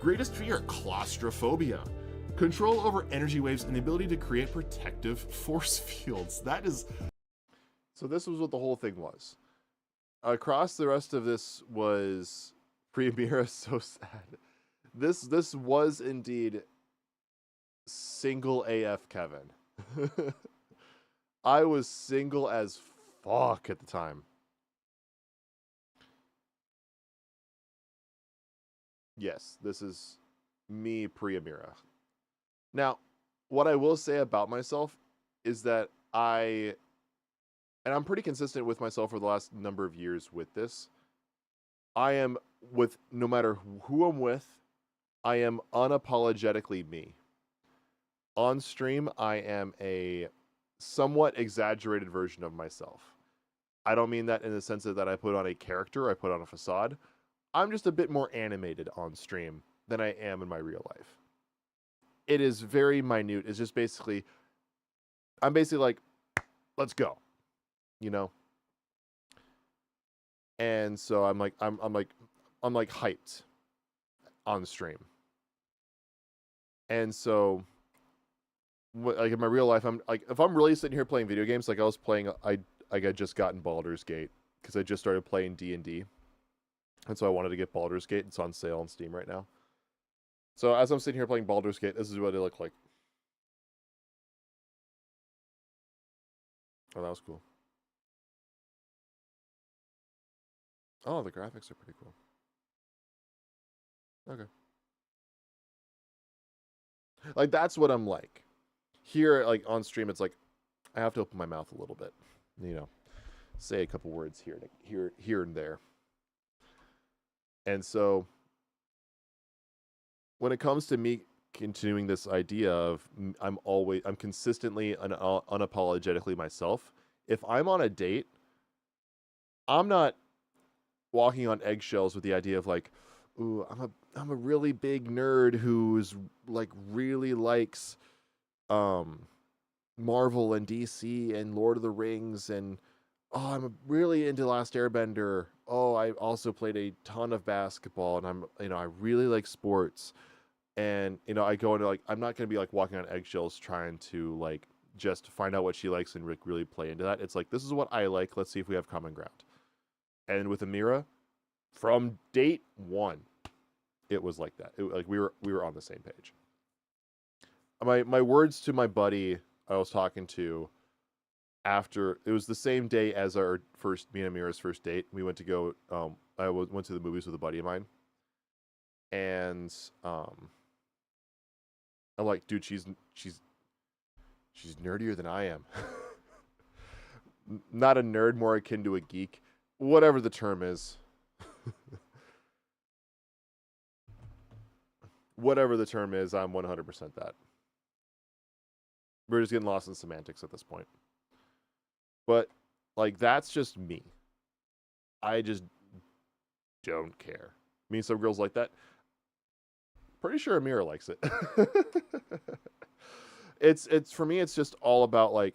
Greatest fear, claustrophobia. Control over energy waves and the ability to create protective force fields. That is... So this was what the whole thing was. Across the rest of this was... Priamira, so sad. This was indeed single AF Kevin. I was single as fuck at the time. Yes, this is me pre-Amira. Now, what I will say about myself is that and I'm pretty consistent with myself for the last number of years with this. I am with, no matter who I'm with, I am unapologetically me. On stream, I am a somewhat exaggerated version of myself. I don't mean that in the sense that I put on a character, I put on a facade. I'm just a bit more animated on stream than I am in my real life. It is very minute. It's just basically, I'm basically like, let's go, you know? And so I'm like hyped on stream. And so, like in my real life, I'm like, if I'm really sitting here playing video games, like I was playing, I just gotten Baldur's Gate because I just started playing D&D. And so I wanted to get Baldur's Gate. It's on sale on Steam right now. So as I'm sitting here playing Baldur's Gate, this is what it looked like. Oh, that was cool. Oh, the graphics are pretty cool. Okay. Like, that's what I'm like. Here, like, on stream, it's like, I have to open my mouth a little bit. You know, say a couple words here and there. And so, when it comes to me continuing this idea of I'm consistently unapologetically myself. If I'm on a date, I'm not walking on eggshells with the idea of like, ooh, I'm a really big nerd who's like really likes Marvel and DC and Lord of the Rings, and oh, I'm really into Last Airbender. Oh, I also played a ton of basketball, and I really like sports. And, I go into like, I'm not going to be like walking on eggshells trying to like just find out what she likes and really play into that. It's like, this is what I like. Let's see if we have common ground. And with Amira, from date one, it was like that. Like we were on the same page. My words to my buddy I was talking to after, it was the same day as me and Amira's first date. We went to go, I went to the movies with a buddy of mine. And, I'm like, dude, she's nerdier than I am. Not a nerd, more akin to a geek. Whatever the term is. Whatever the term is, I'm 100% that. We're just getting lost in semantics at this point. But, like, that's just me. I just don't care. Me and some girls like that. Pretty sure Amira likes it. It's for me, it's just all about like,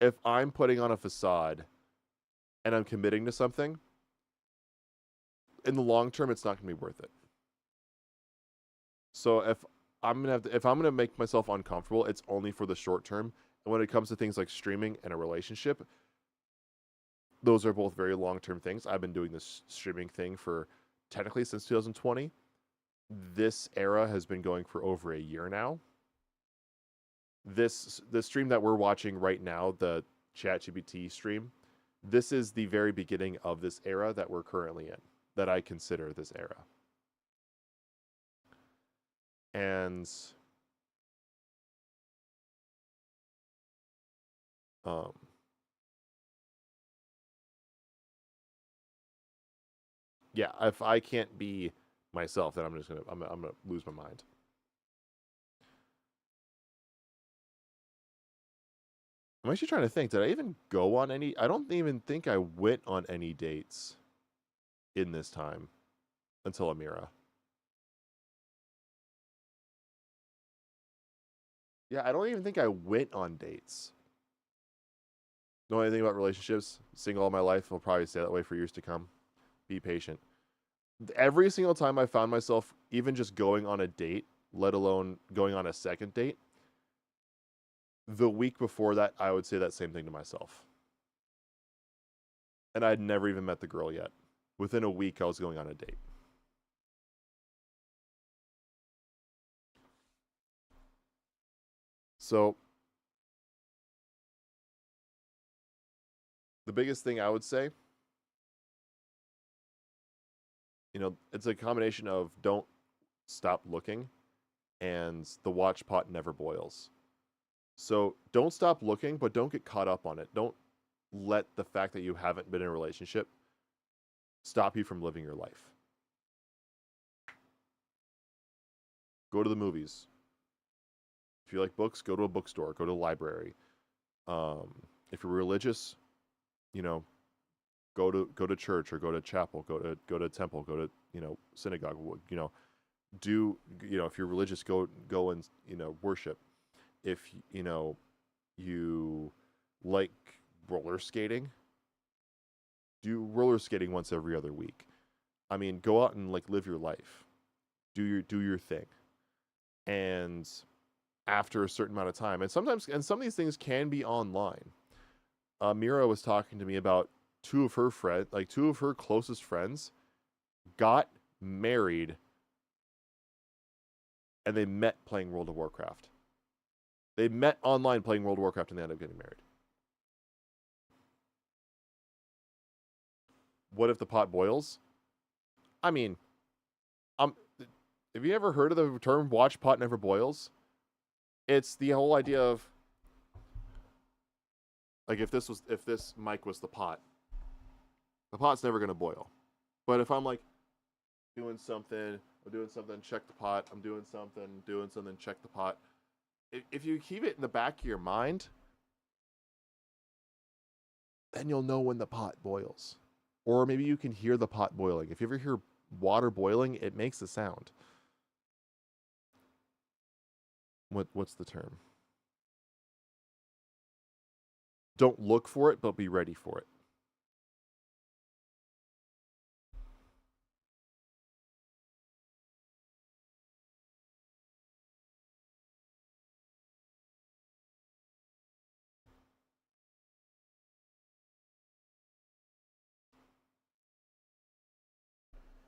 if I'm putting on a facade and I'm committing to something, in the long term, it's not going to be worth it. So if I'm gonna make myself uncomfortable, it's only for the short term. And when it comes to things like streaming and a relationship, those are both very long-term things. I've been doing this streaming thing for technically since 2020. This era has been going for over a year now. The stream that we're watching right now, the ChatGPT stream, this is the very beginning of this era that we're currently in, that I consider this era. And yeah, if I can't be myself, then I'm gonna lose my mind. I'm actually trying to think, did I even go on any? I don't even think I went on any dates in this time until Amira. Yeah, I don't even think I went on dates. Know anything about relationships? Single all my life. I'll probably stay that way for years to come. Be patient. Every single time I found myself even just going on a date, let alone going on a second date, the week before that, I would say that same thing to myself. And I'd never even met the girl yet. Within a week, I was going on a date. So, the biggest thing I would say, you know, it's a combination of don't stop looking and the watch pot never boils. So don't stop looking, but don't get caught up on it. Don't let the fact that you haven't been in a relationship stop you from living your life. Go to the movies. If you like books, go to a bookstore, go to a library. If you're religious, you know, go to church or go to chapel, go to temple, go to, you know, synagogue, you know, if you're religious, go and, you know, worship. If, you know, you like roller skating, do roller skating once every other week. I mean, go out and like live your life. Do your thing. And after a certain amount of time, and some of these things can be online. Mira was talking to me about two of her closest friends got married and they met playing World of Warcraft. They met online playing World of Warcraft and they ended up getting married. What if the pot boils? I mean, have you ever heard of the term "watch pot never boils"? It's the whole idea of, like, if this mic was the pot's never gonna boil. But if I'm like doing something, check the pot. I'm doing something, check the pot. If you keep it in the back of your mind, then you'll know when the pot boils. Or maybe you can hear the pot boiling. If you ever hear water boiling, it makes a sound. What's the term? Don't look for it, but be ready for it.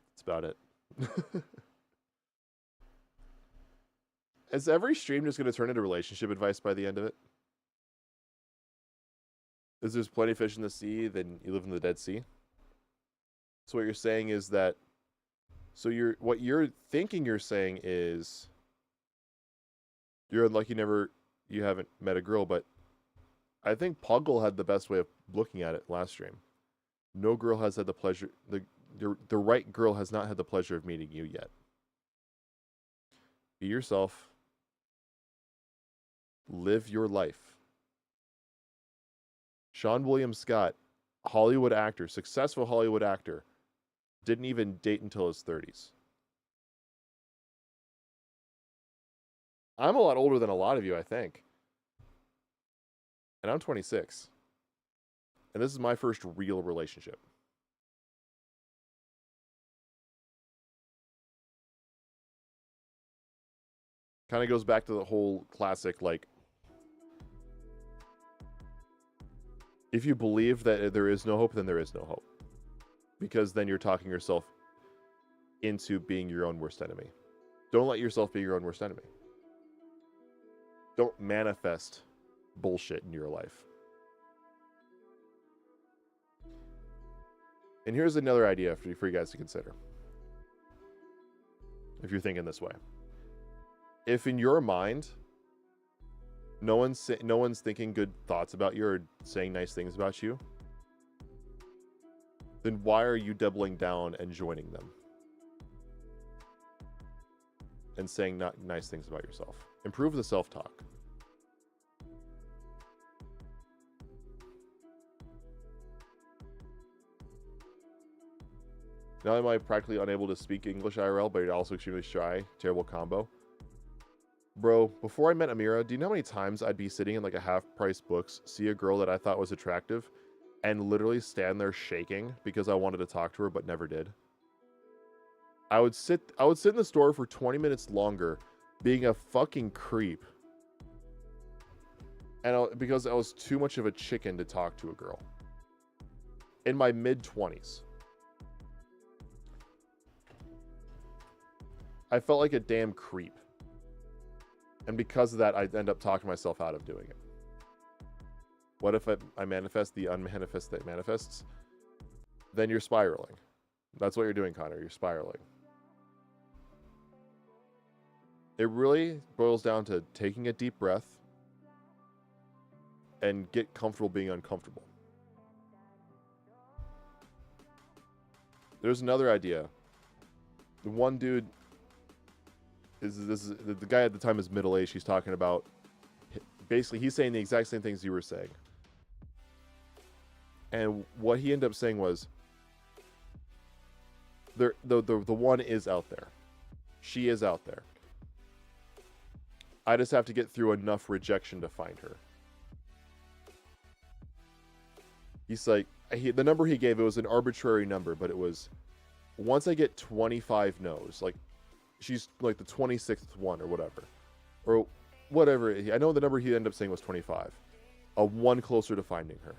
That's about it. Is every stream just going to turn into relationship advice by the end of it? Is there's plenty of fish in the sea, then you live in the Dead Sea? So what you're saying is that, what you're thinking you're saying is, you're unlucky you haven't met a girl, but I think Puggle had the best way of looking at it last stream. No girl has had the pleasure, the right girl has not had the pleasure of meeting you yet. Be yourself. Live your life. Sean William Scott, Hollywood actor, successful Hollywood actor, didn't even date until his 30s. I'm a lot older than a lot of you, I think. And I'm 26. And this is my first real relationship. Kind of goes back to the whole classic, like, if you believe that there is no hope, then there is no hope. Because then you're talking yourself into being your own worst enemy. Don't let yourself be your own worst enemy. Don't manifest bullshit in your life. And here's another idea for you guys to consider. If you're thinking this way. If in your mind, no one's thinking good thoughts about you or saying nice things about you, then why are you doubling down and joining them? And saying not nice things about yourself. Improve the self-talk. Not only am I practically unable to speak English IRL, but you're also extremely shy. Terrible combo. Bro, before I met Amira, do you know how many times I'd be sitting in like a half-price books, see a girl that I thought was attractive, and literally stand there shaking because I wanted to talk to her but never did? I would sit in the store for 20 minutes longer being a fucking creep. And because I was too much of a chicken to talk to a girl. In my mid-20s. I felt like a damn creep. And because of that, I end up talking myself out of doing it. What if I manifest the unmanifest that manifests? Then you're spiraling. That's what you're doing, Connor. You're spiraling. It really boils down to taking a deep breath and get comfortable being uncomfortable. There's another idea. The one dude is the guy at the time is middle-aged. He's talking about, basically he's saying the exact same things you were saying. And what he ended up saying was, the one is out there. She is out there. I just have to get through enough rejection to find her. He's like, the number he gave, it was an arbitrary number, but it was, once I get 25 no's, like, she's like the 26th one or whatever. Or whatever. I know the number he ended up saying was 25. A one closer to finding her.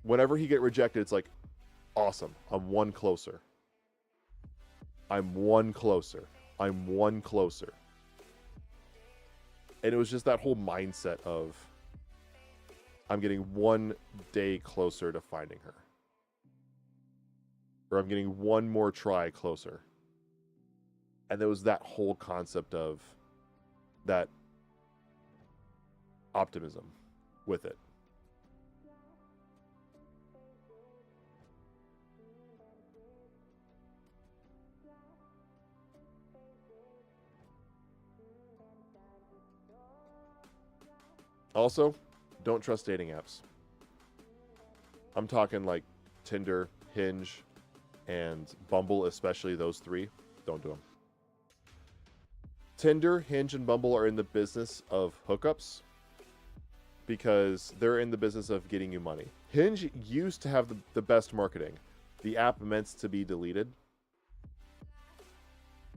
Whenever he get rejected, it's like, awesome. I'm one closer. I'm one closer. I'm one closer. And it was just that whole mindset of, I'm getting one day closer to finding her. Or I'm getting one more try closer. And there was that whole concept of that optimism with it. Also, don't trust dating apps. I'm talking like Tinder, Hinge, and Bumble, especially those three. Don't do them. Tinder, Hinge, and Bumble are in the business of hookups because they're in the business of getting you money. Hinge used to have the best marketing. The app meant to be deleted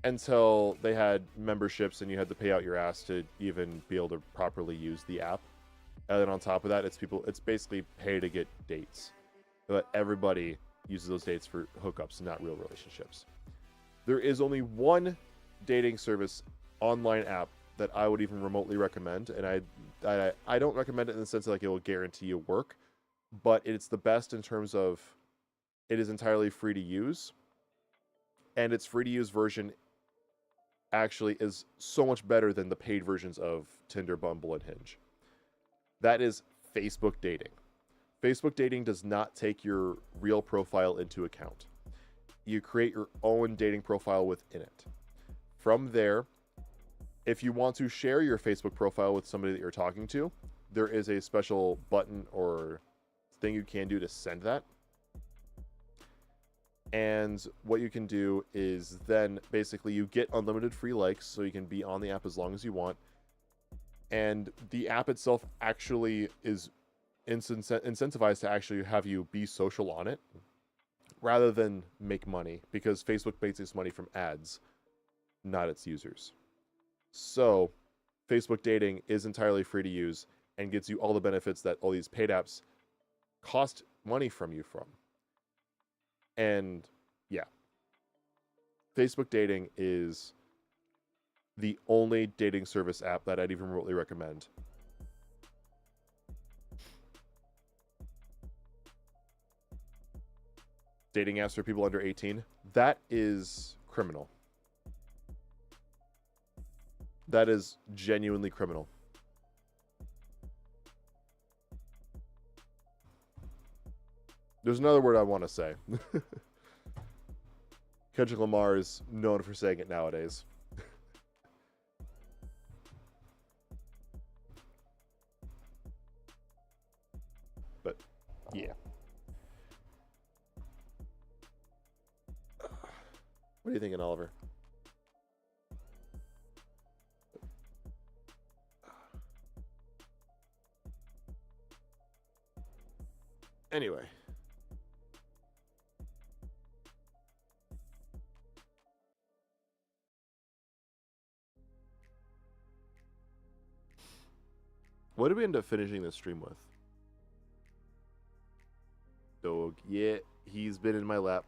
until they had memberships and you had to pay out your ass to even be able to properly use the app. And then on top of that, it's basically pay to get dates. But everybody uses those dates for hookups, not real relationships. There is only one dating service online app that I would even remotely recommend, and I don't recommend it in the sense that like it will guarantee you work, but it's the best in terms of it is entirely free to use, and its free to use version actually is so much better than the paid versions of Tinder, Bumble, and Hinge. That is Facebook dating. Facebook dating does not take your real profile into account. You create your own dating profile within it. From there, if you want to share your Facebook profile with somebody that you're talking to, there is a special button or thing you can do to send that. And what you can do is then basically you get unlimited free likes, so you can be on the app as long as you want. And the app itself actually is incentivized to actually have you be social on it rather than make money, because Facebook makes its money from ads, not its users. So Facebook dating is entirely free to use and gets you all the benefits that all these paid apps cost money from you from. And yeah, Facebook dating is the only dating service app that I'd even remotely recommend. Dating apps for people under 18, that is criminal. That is genuinely criminal. There's another word I want to say. Kendrick Lamar is known for saying it nowadays. But, yeah. What are you thinking, Oliver? Anyway. What did we end up finishing this stream with? Dog. Yeah, he's been in my lap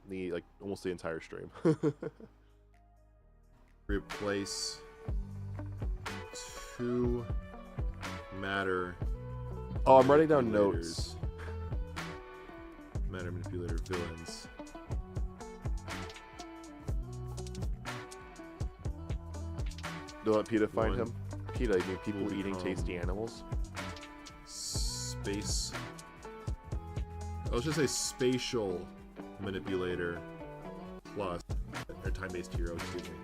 almost the entire stream. Replace 2 matter. Oh, I'm writing down notes. Matter manipulator villains. Don't let PETA find him. PETA, you mean people eating tasty animals? Space. Let's just say spatial manipulator plus or time-based hero. Excuse me.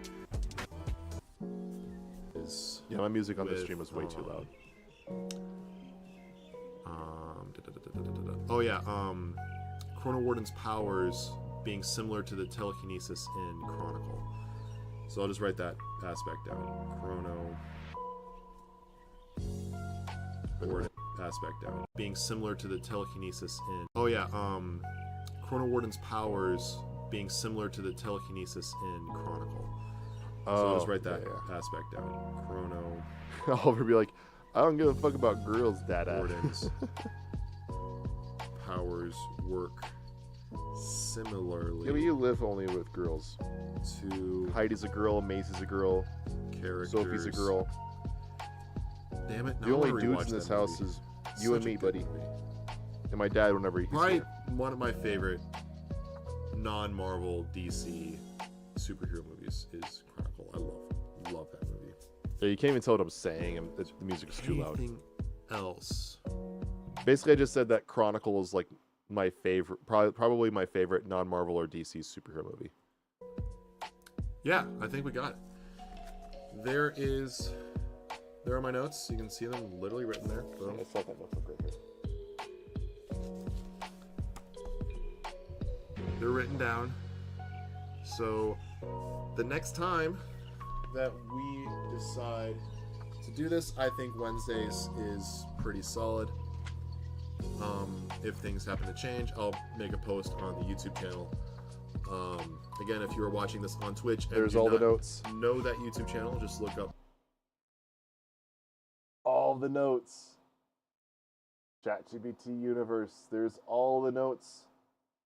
Yeah, my music on this stream was way too loud. Oh yeah. Chrono Warden's powers being similar to the telekinesis in Chronicle. So I'll just write that aspect down. Chrono Warden aspect down. Being similar to the telekinesis in... Oh yeah, Chrono Warden's powers being similar to the telekinesis in Chronicle. So I'll just write that aspect down. Chrono... Oliver be like, I don't give a fuck about girls, Dada. Warden's powers work similarly. Yeah, but you live only with girls. To Heidi's a girl, Macy's a girl, characters. Sophie's a girl. Damn it! The only dudes in this house is you and me, buddy. And my dad whenever he's here. One of my favorite non-Marvel DC superhero movies is Chronicle. I love that movie. Yeah, you can't even tell what I'm saying, and the music is too loud. Anything else? Basically, I just said that Chronicle is like my favorite, probably my favorite non-Marvel or DC superhero movie. Yeah, I think we got it. There are my notes. You can see them literally written there. Boom. I saw that notebook right here. They're written down. So the next time that we decide to do this, I think Wednesdays is pretty solid. If things happen to change, I'll make a post on the YouTube channel. Again, if you are watching this on Twitch and there's do all the not notes. know that YouTube channel, just look up all the notes. ChatGPT universe. There's all the notes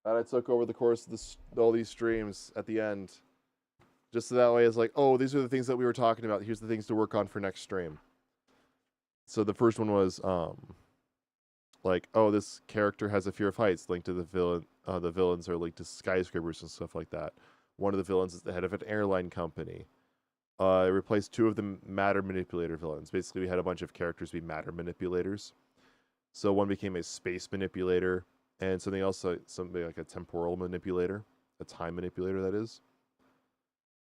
that I took over the course of all these streams at the end. Just so that way it's like, oh, these are the things that we were talking about. Here's the things to work on for next stream. So the first one was like, oh, this character has a fear of heights linked to the villain. The villains are linked to skyscrapers and stuff like that. One of the villains is the head of an airline company. I replaced 2 of the matter manipulator villains. Basically, we had a bunch of characters be matter manipulators. So one became a space manipulator, and something else, something like a temporal manipulator, a time manipulator, that is.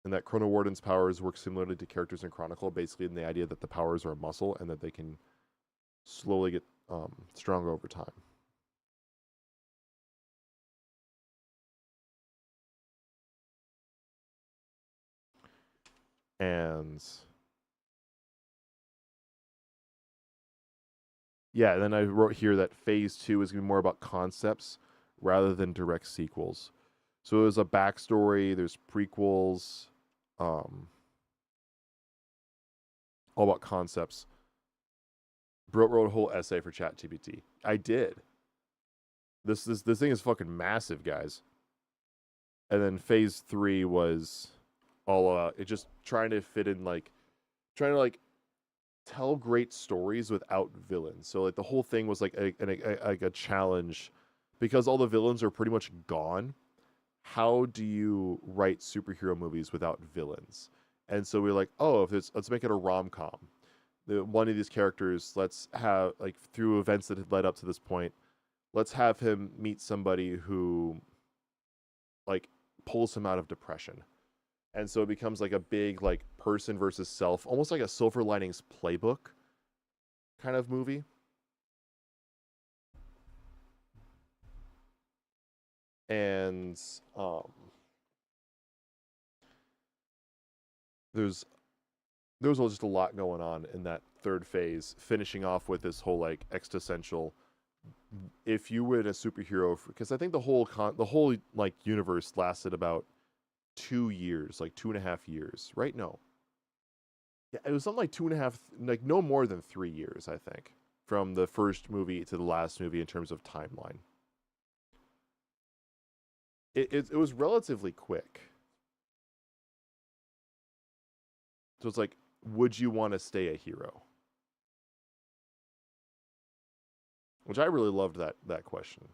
And that Chrono Warden's powers work similarly to characters in Chronicle, basically in the idea that the powers are a muscle and that they can slowly get stronger over time. And yeah, then I wrote here that phase 2 is going to be more about concepts rather than direct sequels. So there's a backstory, there's prequels, all about concepts. Wrote a whole essay for ChatGPT. I did. This thing is fucking massive, guys. And then phase 3 was all it just trying to fit in trying to tell great stories without villains. So like the whole thing was like a challenge because all the villains are pretty much gone. How do you write superhero movies without villains? And so we're like, oh, let's make it a rom-com. One of these characters, let's have through events that had led up to this point, let's have him meet somebody who pulls him out of depression. And so it becomes like a big person versus self, almost like a Silver Linings Playbook kind of movie. And there's just a lot going on in that third phase, finishing off with this whole existential, if you were in a superhero, because I think the whole universe lasted about 2 years, 2.5 years, right? No. Yeah, it was something like 2.5, no more than 3 years, I think, from the first movie to the last movie in terms of timeline. It was relatively quick. So it's like, would you want to stay a hero? Which I really loved that question.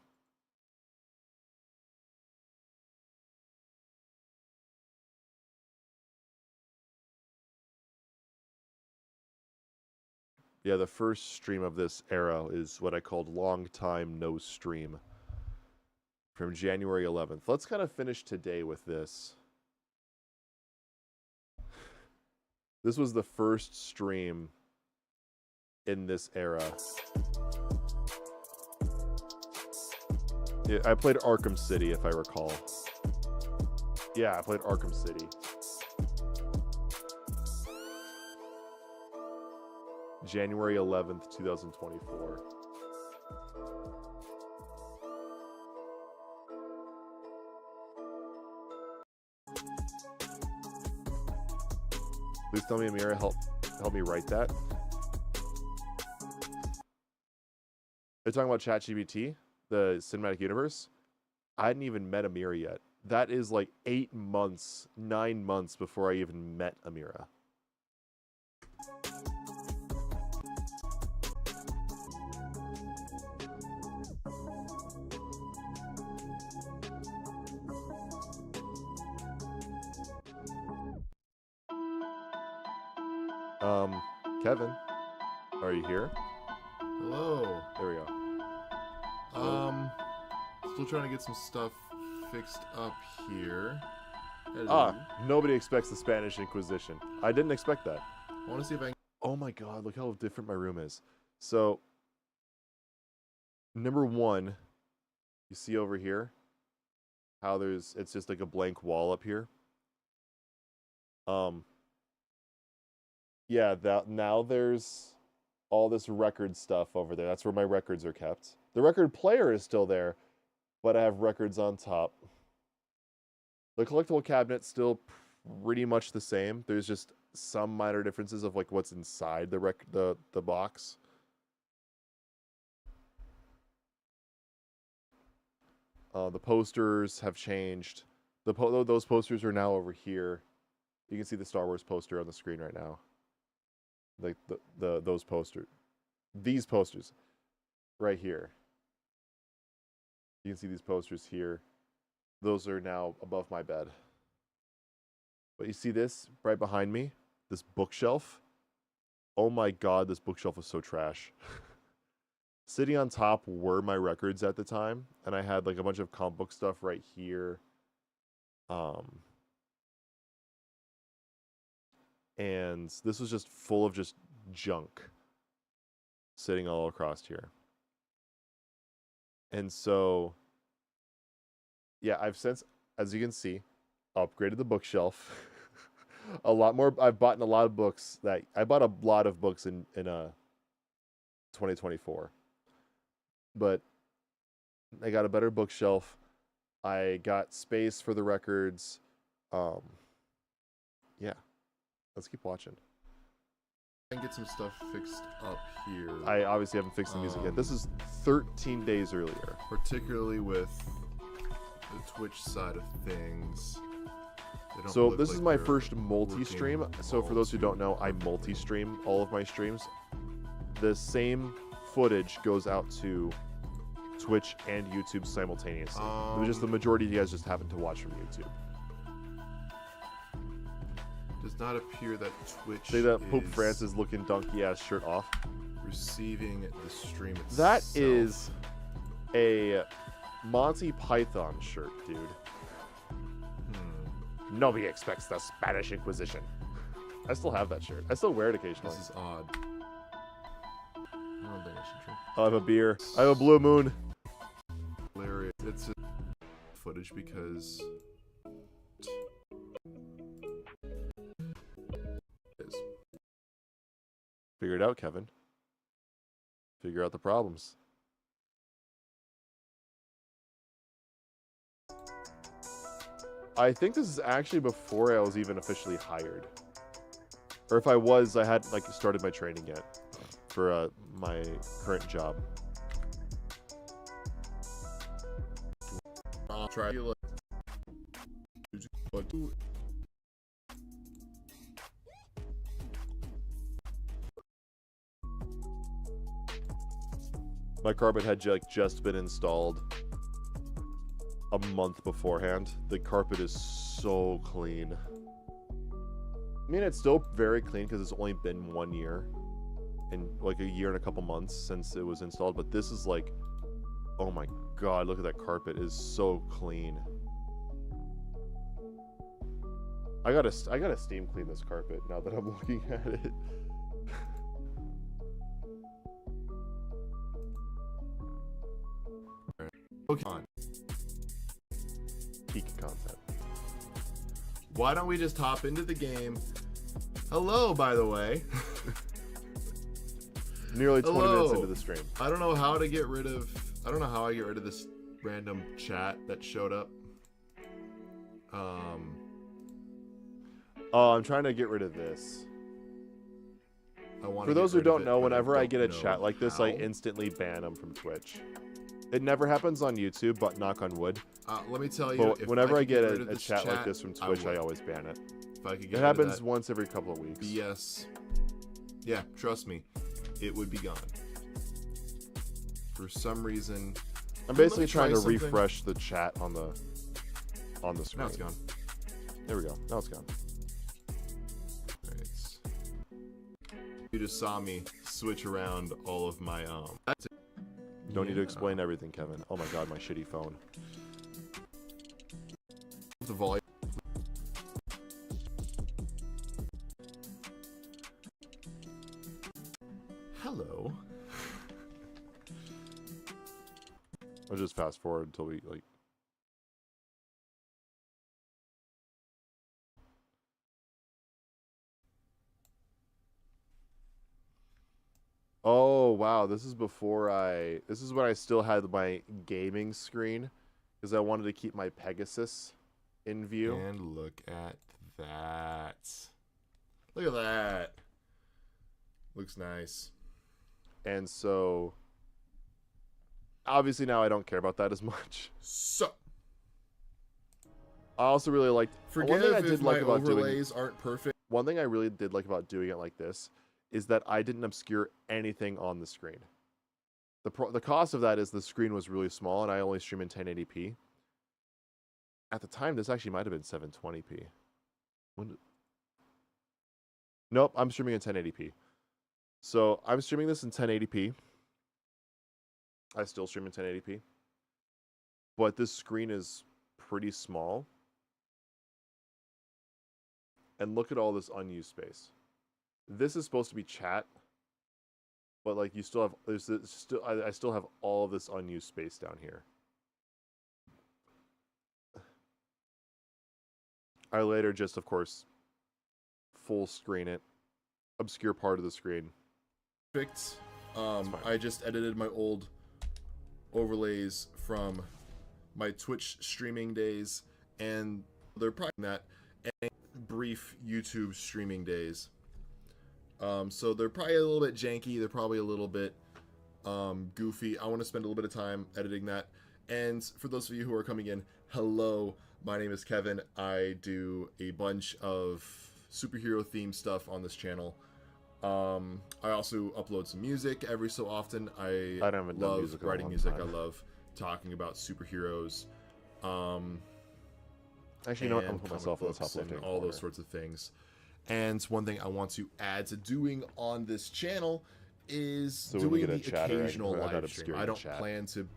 Yeah, the first stream of this era is what I called Long Time No Stream. From January 11th. Let's kind of finish today with this. This was the first stream in this era. Yeah, I played Arkham City, if I recall. Yeah, I played Arkham City. January 11th, 2024. Please tell me, Amira, help me write that. They're talking about ChatGPT, the cinematic universe. I hadn't even met Amira yet. That is 8 months, 9 months before I even met Amira. Kevin, are you here? Hello. There we go. Still trying to get some stuff fixed up here. Hello. Nobody expects the Spanish Inquisition. I didn't expect that. I want to see if I can... Oh my god, look how different my room is. So, number one, you see over here how it's just like a blank wall up here. Yeah, now there's all this record stuff over there. That's where my records are kept. The record player is still there, but I have records on top. The collectible cabinet's still pretty much the same. There's just some minor differences of what's inside the box. The posters have changed. Those posters are now over here. You can see the Star Wars poster on the screen right now. Those posters. These posters right here. You can see these posters here. Those are now above my bed. But you see this right behind me? This bookshelf? Oh my god, this bookshelf was so trash. Sitting on top were my records at the time, and I had a bunch of comic book stuff right here. And this was just full of just junk sitting all across here. And so, yeah, I've since, as you can see, upgraded the bookshelf. A lot more. I've bought a lot of books I bought a lot of books in 2024. But I got a better bookshelf. I got space for the records. Yeah. Let's keep watching. I can get some stuff fixed up here. I obviously haven't fixed the music yet. This is 13 days earlier. Particularly with the Twitch side of things. They don't So look this like is my they're first multi-stream. working So for those who don't know, I multi-stream all of my streams. The same footage goes out to Twitch and YouTube simultaneously. It was just the majority of you guys just happen to watch from YouTube. Does not appear that Twitch Say that Pope is Francis looking donkey ass shirt off. receiving the stream itself. That is a Monty Python shirt, dude. Nobody expects the Spanish Inquisition. I still have that shirt. I still wear it occasionally. This is odd. I don't think I should drink. I have a beer. I have a Blue Moon. Hilarious. It's footage because Figure it out, Kevin. Figure out the problems. I think this is actually before I was even officially hired. Or if I was, I hadn't like started my training yet for my current job. I'll try to My carpet had just been installed a month beforehand. The carpet is so clean. I mean, it's still very clean because it's only been 1 year. And like a year and a couple months since it was installed. But this is like, oh my god, look at that carpet. It is so clean. I gotta steam clean this carpet now that I'm looking at it. Okay. On. Peak content. Why don't we just hop into the game? Hello, by the way. Nearly 20 minutes Hello. into the stream. I don't know how to get rid of. I don't know how I get rid of this random chat that showed up. Oh, I'm trying to get rid of this. I For those who don't know, but whenever I get a don't chat know like this, I how. instantly ban them from Twitch. It never happens on YouTube, but knock on wood. Let me tell you, But if whenever I could get rid of a this chat like this from I Twitch, I would. always ban it. If I could get It rid of happens that once every couple of weeks. BS. Yeah, trust me, it would be gone. For some reason, I'm Let me basically trying to try something. refresh the chat on the screen. Now it's gone. There we go. Now it's gone. Alright. You just saw me switch around all of my Don't need to explain everything, Kevin. Oh my god, my shitty phone. The volume. Hello. I'll just fast forward until we like. Oh wow, this is before this is when I still had my gaming screen because I wanted to keep my Pegasus in view. And look at that. Look at that. Looks nice. And so obviously now I don't care about that as much. So I also really liked forgive one thing I if did my like about doing overlays aren't perfect. one thing I really did like about doing it like this is that I didn't obscure anything on the screen. The cost of that is the screen was really small and I only stream in 1080p. At the time, this actually might have been 720p. Nope, I'm streaming in 1080p. So I'm streaming this in 1080p. I still stream in 1080p. But this screen is pretty small. And look at all this unused space. This is supposed to be chat, but like you still have I still have all of this unused space down here. I later just of course full screen it, obscure part of the screen. Perfect. I just edited my old overlays from my Twitch streaming days, and they're probably that and brief YouTube streaming days. So they're probably a little bit janky. They're probably a little bit goofy. I want to spend a little bit of time editing that. And for those of you who are coming in, hello, My name is Kevin. I do a bunch of superhero themed stuff on this channel. I also upload some music every so often. I haven't done love music in a writing long music. time. I love talking about superheroes. Actually, you know what? I'm and gonna put myself in the top comic books and left-hand all those corner. sorts of things. And one thing I want to add to doing on this channel is So when we doing get a the chatter, I can occasional put that live stream. obscuring I don't chat. plan to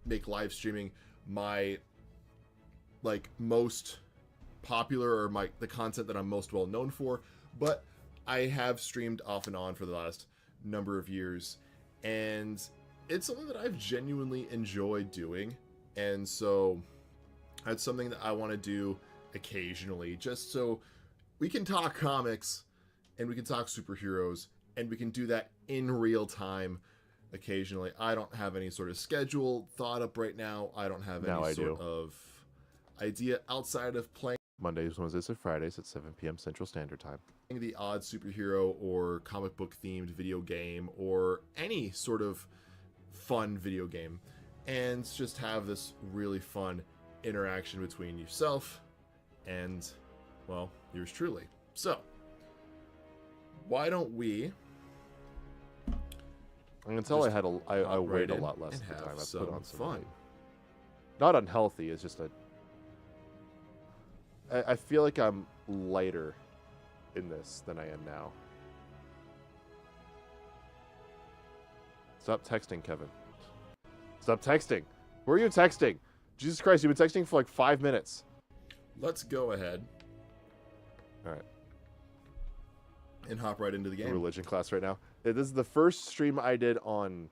make live streaming my most popular or the content that I'm most well known for, but I have streamed off and on for the last number of years, and it's something that I've genuinely enjoyed doing, and so that's something that I want to do occasionally, just so we can talk comics and we can talk superheroes, and we can do that in real time occasionally. I don't have any sort of schedule thought up right now. I don't have Now any I sort do. of idea outside of playing Mondays, Wednesdays, and Fridays at 7 p.m. Central Standard Time. the odd superhero or comic book themed video game or any sort of fun video game, and just have this really fun interaction between yourself and, well, yours truly. So, why don't we... I can tell I had I hop weighed right a lot in less and at the have time. I some put on some fun. weight. Not unhealthy. It's just I feel like I'm lighter in this than I am now. Stop texting, Kevin. Stop texting. Who are you texting? Jesus Christ, you've been texting for like 5 minutes. Let's go ahead All right. and hop right into the game. Religion class right now. This is the first stream I did on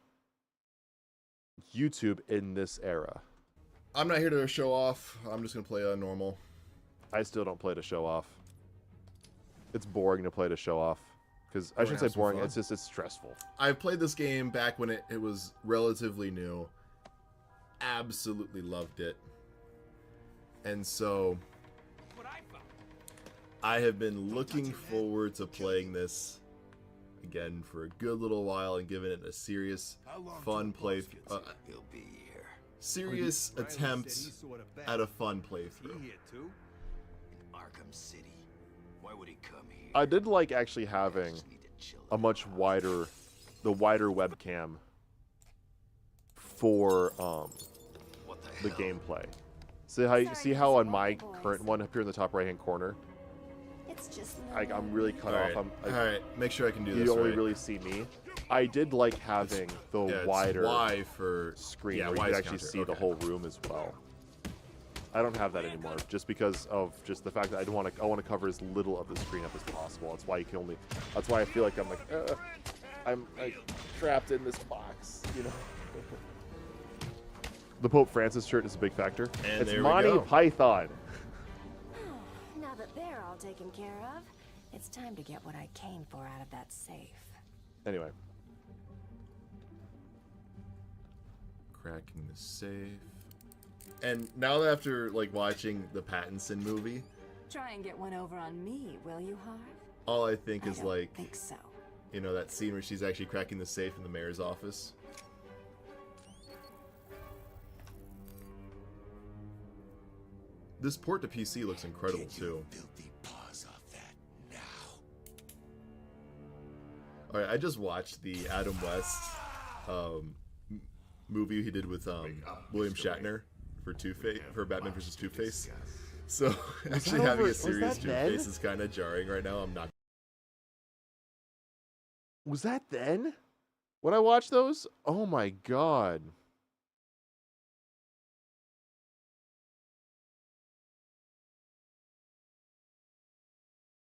YouTube in this era. I'm not here to show off. I'm just going to play a normal. I still don't play to show off. It's boring to play to show off. Because I We're shouldn't gonna say have some boring, fun. it's stressful. I played this game back when it was relatively new. Absolutely loved it. And so I have been looking forward to playing this again for a good little while and giving it a serious, fun play. Serious attempt at a fun playthrough. Arkham City. Why would he come here? I did like actually having a much wider, the wider webcam for the gameplay. See how on my current one up here in the top right hand corner, It's just I'm really cut off. All right, make sure I can do this. You only right. really see me. I did like having the Yeah, it's wider Y for screen yeah, where you Y could is actually counter. see the Okay. whole room as well. I don't have that anymore, just because of just the fact that I want to cover as little of the screen up as possible. That's why you can only. That's why I feel like I'm like trapped in this box, you know. The Pope Francis shirt is a big factor. And It's there we Monty go. Python. Now that they're all taken care of, it's time to get what I came for out of that safe. Anyway, Cracking the safe. And now that after like watching the Pattinson movie, Try and get one over on me, will you, Harv? all I think is I don't like, think so. you know, that scene where she's actually cracking the safe in the mayor's office. This port to PC looks incredible too. Alright, I just watched the Adam West movie he did with William Shatner for Two-Face, for Batman vs. Two-Face. So actually having a serious Two-Face is kind of jarring right now. I'm not. was that then? When I watched those? Oh my god.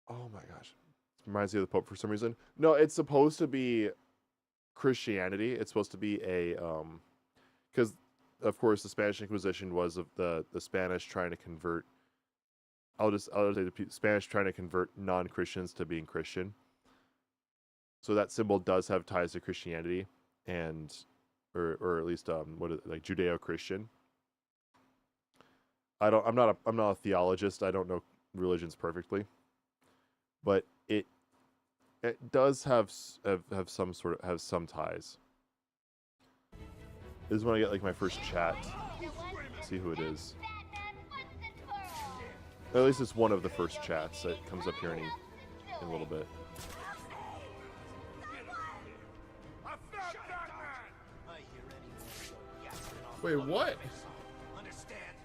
Oh my gosh. It reminds me of the Pope for some reason. No, it's supposed to be Christianity. It's supposed to be a because of course the Spanish Inquisition was of the Spanish trying to convert. I'll just say the Spanish trying to convert non-Christians to being Christian. So that symbol does have ties to Christianity, and or at least what is it, like Judeo-Christian. I'm not a theologist. I don't know religions perfectly, but it does have some ties. This is when I get like my first chat. See who it is. Or at least it's one of the first chats that comes up here in a little bit. Wait, what? Understand?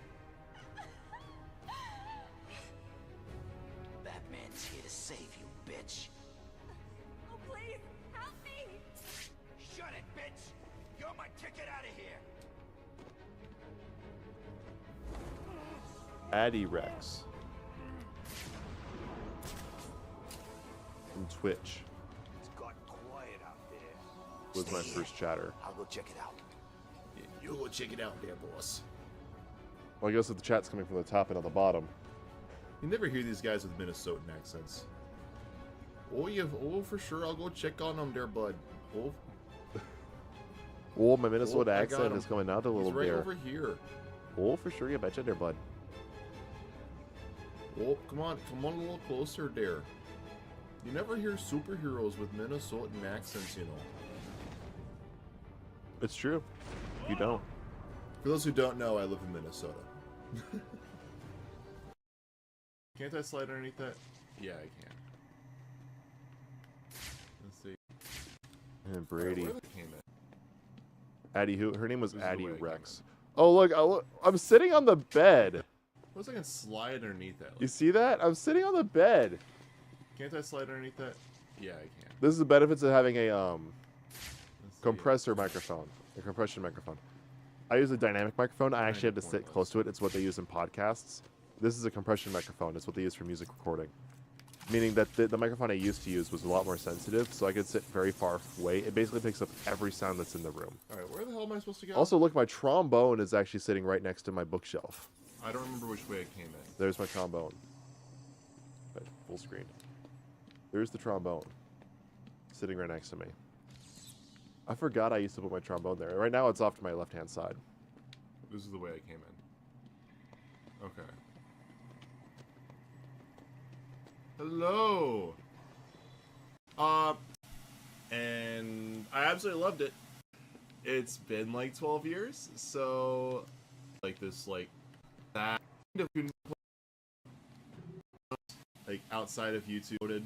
Batman's here to save you, bitch. Oh, please, help me! Shut it, bitch! You're my ticket out of here! Addy Rex. From Twitch. It's got quiet out there. Was my Stay first here. chatter. I'll go check it out. You go check it out there, boss. Well, I guess if the chat's coming from the top and on the bottom. You never hear these guys with Minnesotan accents. Oh, yeah, oh, for sure, I'll go check on them there, bud. Oh, Oh, my Minnesota I got accent him. is coming out a little He's right bit. over here. Oh, for sure, you betcha there, bud. Oh, come on a little closer there. You never hear superheroes with Minnesotan accents, you know. It's true. You don't. For those who don't know, I live in Minnesota. Can't I slide underneath that? Yeah, I can. Let's see. And Brady. Where the came in? Addie who? Her name was This is the Addie way I came Rex. Oh, look, I'm sitting on the bed. What if I can slide underneath that? You see that? I'm sitting on the bed. Can't I slide underneath that? Yeah, I can. This is the benefits of having a Let's see. compressor microphone, a compression microphone. I use a dynamic microphone. I actually have to sit close to it. It's what they use in podcasts. This is a compression microphone. It's what they use for music recording. Meaning that the microphone I used to use was a lot more sensitive, so I could sit very far away. It basically picks up every sound that's in the room. Alright, where the hell am I supposed to go? Also, look, my trombone is actually sitting right next to my bookshelf. I don't remember which way it came in. There's my trombone. Okay, full screen. There's the trombone. Sitting right next to me. I forgot I used to put my trombone there. Right now it's off to my left-hand side. This is the way I came in. Okay. Hello! And I absolutely loved it. It's been like 12 years, so like this, like that kind of like outside of YouTube.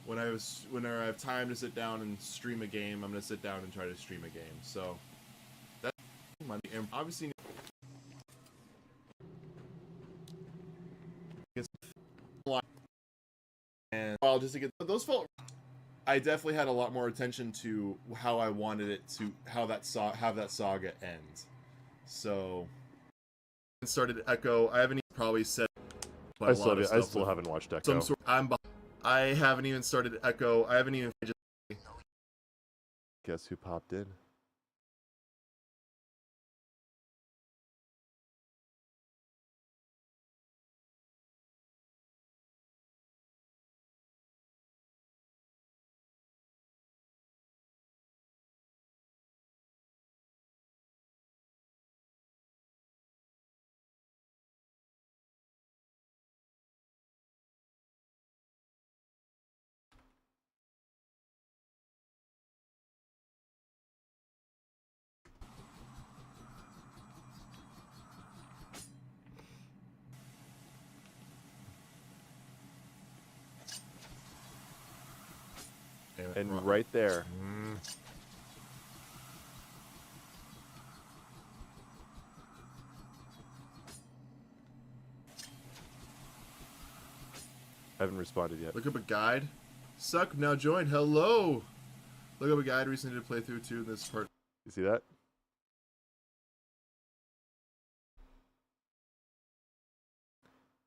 Whenever I have time to sit down and stream a game, I'm gonna sit down and try to stream a game. So that's money, and obviously it's a lot. And well, just to get those felt. I definitely had a lot more attention to how I wanted it to, how that saga ends. So it started Echo. I haven't even probably said. I still haven't watched Echo. I haven't even started Echo. I haven't even. Guess who popped in? And right there. I haven't responded yet. Look up a guide. Suck, now join. Hello! Look up a guide recently did a playthrough too. This part. You see that?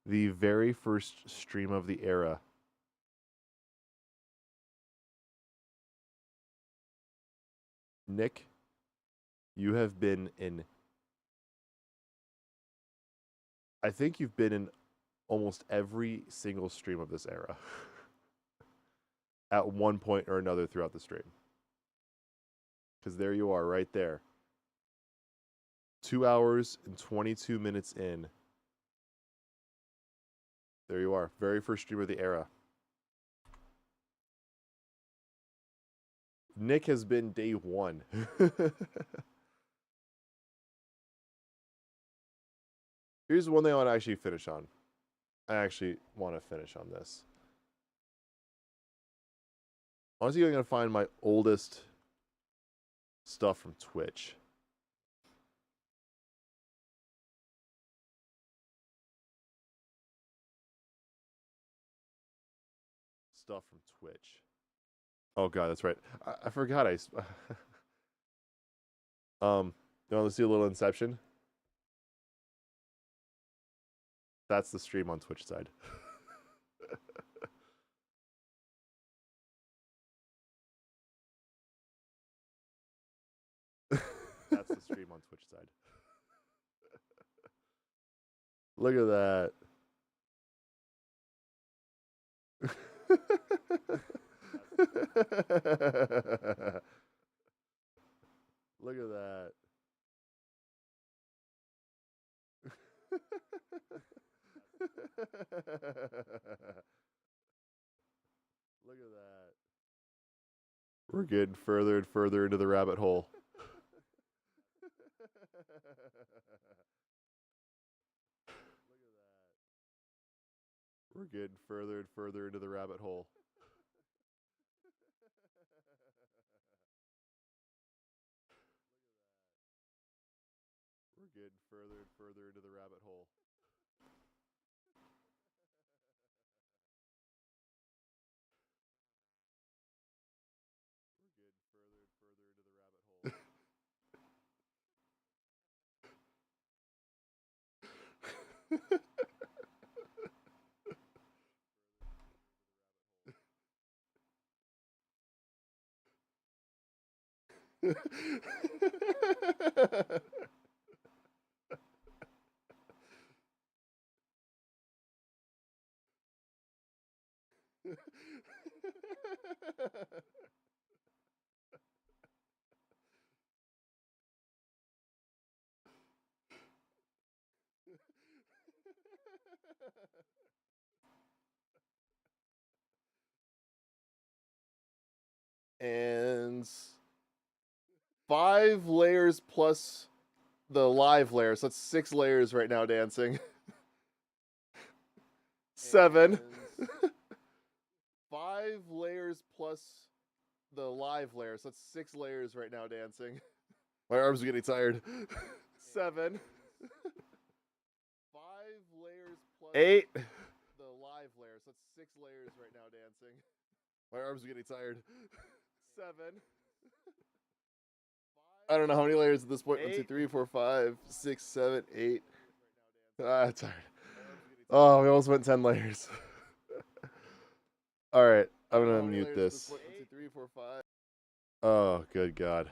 The very first stream of the era. Nick, you have been in. I think you've been in almost every single stream of this era. At one point or another throughout the stream. Because there you are, right there. 2 hours and 22 minutes in. There you are. Very first stream of the era. Nick has been day one. Here's one thing I want to actually finish on. I actually want to finish on this. Honestly, I'm going to find my oldest stuff from Twitch. Stuff from Twitch. Oh god, that's right. I forgot you want to see a little Inception? That's the stream on Twitch side. That's the stream on Twitch side. Look at that. Look at that. Look at that. We're getting further and further into the rabbit hole. We're getting further and further into the rabbit hole. We're getting further and further into the rabbit hole. And 5 layers plus the live layer, so that's 6 layers right now dancing. 7. 5 layers plus the live layer, so that's 6 layers right now dancing. My arms are getting tired. 7. 5 layers plus 8. The live layer, so that's 6 layers right now dancing. My arms are getting tired. 7. I don't know how many layers at this point. 1, 2, 3, 4, 5, 6, 7, 8. I'm tired. Oh, we almost went 10 layers. All right, I'm gonna mute this. 1, 2, 3, 4, 5. Oh, good God.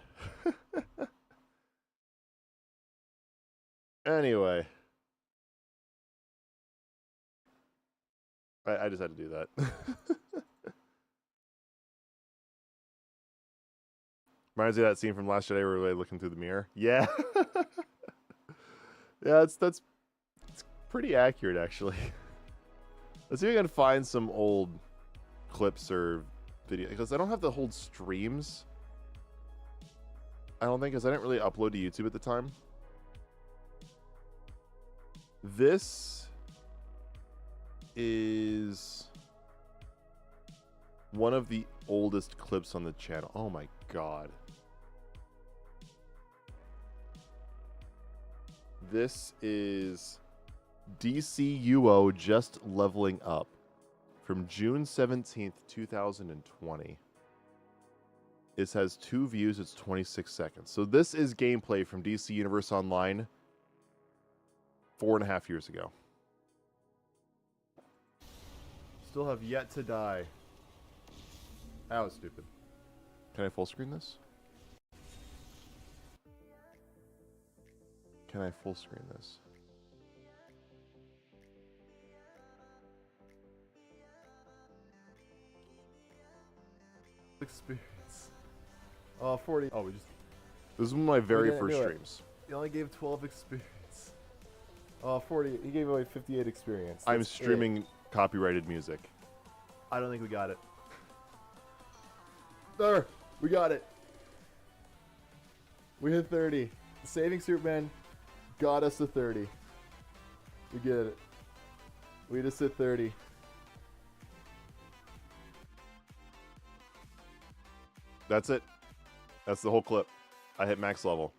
Anyway, I just had to do that. Reminds me of that scene from Last Jedi where we're looking through the mirror. Yeah. Yeah, that's pretty accurate, actually. Let's see if I can find some old clips or video, because I don't have the whole streams. I don't think, because I didn't really upload to YouTube at the time. This is one of the oldest clips on the channel. Oh my God. This is DCUO Just Leveling Up from June 17th, 2020. This has 2 views. It's 26 seconds. So this is gameplay from DC Universe Online 4.5 years ago. Still have yet to die. That was stupid. Can I full screen this? Can I full screen this? Experience. 40. Oh, we just. This is one of my very first streams. He only gave 12 experience. 40. He gave away 58 experience. I'm streaming copyrighted music. I don't think we got it. There, we got it. We hit 30. The saving Superman got us to 30. We get it. We just hit 30. That's it. That's the whole clip. I hit max level.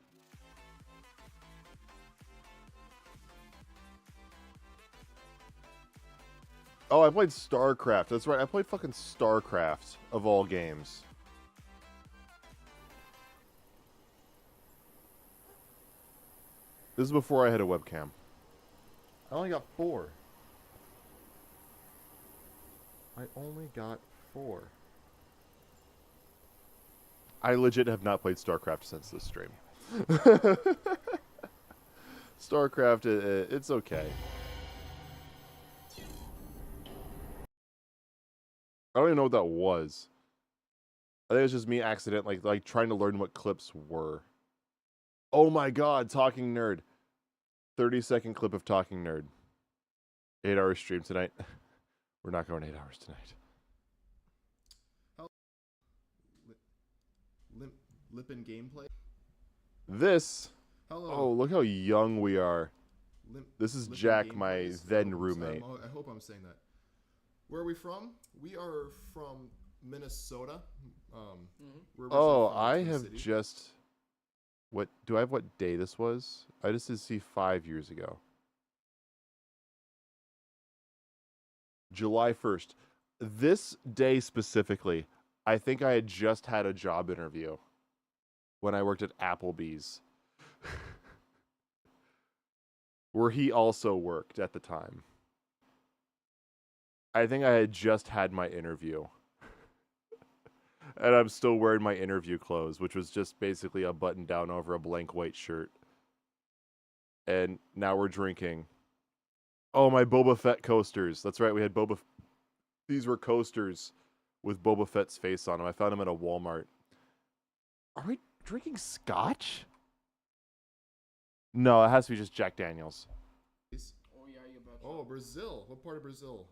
Oh, I played StarCraft. That's right. I played fucking StarCraft of all games. This is before I had a webcam. I only got 4. I only got 4. I legit have not played StarCraft since this stream. StarCraft, it's okay. I don't even know what that was. I think it was just me accidentally like trying to learn what clips were. Oh my god, Talking Nerd. 30-second clip of Talking Nerd. 8-hour stream tonight. We're not going 8 hours tonight. Lippin gameplay. This. Hello. Oh, look how young we are. This is Lippin Jack, gameplays. my then roommate. I hope I'm saying that. Where are we from? We are from Minnesota. We're originally Oh, from I Twin have City. just. What do I have? What day this was? I just did see 5 years ago. July 1st. This day specifically, I think I had just had a job interview when I worked at Applebee's, where he also worked at the time. I think I had just had my interview. And I'm still wearing my interview clothes, which was just basically a button down over a blank white shirt. And now we're drinking. Oh, my Boba Fett coasters. That's right, we had Boba... These were coasters with Boba Fett's face on them. I found them at a Walmart. Are we drinking scotch? No, it has to be just Jack Daniels. Oh, Brazil. What part of Brazil?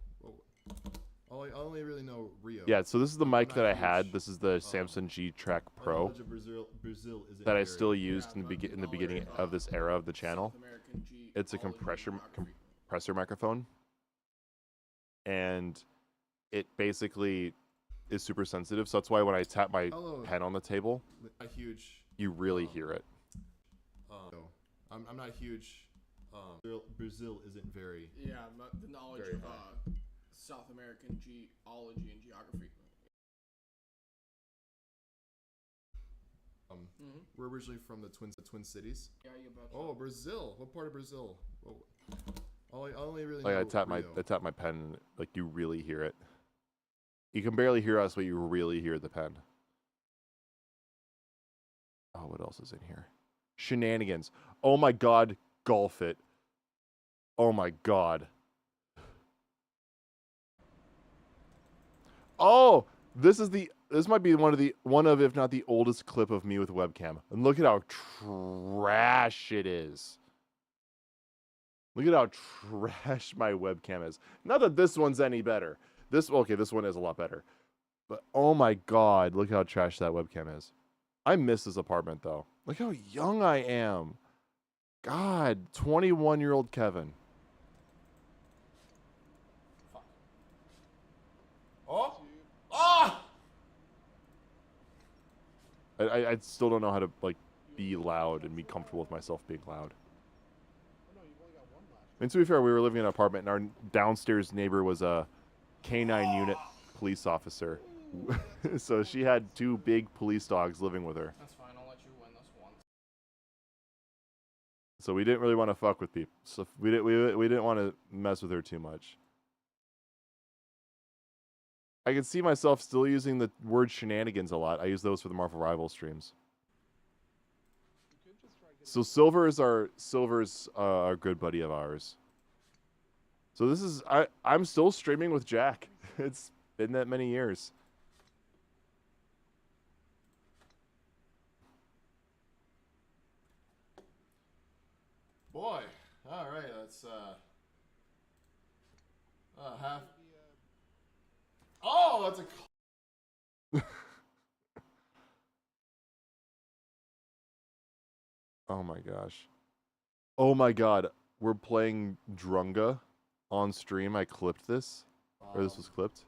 I only really know Rio. Yeah, so this is the I'm mic not that I huge. had. This is the Samsung G-Track My Pro knowledge of Brazil isn't that I very- still used in the beginning of this era of the channel. It's a compressor microphone, and it basically is super sensitive. So that's why when I tap my pen on the table, A huge. you really hear it. I'm not huge. Brazil isn't very. Yeah, but the knowledge Very of high. South American geology and geography. We're originally from the Twin Cities. Yeah, you betcha. Oh, Brazil. What part of Brazil? I only really Like know I tap Rio. my pen, and, like you really hear it. You can barely hear us, but you really hear the pen. Oh, what else is in here? Shenanigans. Oh my god, golf it. Oh my god. Oh, this might be one of if not the oldest clip of me with webcam. And look at how trash it is. Look at how trash my webcam is. Not that this one's any better. This one is a lot better. But oh my god, look how trash that webcam is. I miss this apartment though. Look how young I am. God, 21-year-old Kevin. Oh! Ah! I still don't know how to like be loud and be comfortable with myself being loud. And to be fair, we were living in an apartment and our downstairs neighbor was a K-9 unit police officer. So she had 2 big police dogs living with her. That's fine. I'll let you win this one. So we didn't really want to fuck with people. So we didn't want to mess with her too much. I can see myself still using the word shenanigans a lot. I use those for the Marvel Rivals streams. So Silver's a good buddy of ours. So this is I'm still streaming with Jack. It's been that many years. Boy, all right, that's half. Oh, that's a. Oh my gosh. Oh my god. we're playing Drunga on stream. I clipped this, or this was clipped.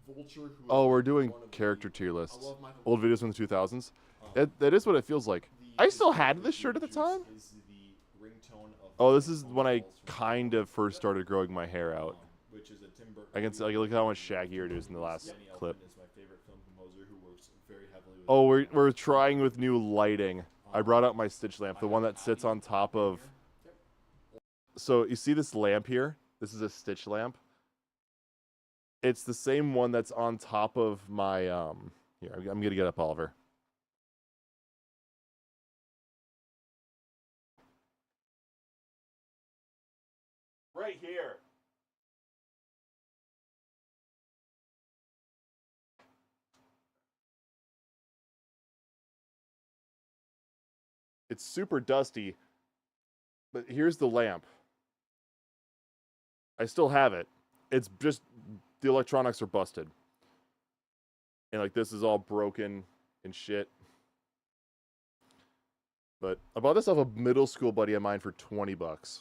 Vulture, who Oh, is we're like doing one of character the- tier I lists. love Michael Old videos from the 2000s. That is what it feels like. I still had this shirt at the time. Is the ringtone of Oh, this is when I kind of first started growing my hair out. which is a Tim Burton. I can see, like, look how much shaggier it is in the last Danny clip. Elfman is my favorite film composer who works very heavily with. Oh, we're trying with new lighting. I brought out my Stitch lamp, the one that sits on top of. So you see this lamp here? This is a Stitch lamp. It's the same one that's on top of my Here, I'm gonna get up, Oliver. Right here. It's super dusty, but here's the lamp. I still have it. It's just the electronics are busted. And like this is all broken and shit. But I bought this off a middle school buddy of mine for $20.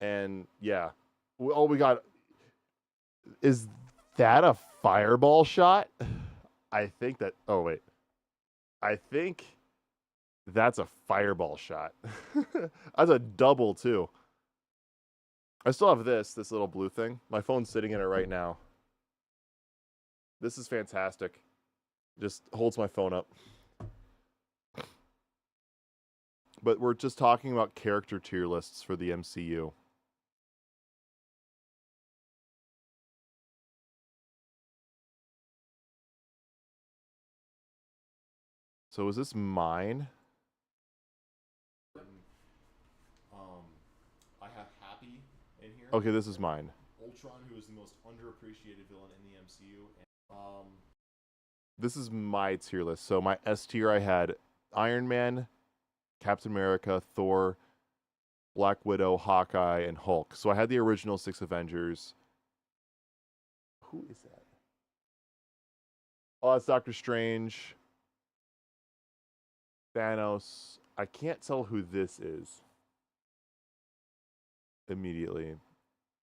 And yeah. Oh, we got. Is that a fireball shot? I think that. Oh, wait. I think that's a fireball shot. That's a double, too. I still have this little blue thing. My phone's sitting in it right now. This is fantastic. Just holds my phone up. But we're just talking about character tier lists for the MCU. So is this mine? I have Happy in here. Okay, this is mine. Ultron, who is the most underappreciated villain in the MCU. And, This is my tier list. So my S tier, I had Iron Man, Captain America, Thor, Black Widow, Hawkeye, and Hulk. So I had the original 6 Avengers. Who is that? Oh, it's Doctor Strange. Thanos. I can't tell who this is immediately.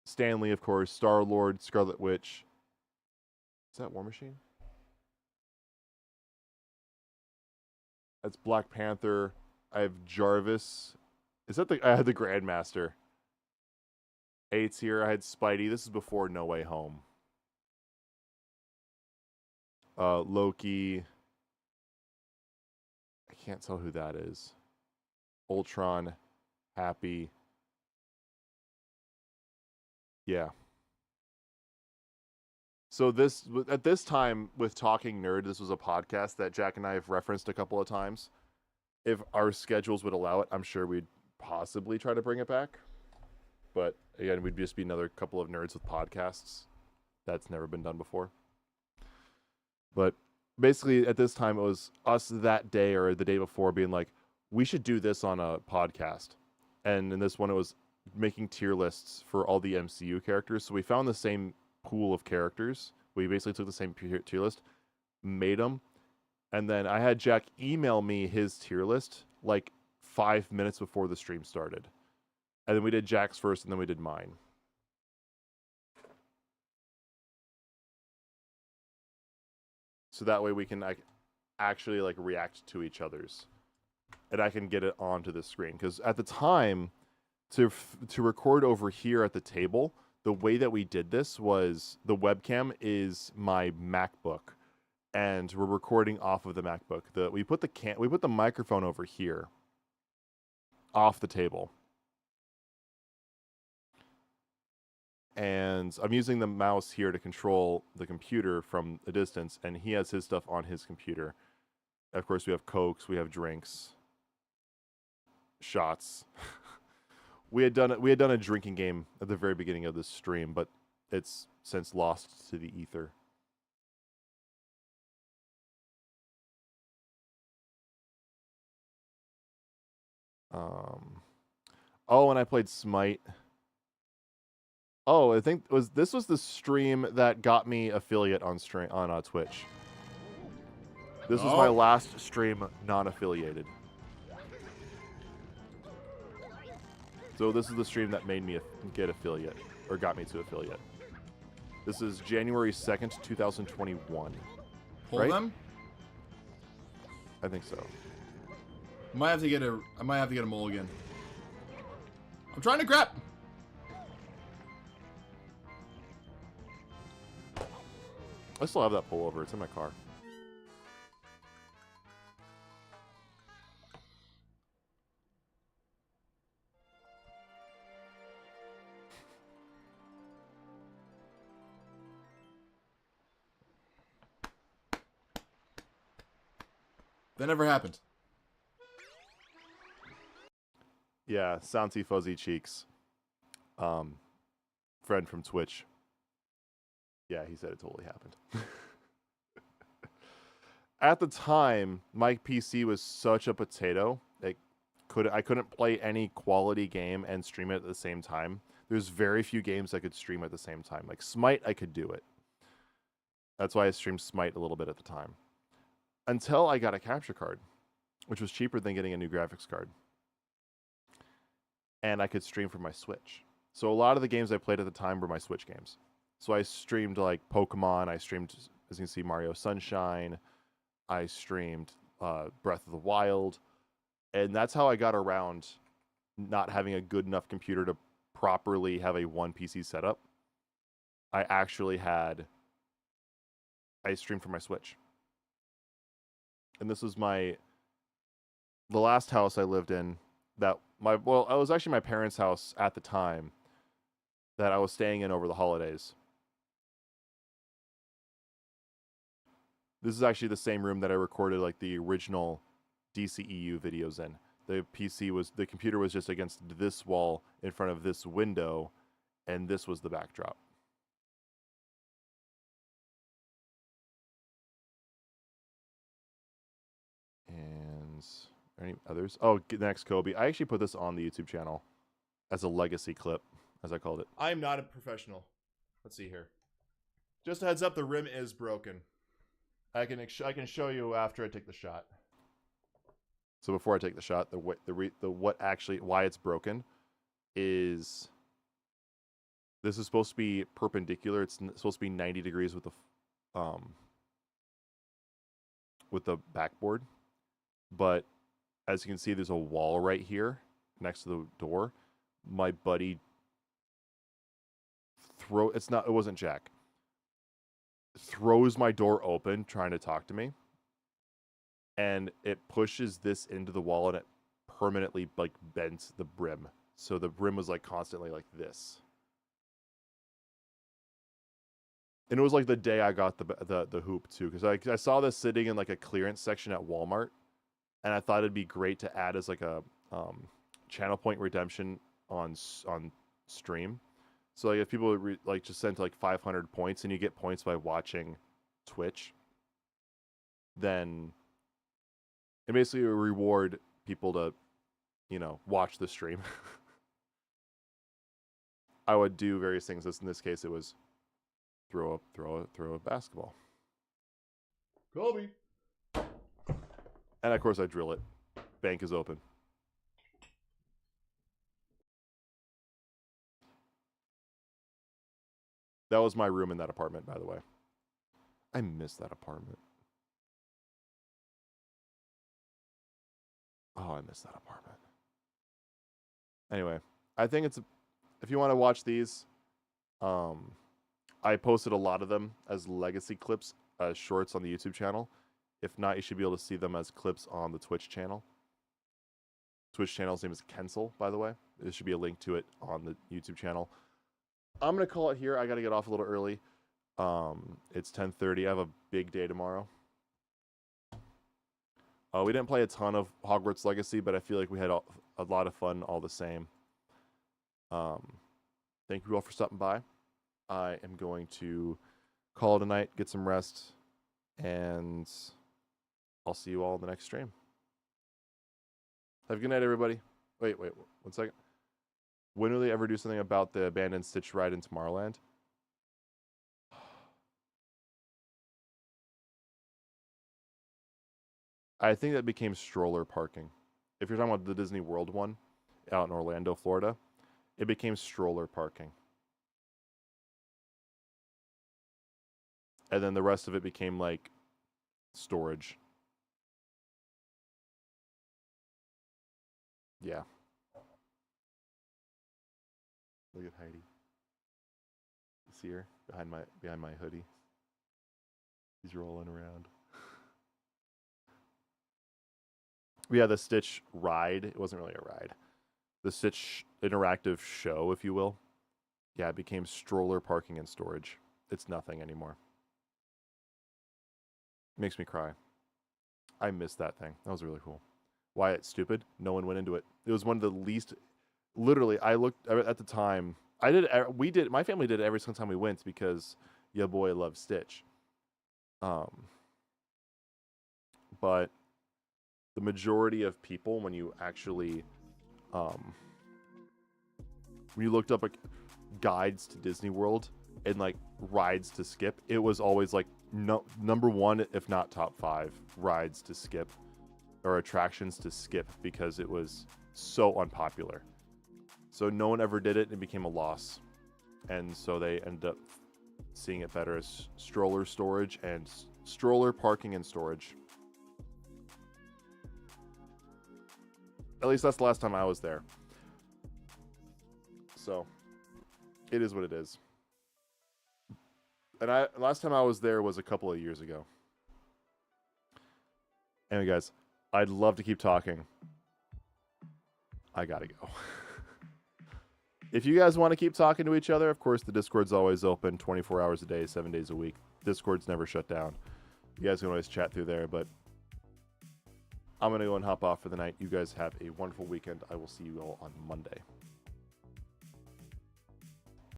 Stanley, of course. Star-Lord, Scarlet Witch. Is that War Machine? That's Black Panther. I have Jarvis. Is that I had the Grandmaster. A tier, I had Spidey. This is before No Way Home. Loki. I can't tell who that is. Ultron. Happy. Yeah. So this, at this time with Talking Nerd, this was a podcast that Jack and I have referenced a couple of times. If our schedules would allow it, I'm sure we'd possibly try to bring it back. But again, we'd just be another couple of nerds with podcasts. That's never been done before. But basically at this time, it was us that day or the day before being like, we should do this on a podcast. And in this one, it was making tier lists for all the MCU characters. So we found the same pool of characters. We basically took the same tier list, made them, and then I had Jack email me his tier list like 5 minutes before the stream started. And then we did Jack's first, and then we did mine. So that way we can actually like react to each other's. And I can get it onto the screen. Because at the time, to record over here at the table, the way that we did this was the webcam is my MacBook, and we're recording off of the MacBook. We put the microphone over here, off the table, and I'm using the mouse here to control the computer from a distance, and he has his stuff on his computer. Of course, we have Cokes, we have drinks, shots. We had done a drinking game at the very beginning of this stream, but it's since lost to the ether. Oh, and I played Smite. Oh, I think this was the stream that got me affiliate on Twitch. This was my last stream non-affiliated. So this is the stream that made me get affiliate, or got me to affiliate. This is January 2nd, 2021. Pull right? them? I think so. I might have to get a mulligan. I'm trying to grab. I still have that pullover. It's in my car. That never happened. Yeah, Santi Fuzzy Cheeks. Friend from Twitch. Yeah, he said it totally happened. At the time, my PC was such a potato. I couldn't play any quality game and stream it at the same time. There's very few games I could stream at the same time. Like Smite, I could do it. That's why I streamed Smite a little bit at the time. Until I got a capture card, which was cheaper than getting a new graphics card. And I could stream from my Switch. So a lot of the games I played at the time were my Switch games. So I streamed like Pokemon, I streamed, as you can see, Mario Sunshine, I streamed Breath of the Wild, and that's how I got around not having a good enough computer to properly have a one PC setup. I streamed from my Switch. And this was the last house I lived in I was actually my parents' house at the time that I was staying in over the holidays. This is actually the same room that I recorded like the original DCEU videos in. The computer was just against this wall in front of this window, and this was the backdrop. And any others? Oh, next Kobe. I actually put this on the YouTube channel as a legacy clip, as I called it. I'm not a professional. Let's see here. Just a heads up, the rim is broken. I can show you after I take the shot. So before I take the shot, why it's broken is this is supposed to be perpendicular. It's supposed to be 90 degrees with the backboard, but as you can see, there's a wall right here next to the door. My buddy it wasn't Jack. Throws my door open trying to talk to me, and it pushes this into the wall, and it permanently like bent the brim. So the brim was like constantly like this. And it was like the day I got the hoop too, because I saw this sitting in like a clearance section at Walmart, and I thought it'd be great to add as like a channel point redemption on stream. So like if people like just send like 500 points, and you get points by watching Twitch, then it basically will reward people to, watch the stream. I would do various things. In this case, it was throw a basketball. Kobe. And of course I drill it. Bank is open. That was my room in that apartment, by the way. I miss that apartment. Oh, I miss that apartment. Anyway, I think if you want to watch these, I posted a lot of them as legacy clips, as shorts on the YouTube channel. If not, you should be able to see them as clips on the Twitch channel. Twitch channel's name is Kensel, by the way. There should be a link to it on the YouTube channel. I'm going to call it here. I got to get off a little early. It's 10:30. I have a big day tomorrow. We didn't play a ton of Hogwarts Legacy, but I feel like we had a lot of fun all the same. Thank you all for stopping by. I am going to call it a night, get some rest, and I'll see you all in the next stream. Have a good night, everybody. Wait, 1 second. When will they ever do something about the abandoned Stitch ride in Tomorrowland? I think that became stroller parking. If you're talking about the Disney World one out in Orlando, Florida, it became stroller parking. And then the rest of it became like storage. Yeah. Look at Heidi. You see her behind my hoodie. He's rolling around. Yeah, the Stitch ride. It wasn't really a ride. The Stitch interactive show, if you will. Yeah, it became stroller parking and storage. It's nothing anymore. Makes me cry. I missed that thing. That was really cool. Why it's stupid? No one went into it. It was one of the least. Literally, I looked at the time. My family did it every single time we went because your boy loves Stitch. But the majority of people, when you actually, when you looked up like guides to Disney World and like rides to skip, it was always like number one, if not top 5 rides to skip or attractions to skip because it was so unpopular. So no one ever did it and it became a loss. And so they ended up seeing it better as stroller storage and stroller parking and storage. At least that's the last time I was there. So it is what it is. And last time I was there was a couple of years ago. Anyway, guys, I'd love to keep talking. I gotta go. If you guys want to keep talking to each other, of course, the Discord's always open 24 hours a day, 7 days a week. Discord's never shut down. You guys can always chat through there, but I'm going to go and hop off for the night. You guys have a wonderful weekend. I will see you all on Monday.